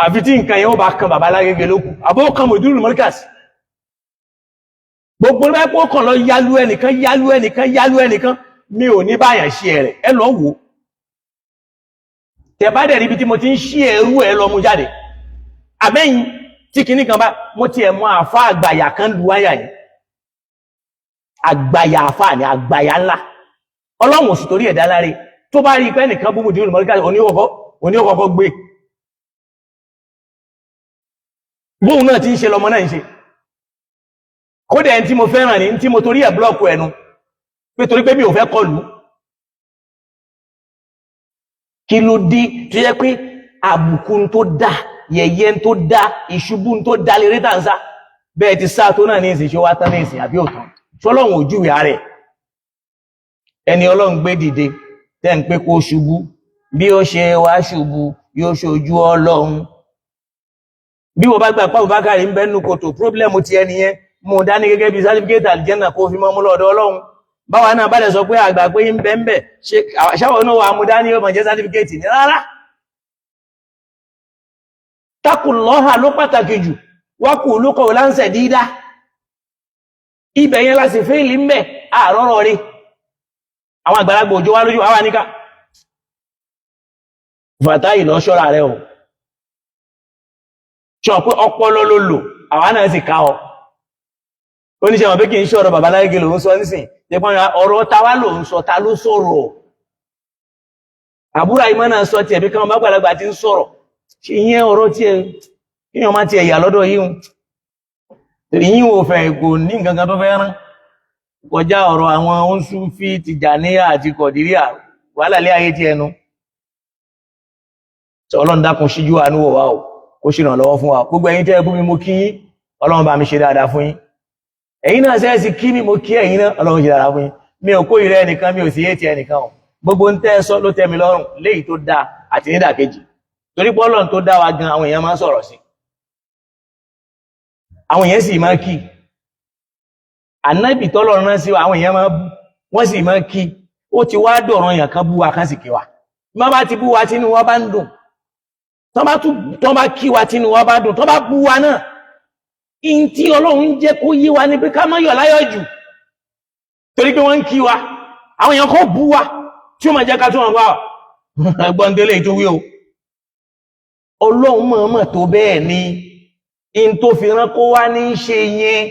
àfi tí nǹkan yẹn ó bá kan bàbá Lágége lókù àbó kan Mudiru Markaz gbogbo mẹ́pọ̀ kan lọ yálú ẹnìkan mi ò ní báyàn ṣí ẹ̀ rẹ̀ ẹ lọ wò tẹ bá dẹ̀ níbi tí mo ti ń ṣí ẹrú ẹ lọ mú jáde àbẹ́yìn tí kìíní kan bá mo ti ẹ̀ mọ́ àfá àgbàyà kan lu wáyà yìí àgbàyà àfá ní àgbàyà ńlá Ọlọ́run sì torí ẹ̀dá láre tó bá rí pé nìkan bú Mudiru Markaz oníkọ̀kọ́ gbé bóun náà ti ń ṣe lọmọ náà ń ṣe kódà ẹni tí mo fẹ́ràn ní tí mo torí ẹ̀ blọ́ọ̀kù ẹnu pé torí pé mi ò fẹ́ kọlù kí ló dé tó yẹ pé àbùkù tó dá yẹ̀yẹ́ tó dá ìṣubú tó dá lè rí tàǹsá bẹ́ẹ̀ ti sáà tó náà ní ìsìn ṣe wá tán ní ìsìn àbí òtún ṣọ́lọ́run ojúwe ààrẹ ẹni ọlọ́run gbé dìde tẹ́ ń pé kó ṣubú bí ó ṣe wá ṣubú yóò ṣojú ọlọ́run bí wọ́n bá gbà pàbù bákàrí ń bẹ́nu kòtò pírọ́blẹ́mù ti ẹni yẹn mú dání gẹ́gẹ́ bí sátífíkẹ́tì àlìjẹ́nà kó fi mọ́ mú lọ́dọ̀ ọlọ́run báwa náà bá dẹ̀ sọ pé àgbà pé ń bẹ́ ń bẹ̀ ṣáwọ̀ náà wà mú dání ó mọ̀ jẹ́ sátífíkẹ́tì ní rárá takullaha ló pàtàkì jù wákù olókọ̀ láńsẹ̀ dídá ibẹ̀ yẹn láti fẹ́ìlì ń bẹ̀ àrọ́rọ̀ rí àwọn àgbàlagbà òjò wá lójú àwa níká fàtáì lọ ṣọ́ra rẹ̀ o ṣọ́ pé ọpọlọ ló lò àwa náà sì ká ọ oníṣẹ́ wọn pé kí n ṣọ́rọ̀ babaláyégé lòun sọ nísìn tẹpọ́n ọ̀rọ̀ ta wá lòun sọ ta ló sọ̀rọ̀ àbúrò àìmọ́ náà sọ tiẹ̀ bí káwọn bàgbàlagbà ti ń sọ̀rọ̀ ìyẹn ọ̀rọ̀ tiẹ̀ kíyàn má tiẹ̀ yà lọ́dọ̀ yìí ò fẹ́ kò ní nǹkan kan tó fẹ́ rán kọjá ọ̀rọ̀ àwọn Oṣùfí Tìjàníyà àti Kọ̀dìríyà wàhálà lé ayé tí ẹnu tí Ọlọ́run dákun síjú àánú wò wá o kó ṣe ìrànlọ́wọ́ fún wa gbogbo ẹ̀yin tẹ́ ẹ bú mi mo kí yín Ọlọ́run bá mi ṣe dáadáa fún yín ẹ̀yin náà sẹ́ẹ̀sì kí mi mo kí ẹ̀yin náà Ọlọ́run ṣe dáadáa fún yín mi ò kórìíra ẹnìkan mi ò sì yéètì ẹnìkan o gbogbo ń tẹ́ ẹ sọ ló tẹ́ mi lọ́rùn léyìí tó dáa àti nídàkejì torí pé Ọlọ́run tó dá wa gan àwọn èèyàn máa ń sọ̀rọ̀ sí àwọn èèyàn sì máa kí ànábì tọ́lọ́run rán sí àwọn èèyàn máa bú wọ́n sì máa kí ó ti wá dọ̀rọ̀ èèyàn kan bú wa kan sì kí wa má bá ti bú wa tínú wa bá ń dùn tọ́ bá kí wa tínú wa bá dùn tọ́ bá bú wa náà in tí Ọlọ́run jẹ́ kó yé wa ní pé ká má yọ̀ láyọ̀ jù torí pé wọ́n ń kí wa àwọn èèyàn kan bú wa tí ó máa jẹ́ ká tó wọn bá ẹgbọ́n délé tó wí o Ọlọ́run mọ̀ọ́mọ̀ tó bẹ́ẹ̀ ni in tó fi rán kó wá ní ṣe yẹn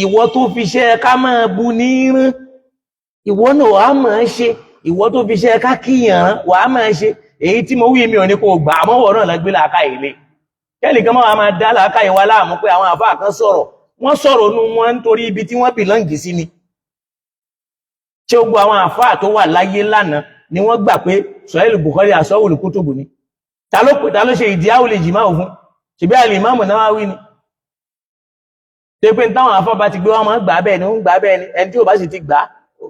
ìwọ tó fi ṣe ká máa bu ní rán ìwọ náà wàá máa ṣe ìwọ tó fi ṣe ká kíyàn rán wàá máa ṣe èyí tí mo wí mi ò ní kó gbà àmọ́wọ̀ náà lágbé làákà ilé kẹ́lì kan máa dá làákà ìwà láàmú pé àwọn àfáà kan sọ̀rọ̀ wọ́n sọ̀rọ̀ nú wọn nítorí ibi tí wọ́n bìlọ́ǹgì sí ni ṣé gbogbo àwọn àfáà tó wà láyé lánàá ni wọ́n gbà pé Sahih Bukhari asọ́wùlù kútùbù ni ta ló ṣe ìdí àwòlè jìmá òfin ṣebí al-Imam Nawawi ni tó pé táwọn afọ́ bá ti gbé wọn máa gbà bẹ́ẹ̀ ni wọ́n gbà bẹ́ẹ̀ ni ẹni tí ó bá sì ti gbà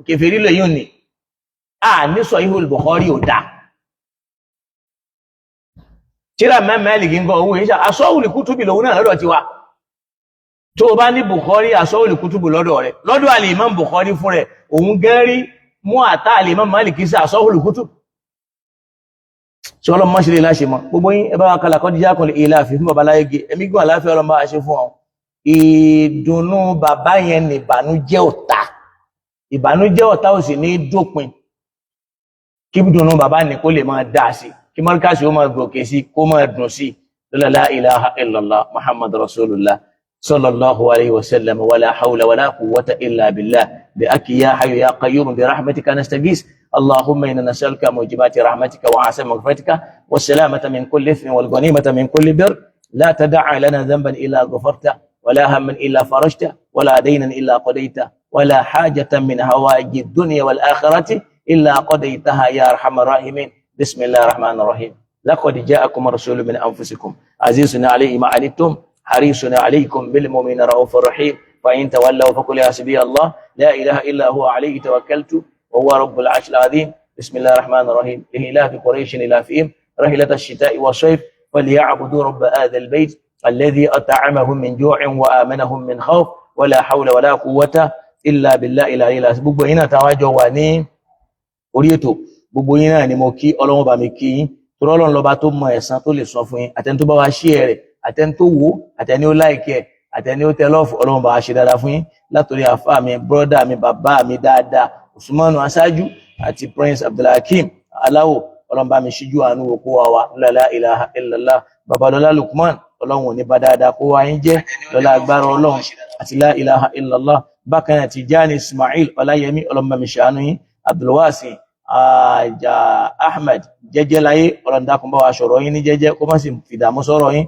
kèfèrí lè yún ni a ní Sahih Bukhari ò dá tíra Malik ń gọ owó ìṣà asọ́wùlì kútùbì lòun náà lọ́dọ̀ ti wá tó bá ní Bukhari asọ́wùlì kútùbì lọ́dọ̀ rẹ̀ lọ́dọ̀ al-Imam Bukhari fún rẹ̀ òun gẹ́rí mú àtà al-Imam Malik sí asọ́wùlì kútùbì tí ọlọ́mọ ṣe lè láṣe mọ́ gbogbo yín ẹbá wa kalà kọ́ díjá kan lè ilá àfi fún babaláyége ẹmí gùn àláfẹ́ ọlọ́mọ àṣẹ fún ọ ìdùnnú bàbá yẹn ní ìbànújẹ́ ọ̀tá ò sì ní dópin kí dùnnú bàbá ní kó lè máa dá sí kí mọ́ríkàsí ó máa gòkè sí kó máa dùn sí la ilaha illallah muhammad rasulullah sallallahu alayhi wa sallam wala hawla wala quwwata illa billah bi aki ya hayyu ya qayyum bi rahmatika nastaghis اللهم إنا نسألك موجبات رحمتك وعسى مغفرتك والسلامة من كل إثم والغنيمة من كل بر لا تدع لنا ذنبا إلا غفرته ولا هما إلا فرجته ولا دينا إلا قضيته ولا حاجة من هوائج الدنيا والآخرة إلا قضيتها يا أرحم الراحمين بسم الله الرحمن الرحيم لقد جاءكم رسول من أنفسكم عزيز عليه ما عنتم حريص عليكم بالمؤمنين رؤوف رحيم فإن تولوا فقل حسبي الله لا إله إلا هو عليه توكلت وهو رب العرش العظيم بسم الله الرحمن الرحيم لإلاف قريش إلافهم رحلة الشتاء والصيف فليعبدوا رب هذا البيت الذي أطعمهم من جوع وآمنهم من خوف ولا حول ولا قوة إلا بالله العلي العظيم gbogbo yín náà tá jọ wà ní orí ètò gbogbo yín náà ni mo kí Ọlọ́run bá mi kí yín torí Ọlọ́run lọ́ba tó mọ ẹ̀san tó lè sọ fún yín àtẹni tó bá wá share rẹ̀ àtẹni tó wò àtẹni ó like ẹ̀ àtẹni ó tẹ love Ọlọ́run bá wá ṣe dáadáa fún yín látòrí àfáà mi brother mi bàbá mi dáadáa Usmanu Aṣáájú àti Prince Abdulhakeem Aláwò Ọlọ́run bá mi ṣíjú àánú wò kó wa la ilaha illallah Babalọ́lá Lukman Ọlọ́run ò ní bá dáadáa kó wá yín jẹ́ lọ́lá agbára Ọlọ́run àti la ilaha illallah bákan náà Tijani Ismail Ọláyẹmí Ọlọ́run bá mi ṣàánú yín Abdulwasi Ahmed jẹ́jẹ́ láyé Ọlọ́run dákun bá wa sọ̀rọ̀ yín ní jẹ́jẹ́ kó má sì fìdààmú sọ̀rọ̀ yín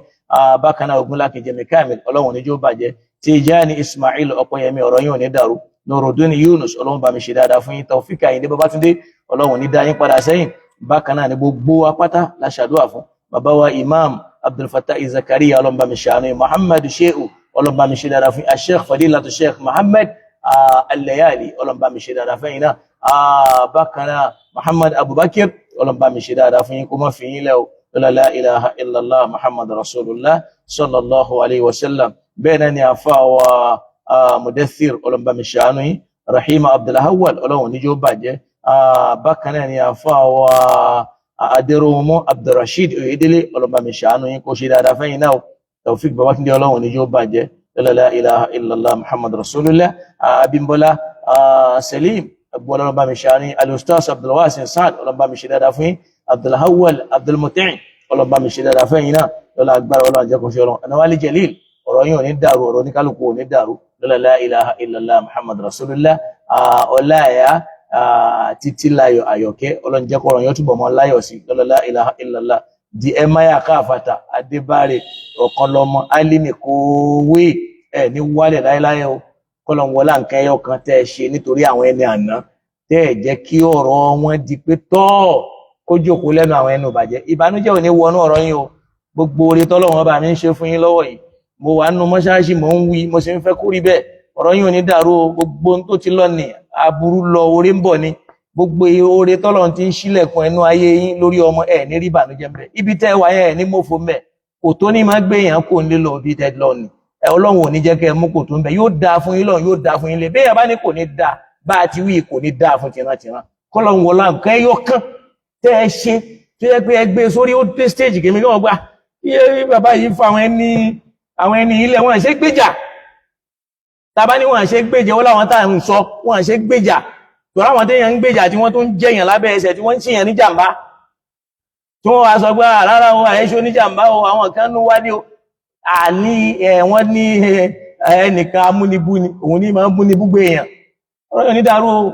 bákan náà Ogunlákin Jẹ́mi Kamil ọlọ́run níjó bàjẹ́ Tijani Ismail Ọpẹ́yẹmí ọ̀rọ̀ yín ò ní dàrú Nuruddin Yunus ọlọ́run bá mi ṣe dáadáa fún yín Taofik Ayinde Babátúndé ọlọ́run ní dá yín padà sẹ́yìn bákan náà ní gbogbo apáta la ṣàdúrà fún bàbá wa Imam Abdul Fattah Zakaria ọlọ́run bá mi ṣàánú yín Muhammad Shehu ọlọ́run bá mi ṣe dáadáa fún yín Sheikh Fadilatu Sheikh Muhammad Al-Layali ọlọ́run bá mi ṣe dáadáa fún yín náà bákan náà Muhammad Abubakar ọlọ́run bá mi ṣe dáadáa fún yín kó má fi yín lẹ́ o la ilaha illallah Muhammad Rasulullah sallallahu alayhi wa sallam bẹ́ẹ̀ náà ni àfa wa Mudaththir ọlọ́run bá mi ṣàánú yín Rahima Abdulhawwal ọlọ́run níjó bàjẹ́ bákan náà ni àfa wa Adéròmọ́ Abdulrasheed Oyèdélé ọlọ́run bá mi ṣàánú yín kó ṣe dáadáa fẹ́yìn náà Taofik Babátúndé ọlọ́run níjó bàjẹ́ la ilaha illallah Muhammad Rasulullah Abímbọ́lá Salim ọlọ́run bá mi ṣàánú yín Al-Ustaz Abdulwasi Saad ọlọ́run bá mi ṣe dáadáa fún yín Abdulhawwal Abdulmutin ọlọ́run bá mi ṣe dáadáa fẹ́yìn náà lọ́la agbára ọlọ́run jẹ́ kó ṣe ọlọ́run Anawali Jalil ọ̀rọ̀ yín ò ní dàrú ọ̀rọ̀ oníkálukú ò ní dàrú la ilaha illallah Muhammad Rasulullah ọláyà títí láyọ̀ àyọ̀kẹ́ ọlọ́run jẹ́ kọ́rọ̀ yóò túbọ̀ mọ́ láyọ̀ sí la ilaha illallah di ẹmáyà káfàtà adébárè ọ̀kan lọ́mọ alimi kówé ẹ̀ ní wálẹ̀ láyéláyé o kọ́lọ̀ wọlá nǹkan ẹyọ kan tẹ́ ẹ ṣe nítorí àwọn ẹni àná tẹ́ ẹ jẹ́ kí ọ̀rọ̀ wọn di pé tọ́ kó jókòó lẹ́nu àwọn ẹnu ìbàjẹ́ ìbànújẹ́ ò ní wọnú ọ̀rọ̀ yín o gbogbo oore tọ́lọ́run bá mi ń ṣe fún yín lọ́wọ́ yìí mo wà nínú mọ́ṣáláṣí mò ń wí mo sì ń fẹ́ kó rí bẹ́ẹ̀ ọ̀rọ̀ yín ò ní dàrú o gbogbo ohun tó ti lọ ní aburú lọ oore ń bọ̀ ni gbogbo oore tọ́lọ́run ti ń ṣílẹ̀kùn ẹnu ayé yín lórí ọmọ ẹ̀ ní rí ìbànújẹ́ mbẹ́ ibi tẹ́ wà yẹn ní mọ́fọ́ mbẹ́ kò tó ní máa gbé yàn kó ń lé lọ bí tẹ́ lọ ni ọlọ́run ò ní jẹ́ kẹ́ ẹ mú kò tó ń bẹ yóò dáa fún yín lọ́run yóò dáa fún yín lé bẹ́ẹ̀ bá ní kò ní dáa bá a ti wí kò ní dáa fún tìrantìran kọ́lọ́run wọlá nǹkan ẹyọ kan tẹ́ ẹ ṣe tó yẹ pé ẹ gbé sórí ó dé stage kèmí náà gbà iye bàbá yìí fa àwọn ẹni ilẹ̀ wọn ṣe gbèjà tàbá ní wọn ṣe gbèjà ó láwọn táà ń sọ wọn ṣe gbèjà tó láwọn téèyàn ń gbèjà tí wọ́n tó ń jẹyàn lábẹ́ ẹsẹ̀ tí wọ́n ń ṣìyàn ní jàmbá tí wọ́n wá sọ pé rárá o àyẹ́ṣó ní jàmbá o àwọn kan ń wá ní o àní wọ́n ní ẹnìkan amúnibú ni òun ní máa ń bú ní búgbé èèyàn ọ̀rọ̀ yóò ní dàrú o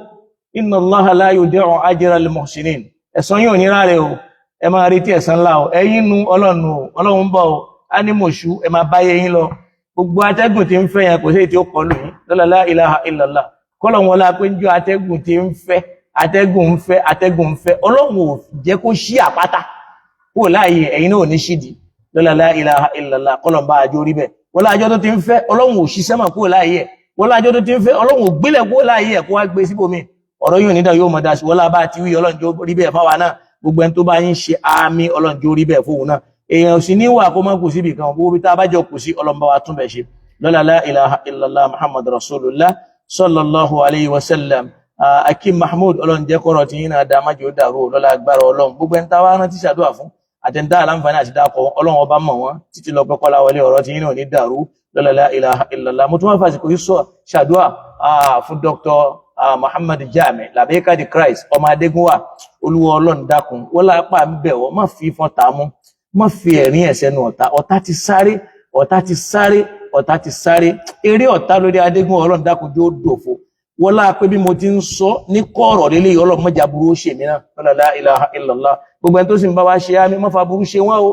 inna Allaha la yudi'u ajra al-muhsinin ẹ̀san yóò ní rárẹ̀ o ẹ máa retí ẹ̀san ńlá o ẹ̀yin nu ọlọ́run ń bọ̀ o á ní mọ̀ṣú ẹ máa báyé yín lọ gbogbo atẹ́gùn tí ń fẹ́ yẹn kò sí èyí tí ó kọlù yín la ilaha illallah kọ́lọ̀ wọn la pé ń jọ atẹ́gùn tí ń fẹ́ atẹ́gùn ń fẹ́ ọlọ́run ò jẹ́ kó ṣí àpáta kó láàyè ẹ̀yin náà ò ní ṣídìí la ilaha illallah kọ́lọ̀ bá àjọ orí bẹ́ẹ̀ wọ́n láàjọ́ tó ti ń fẹ́ ọlọ́run ò ṣiṣẹ́ mà kó láàyè ẹ̀ wọ́n láàjọ́ tó ti ń fẹ́ ọlọ́run ò gbélẹ̀ kó láàyè ẹ̀ kó wá gbé síbòmí ọ̀rọ̀ yóò nídà yóò mọ̀ dá sí wọ́n lábá ti wí ọlọ́run jó rí bẹ́ẹ̀ fáwa náà gbogbo ẹni tó bá yín ṣe àmì ọlọ́run jó rí bẹ́ẹ̀ fóun náà èèyàn sì ní wà kó má kù síbì kan gbogbo bí tá a bá jọ kù sí ọlọ́run bá wa tún bẹ̀ ṣe la ilaha illallah Muhammad Rasulullah sallallahu alayhi wa sallam Akim Mahmood ọlọ́run jẹ́ kọ́rọ̀ tí yín náà dá májò dàrú lọ́la agbára ọlọ́run gbogbo ẹni tá a wá rántí ṣàdúrà fún àtẹ̀ntà aláǹfààní àti dákọ̀ ọlọ́run ọba mọ̀ wọ́n títí lọ pẹ́kọ́lá wọlé ọ̀rọ̀ tí yín náà ní dàrú la ilaha illallah mo tún wá fàṣìkò yìí sọ ṣàdúrà fún Dr. Muhammad Jami Labeka the Christ ọmọ Adégúnwà olúwa ọlọ́run dákun wọ́n lápá ń bẹ̀ wọ́n má fi fọ́n ta mú má fi ẹ̀rín ẹ̀sẹ̀ nu ọ̀tá ti sáré eré ọ̀tá lórí Adégúnwà ọlọ́run dákun jó dòfo wọ́n láà pé bí mo ti ń sọ ní kọ́ọ̀rọ̀ lélẹ̀ ọlọ́run mọ́jà burú ṣe mìíràn la ilaha illallah gbogbo ẹni tó sì ń bá wá ṣe àmì mọ́fà burú ṣe wọ́n o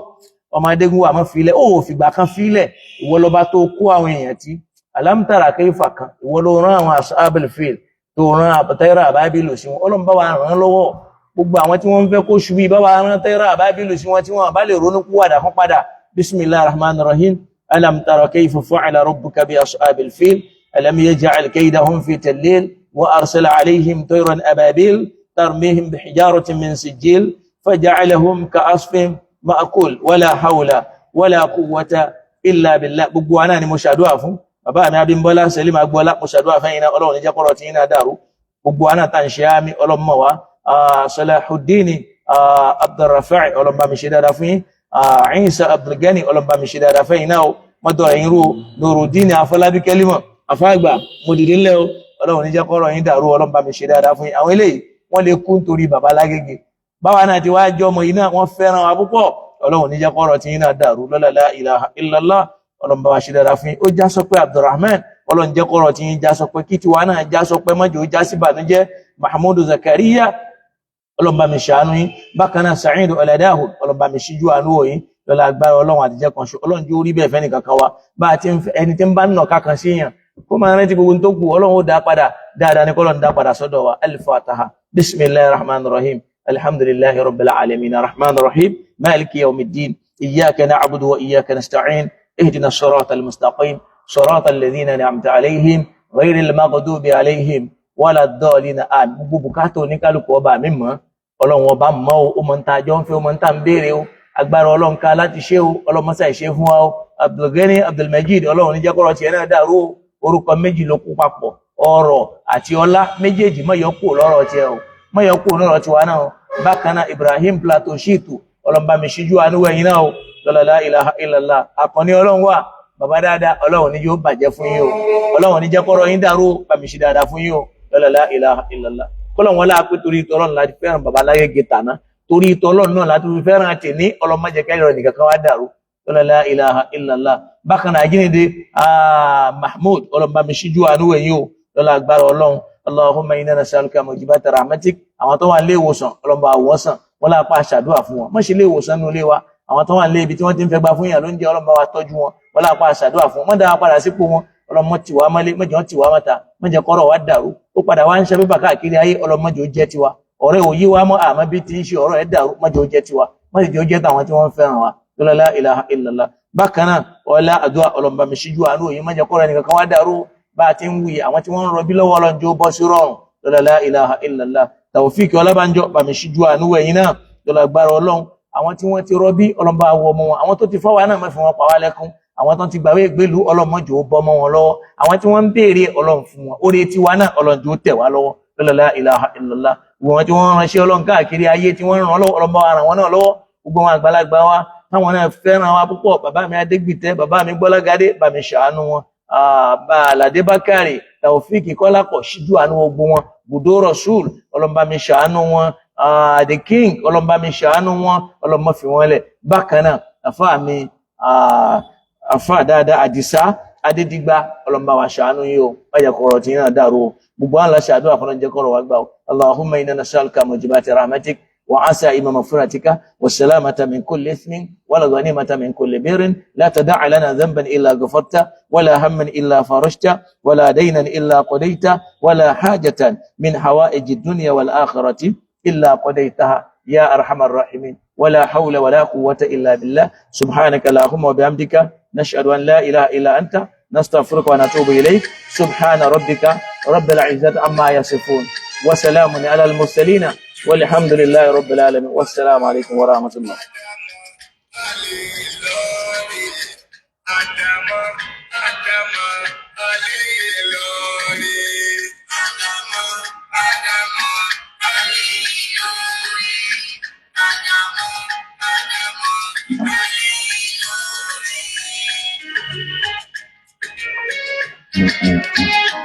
ọmọ Adégúnwà mọ́ fílẹ̀ ó fìgbà kan fílẹ̀ ìwọ lọba tó kó àwọn èèyàn tí alam tara kayfa kan ìwọ ló rán àwọn ashabul fil tó rán àbọ̀tẹ́rà àbábílò sí wọn ọlọ́run bá wa ràn lọ́wọ́ gbogbo àwọn tí wọ́n ń fẹ́ kó ṣubú bá wa rán tẹ́rà àbábílò sí wọn tí wọ́n bá lè ronú kúwàdà fún padà bismillahir rahmanir rahim alam tara kayfa fa'ala rabbuka bi ashabil fil alam yaj'al kaydahum fi tadlil wa arsala alayhim tayran ababil tarmihim bihijaratin min sijil faja'alahum ka'asfin ma'kul wala hawla wala quwwata illa billah gbogbo ana ni mo ṣàdúà fún bàbá mi Abímbọ́lá Selim Agbọ́lá mo ṣàdúrà fẹ́yìn náà ọlọ́run ní jẹ́ kọ́rọ̀ tí yín náà dàrú gbogbo aná tàn ṣe àmì ọlọ́mọ wa Salahuddin Abdurrafi' ọlọ́mọ bá mi ṣe dáadáa fún yín Isa Abdulgani ọlọ́mọ bá mi ṣe dáadáa fẹ́yìn náà mọ́tọ̀ ẹ̀yìn rú Nuruddin Afọlábí Kẹ́límọ̀ afáàgbà mo dìde ńlẹ̀ ọlọ́run ní jẹ́ kọ́rọ̀ yín dàrú ọlọ́mọ bá mi ṣe dáadáa fún yín àwọn eléyìí wọ́n lè kú nítorí bàbá Lágége báwa náà ti wá jọ ọmọ yìí náà wọ́n fẹ́ràn wa púpọ̀ ọlọ́run ní jẹ́ kọ́rọ̀ tí yín náà dàrú la ilaha illallah ọlọ́run bá wa ṣe dáadáa fún yín ó já sọ pé Abdulrahman ọlọ́run jẹ́ kọ́rọ̀ tí yín já sọ pé kí tiwa náà já sọ pé mọ́jọ́ já sí bànújẹ́ Mahmoud Zakaria ọlọ́run bá mi ṣàánú yín bákan náà Sa'id Oladahu ọlọ́run bá mi ṣíjú àánú wò yín lọ́la agbára ọlọ́run àtijọ́ kan ṣo ọlọ́run jó rí bẹ́ẹ̀ fẹ́ nìkan kan wa bá a ti ń ẹni tí ń bá nà kákan sí yàn kó máa rántí gbogbo tó kù ọlọ́run ó dá padà dáadáa ní kọ́lọ́run dá padà sọ́dọ̀ wa al-Fatiha bismillahir rahmanir rahim alhamdulillahi rabbil alamin arrahmanir rahim maliki yawmiddin iyyaka na'budu wa iyyaka nasta'in ihdina as-siratal mustaqim siratal ladhina an'amta alayhim ghayril maghdubi alayhim waladdallin àmín gbogbo bùkátà oníkálukú ọba mi mọ́ ọlọ́run ọba mọ́ o mọ̀ ń ta àjọ ń fẹ́ o mọ̀ ń ta ń béèrè o agbára ọlọ́run ká láti ṣe o ọlọ́mọsá ìṣe fún wa o Abdulgani Abdulmajid ọlọ́run ní jẹ́kọ́rọ̀ tiẹ̀ náà dàrú o orúkọ méjì ló kú papọ̀ ọrọ̀ àti ọlá méjèèjì mọ̀yọ́kù lọ́rọ̀ tiẹ̀ o mọ̀yọ́kù lọ́rọ̀ tiwa náà o bákan náà Ibrahim Plateau Shitu ọlọ́run bá mi ṣíjú àánú ẹ̀yin náà o la ilaha illallah àkànní ọlọ́run wà bàbá dáadáa ọlọ́run ní yóò bàjẹ́ fún yín o ọlọ́run ní jẹ́kọ́rọ̀ yín dàrú o bá mi ṣe dáadáa fún yín o la ilaha illallah kọ́lọ̀ wọn láàpẹ́ torí ìtọ́lọ́run láti fẹ́ràn bàbá láyé gẹ̀tà náà torí ìtọ́lọ́run náà láti fẹ́ràn àti ní ọlọ́mọdé kẹ́rọ nìkan kan wá dàrú la ilaha illallah bákan náà àjíníde Mahmoud ọlọ́mọba mi ṣíjú àánú ẹ̀yìn o lọ́la agbára ọlọ́run Allahumma inna nas'aluka mujibata rahmatik àwọn tó wà nílé ìwòsàn ọlọ́mọba àwọ̀sàn wọn lápá àṣàdúrà fún wọn mọ́ṣe ilé ìwòsàn nínú ilé wa àwọn tó wà nílé ibi tí wọ́n ti ń fẹ́ gba fún yàn ló ń jẹ́ ọlọ́mọba wa tọ́jú wọn wọn lápá àṣàdúrà fún wọn mọ́ dára padà sípò wọn ọlọ́mọ tiwa mọ́lé mọ́jọ́ tiwa mọ́ta mọ́jẹ́ kọ́rọ̀ wá dàrú ó padà wá ń ṣe bíbà káàkiri ayé ọlọ́mọdé ó jẹ́ tiwa ọ̀rẹ́ òyí wa mọ́ àmọ́ bí ti ń ṣe ọ̀rọ̀ ẹ̀ dàrú mọ́jẹ́ ó jẹ́ tiwa mọ́jẹ́ ó jẹ́ tàwọn tí wọ́n fẹ́ràn wa la ilaha illallah bákan náà ọlá àdúrà ọlọ́mọba mi ṣíjú àánú òyìn mọ́jẹ́ kọ́rọ̀ ẹnìkan kan wá dàrú bá a ti ń wuyi àwọn tí wọ́n ń rọbí lọ́wọ́ ọlọ́njọ́ bọ́ sí rọrùn la ilaha illallah Taofik Ọlábánjọ bá mi ṣíjú àánú ẹ̀yin náà lọ́la agbára ọlọ́run àwọn tí wọ́n ti rọbí ọlọ́mọba wọ ọmọ wọn àwọn tó ti fọwọ́ náà má fi wọn pa wá lẹ́kún àwọn tó ti gbàwé ìgbélú ọlọ́mọjò ó bọ́ mọ́ wọn lọ́wọ́ àwọn tí wọ́n ń béèrè ọlọ́run fún wọn oore tiwa náà ọlọ́njò ó tẹ̀ wá lọ́wọ́ la ilaha illallah wọn tí wọ́n ránṣẹ́ ọlọ́run káàkiri ayé tí wọ́n ràn lọ́wọ́ ọlọ́mọ ara wọn náà lọ́wọ́ gbogbo wọn àgbàlagbà wa táwọn náà fẹ́ràn wa púpọ̀ bàbá mi Adégbìtẹ́ bàbá mi Gbọ́lágadé bá mi ṣàánú wọn bá Aládé Bákàrè Taofik Kọ́lápọ̀ ṣíjú àánú gbogbo wọn Bùdó Rasul ọlọ́mọba mi ṣàánú wọn The King ọlọ́mọba mi ṣàánú wọn ọlọ́mọ fi wọn lẹ̀ bákan náà àfáà mi àfáà dáadáa Àdìsá Adédìgbà ọlọ́mọba wa ṣàánú yìí o báyà kọ̀rọ̀ tí náà dàrú o gbogbo àwọn aláṣẹ àdúrà fún ọjọ́ kọ̀rọ̀ wá gbà o Allahumma inna nas'aluka mujibati rahmatik wa asa'ima maghfiratika wa salamata min kulli ithmin wa la ghanimata min kulli birrin la tad'a lana dhanban illa ghafarta wa la hamman illa farajta wa la daynan illa qadayta wa la hajatan min hawaiji ad-dunya wal akhirati illa qadaytaha ya arhamar rahimin wa la hawla wa la quwwata illa billah subhanaka allahumma wa bihamdika nashhadu an la ilaha illa anta نستغفرك ونتوب إليك سبحان ربك رب العزة عما يصفون وسلام على المرسلين والحمد لله رب العالمين والسلام عليكم ورحمة الله Mm-hmm.